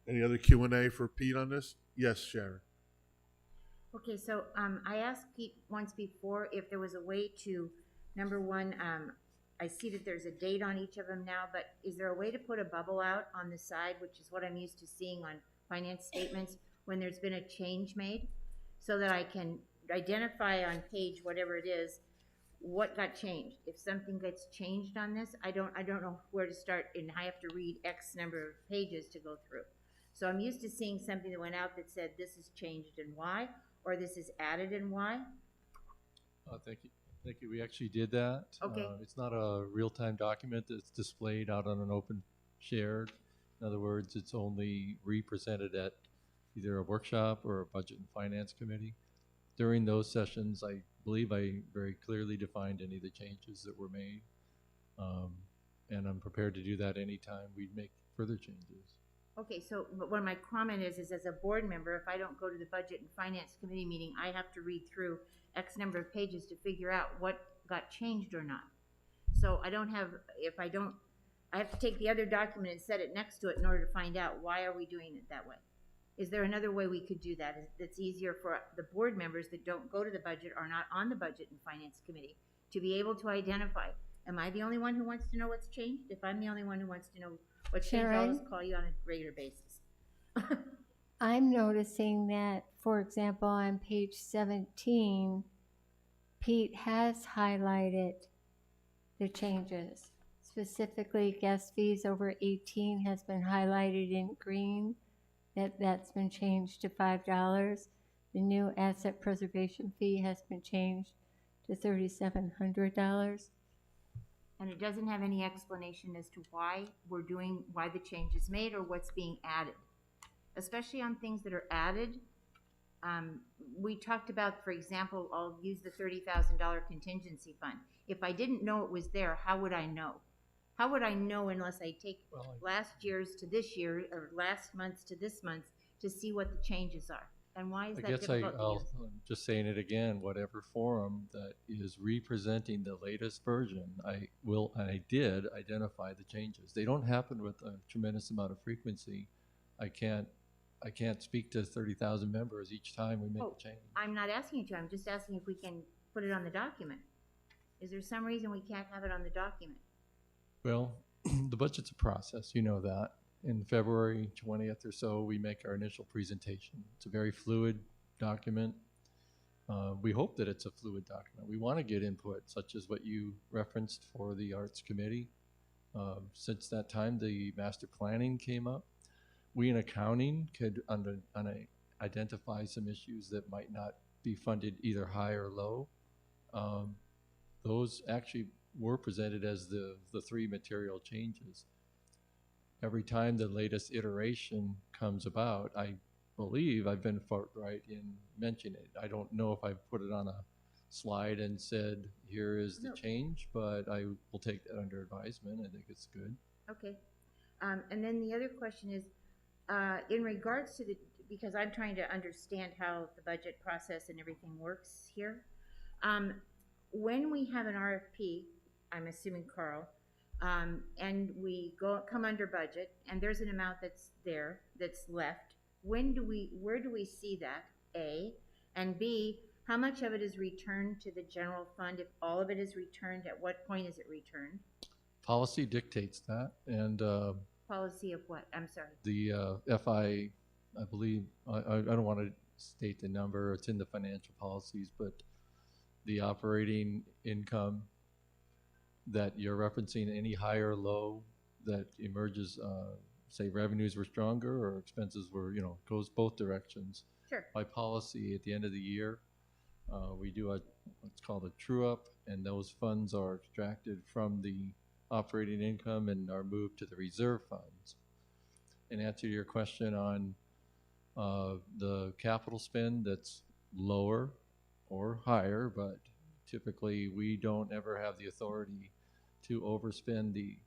Speaker 1: Any other Q&A for Pete on this? Yes, Sharon.
Speaker 3: Okay, so I asked Pete once before if there was a way to, number one, I see that there's a date on each of them now, but is there a way to put a bubble out on the side, which is what I'm used to seeing on finance statements, when there's been a change made, so that I can identify on page whatever it is what got changed? If something gets changed on this, I don't know where to start, and I have to read X number of pages to go through. So I'm used to seeing something that went out that said this is changed and why, or this is added and why.
Speaker 14: Thank you. Thank you. We actually did that.
Speaker 3: Okay.
Speaker 14: It's not a real-time document that's displayed out on an open shared. In other words, it's only represented at either a workshop or a budget and finance committee. During those sessions, I believe I very clearly defined any of the changes that were made. And I'm prepared to do that anytime we make further changes.
Speaker 3: Okay, so but what my comment is as a board member, if I don't go to the budget and finance committee meeting, I have to read through X number of pages to figure out what got changed or not. So I don't have, I have to take the other document and set it next to it in order to find out why are we doing it that way. Is there another way we could do that that's easier for the board members that don't go to the budget or not on the budget and finance committee to be able to identify, am I the only one who wants to know what's changed? If I'm the only one who wants to know what's changed, I'll just call you on a regular basis.
Speaker 4: I'm noticing that, for example, on page 17, Pete has highlighted the changes. Specifically, guest fees over 18 has been highlighted in green. That's been changed to $5. The new asset preservation fee has been changed to $3,700.
Speaker 3: And it doesn't have any explanation as to why the change is made or what's being added. Especially on things that are added. We talked about, for example, I'll use the $30,000 contingency fund. If I didn't know it was there, how would I know? How would I know unless I take last year's to this year or last month's to this month's to see what the changes are? And why is that difficult to use?
Speaker 14: I'm just saying it again, whatever forum that is representing the latest version, I did identify the changes. They don't happen with a tremendous amount of frequency. I can't speak to 30,000 members each time we make a change.
Speaker 3: I'm not asking you to. I'm just asking if we can put it on the document. Is there some reason we can't have it on the document?
Speaker 14: Well, the budget's a process. You know that. In February 20th or so, we make our initial presentation. It's a very fluid document. We hope that it's a fluid document. We want to get input, such as what you referenced for the Arts Committee. Since that time, the master planning came up. We in accounting could identify some issues that might not be funded either high or low. Those actually were presented as the 3 material changes. Every time the latest iteration comes about, I believe I've been forthright in mentioning it. I don't know if I've put it on a slide and said, here is the change, but I will take that under advisement. I think it's good.
Speaker 3: Okay. And then the other question is, in regards to because I'm trying to understand how the budget process and everything works here. When we have an RFP, I'm assuming Carl, and we come under budget, and there's an amount that's left. Where do we see that? A, and B, how much of it is returned to the general fund? If all of it is returned, at what point is it returned?
Speaker 14: Policy dictates that, and
Speaker 3: Policy of what? I'm sorry.
Speaker 14: the FI, I believe, I don't want to state the number, it's in the financial policies, but the operating income that you're referencing, any high or low that emerges, say revenues were stronger or expenses were, goes both directions.
Speaker 3: Sure.
Speaker 14: By policy, at the end of the year, we do what's called a true-up, and those funds are extracted from the operating income and are moved to the reserve funds. In answer to your question on the capital spend that's lower or higher, but typically we don't ever have the authority to overspend the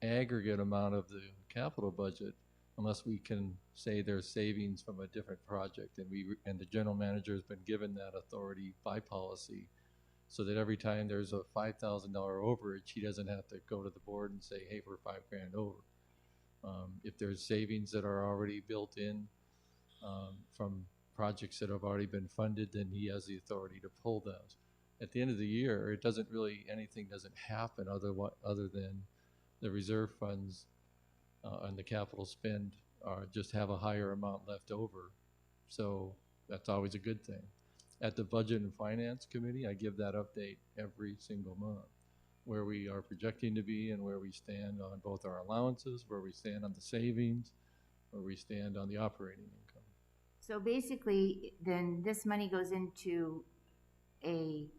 Speaker 14: aggregate amount of the capital budget unless we can say there's savings from a different project, and the general manager has been given that authority by policy, so that every time there's a $5,000 overage, he doesn't have to go to the board and say, hey, we're $5,000 over. If there's savings that are already built in from projects that have already been funded, then he has the authority to pull those. At the end of the year, anything doesn't happen other than the reserve funds and the capital spend just have a higher amount left over. So that's always a good thing. At the Budget and Finance Committee, I give that update every single month, where we are projecting to be and where we stand on both our allowances, where we stand on the savings, where we stand on the operating income.
Speaker 3: So basically, then this money goes into an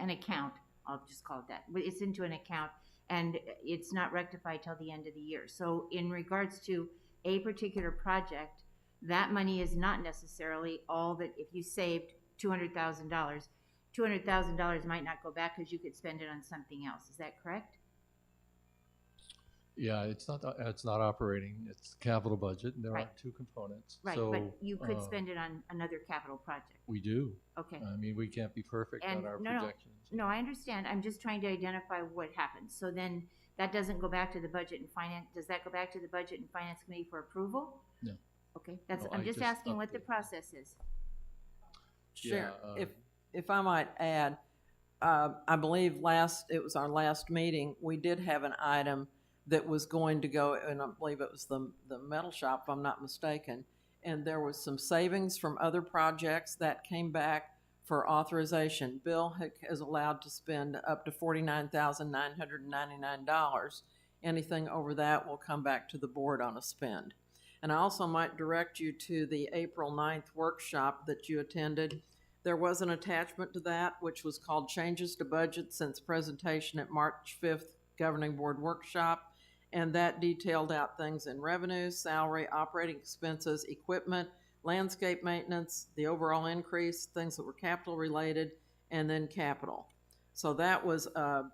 Speaker 3: account. I'll just call it that. But it's into an account, and it's not rectified till the end of the year. So in regards to a particular project, that money is not necessarily all that. If you saved $200,000, $200,000 might not go back because you could spend it on something else. Is that correct?
Speaker 14: Yeah, it's not operating, it's capital budget, and there
Speaker 3: Right.
Speaker 14: are two components.
Speaker 3: Right,
Speaker 14: So,
Speaker 3: but you could spend it on another capital project.
Speaker 14: We do.
Speaker 3: Okay.
Speaker 14: I mean, we can't be perfect
Speaker 3: And
Speaker 14: on our
Speaker 3: no,
Speaker 14: projections.
Speaker 3: No, I understand. I'm just trying to identify what happens. So then that doesn't go back to the Budget and Finance. Does that go back to the Budget and Finance Committee for approval?
Speaker 14: No.
Speaker 3: Okay,
Speaker 14: No,
Speaker 3: I'm
Speaker 14: I
Speaker 3: just
Speaker 14: just
Speaker 3: asking what the
Speaker 14: update.
Speaker 3: process is.
Speaker 11: Sure.
Speaker 14: Yeah,
Speaker 11: If I might add, I believe it was our last meeting, we did have an item that was going to go, and I believe it was the metal shop, if I'm not mistaken. And there was some savings from other projects that came back for authorization. Bill is allowed to spend up to $49,999. Anything over that will come back to the board on a spend. And I also might direct you to the April 9th workshop that you attended. There was an attachment to that, which was called Changes to Budget Since Presentation at March 5th Governing Board Workshop. And that detailed out things in revenue, salary, operating expenses, equipment, landscape maintenance, the overall increase, things that were capital related, and then capital. So that was a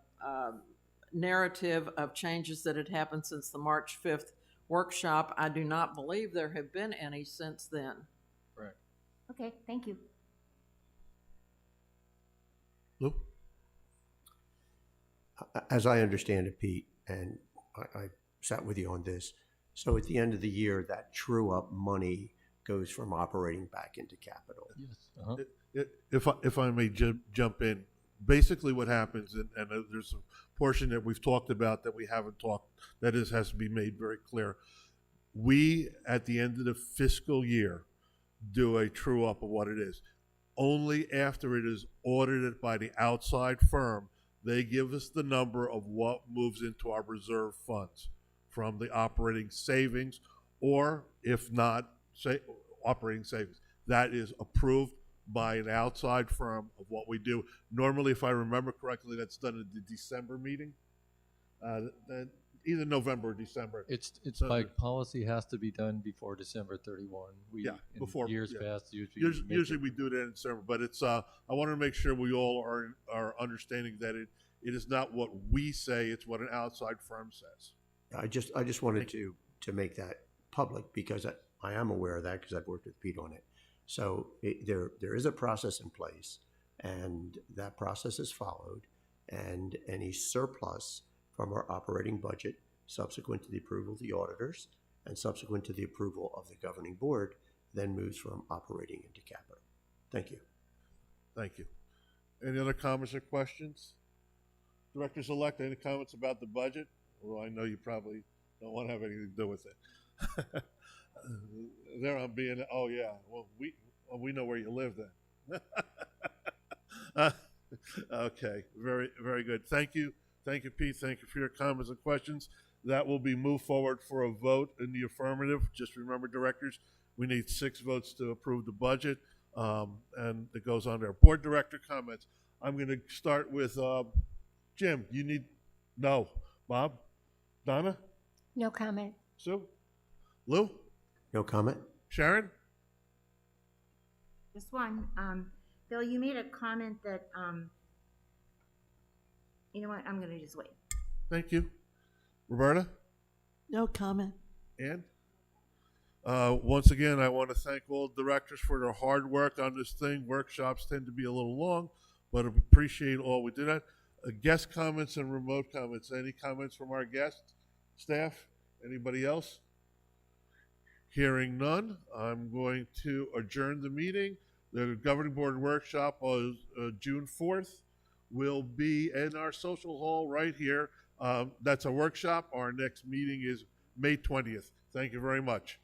Speaker 11: narrative of changes that had happened since the March 5th workshop. I do not believe there have been any since then.
Speaker 14: Correct.
Speaker 3: Okay, thank you.
Speaker 1: Lou?
Speaker 6: As I understand it, Pete, and I sat with you on this, so at the end of the year, that true-up money goes from operating back into capital.
Speaker 14: Yes. Uh-huh.
Speaker 1: If I may jump in, basically what happens, and there's a portion that we've talked about that we haven't talked, that has to be made very clear. We, at the end of the fiscal year, do a true-up of what it is. Only after it is audited by the outside firm, they give us the number of what moves into our reserve funds from the operating savings, or if not, say operating savings. That is approved by an outside firm of what we do. Normally, if I remember correctly, that's done at the December meeting, either November or December.
Speaker 14: It's
Speaker 1: So-
Speaker 14: by policy has to be done before December 31.
Speaker 1: Yeah,
Speaker 14: in
Speaker 1: before-
Speaker 14: years
Speaker 1: yeah.
Speaker 14: past,
Speaker 1: Usually we do that in December, but it's I want to make sure we all are understanding that It is not what we say, it's what an outside firm says.
Speaker 6: I just wanted to make that public because I am aware of that because I've worked with Pete on it. So there is a process in place, and that process is followed, and any surplus from our operating budget subsequent to the approval of the auditors and subsequent to the approval of the governing board then moves from operating into capital. Thank you.
Speaker 1: Thank you. Any other comments or questions? Directors-elect, any comments about the budget? Well, I know you probably don't want to have anything to do with it. There I'm being, oh yeah, well, we know where you live then. Okay, very, very good. Thank you, Pete. Thank you for your comments and questions. That will be moved forward for a vote in the affirmative. Just remember, directors, we need 6 votes to approve the budget, and it goes on there. Board director comments. I'm going to start with Jim. You need, no. Bob? Donna?
Speaker 4: No comment.
Speaker 1: Sue? Lou?
Speaker 6: No comment?
Speaker 1: Sharon?
Speaker 3: Just one. Bill, you made a comment that, you know what, I'm gonna just wait.
Speaker 1: Thank you. Roberta?
Speaker 2: No comment.
Speaker 1: And? Once again, I want to thank all directors for their hard work on this thing. Workshops tend to be a little long, but I appreciate all we did. Guest comments and remote comments. Any comments from our guests, staff? Anybody else? Hearing none, I'm going to adjourn the meeting. The governing board workshop on June 4th will be in our social hall right here. That's a workshop. Our next meeting is May 20th. Thank you very much.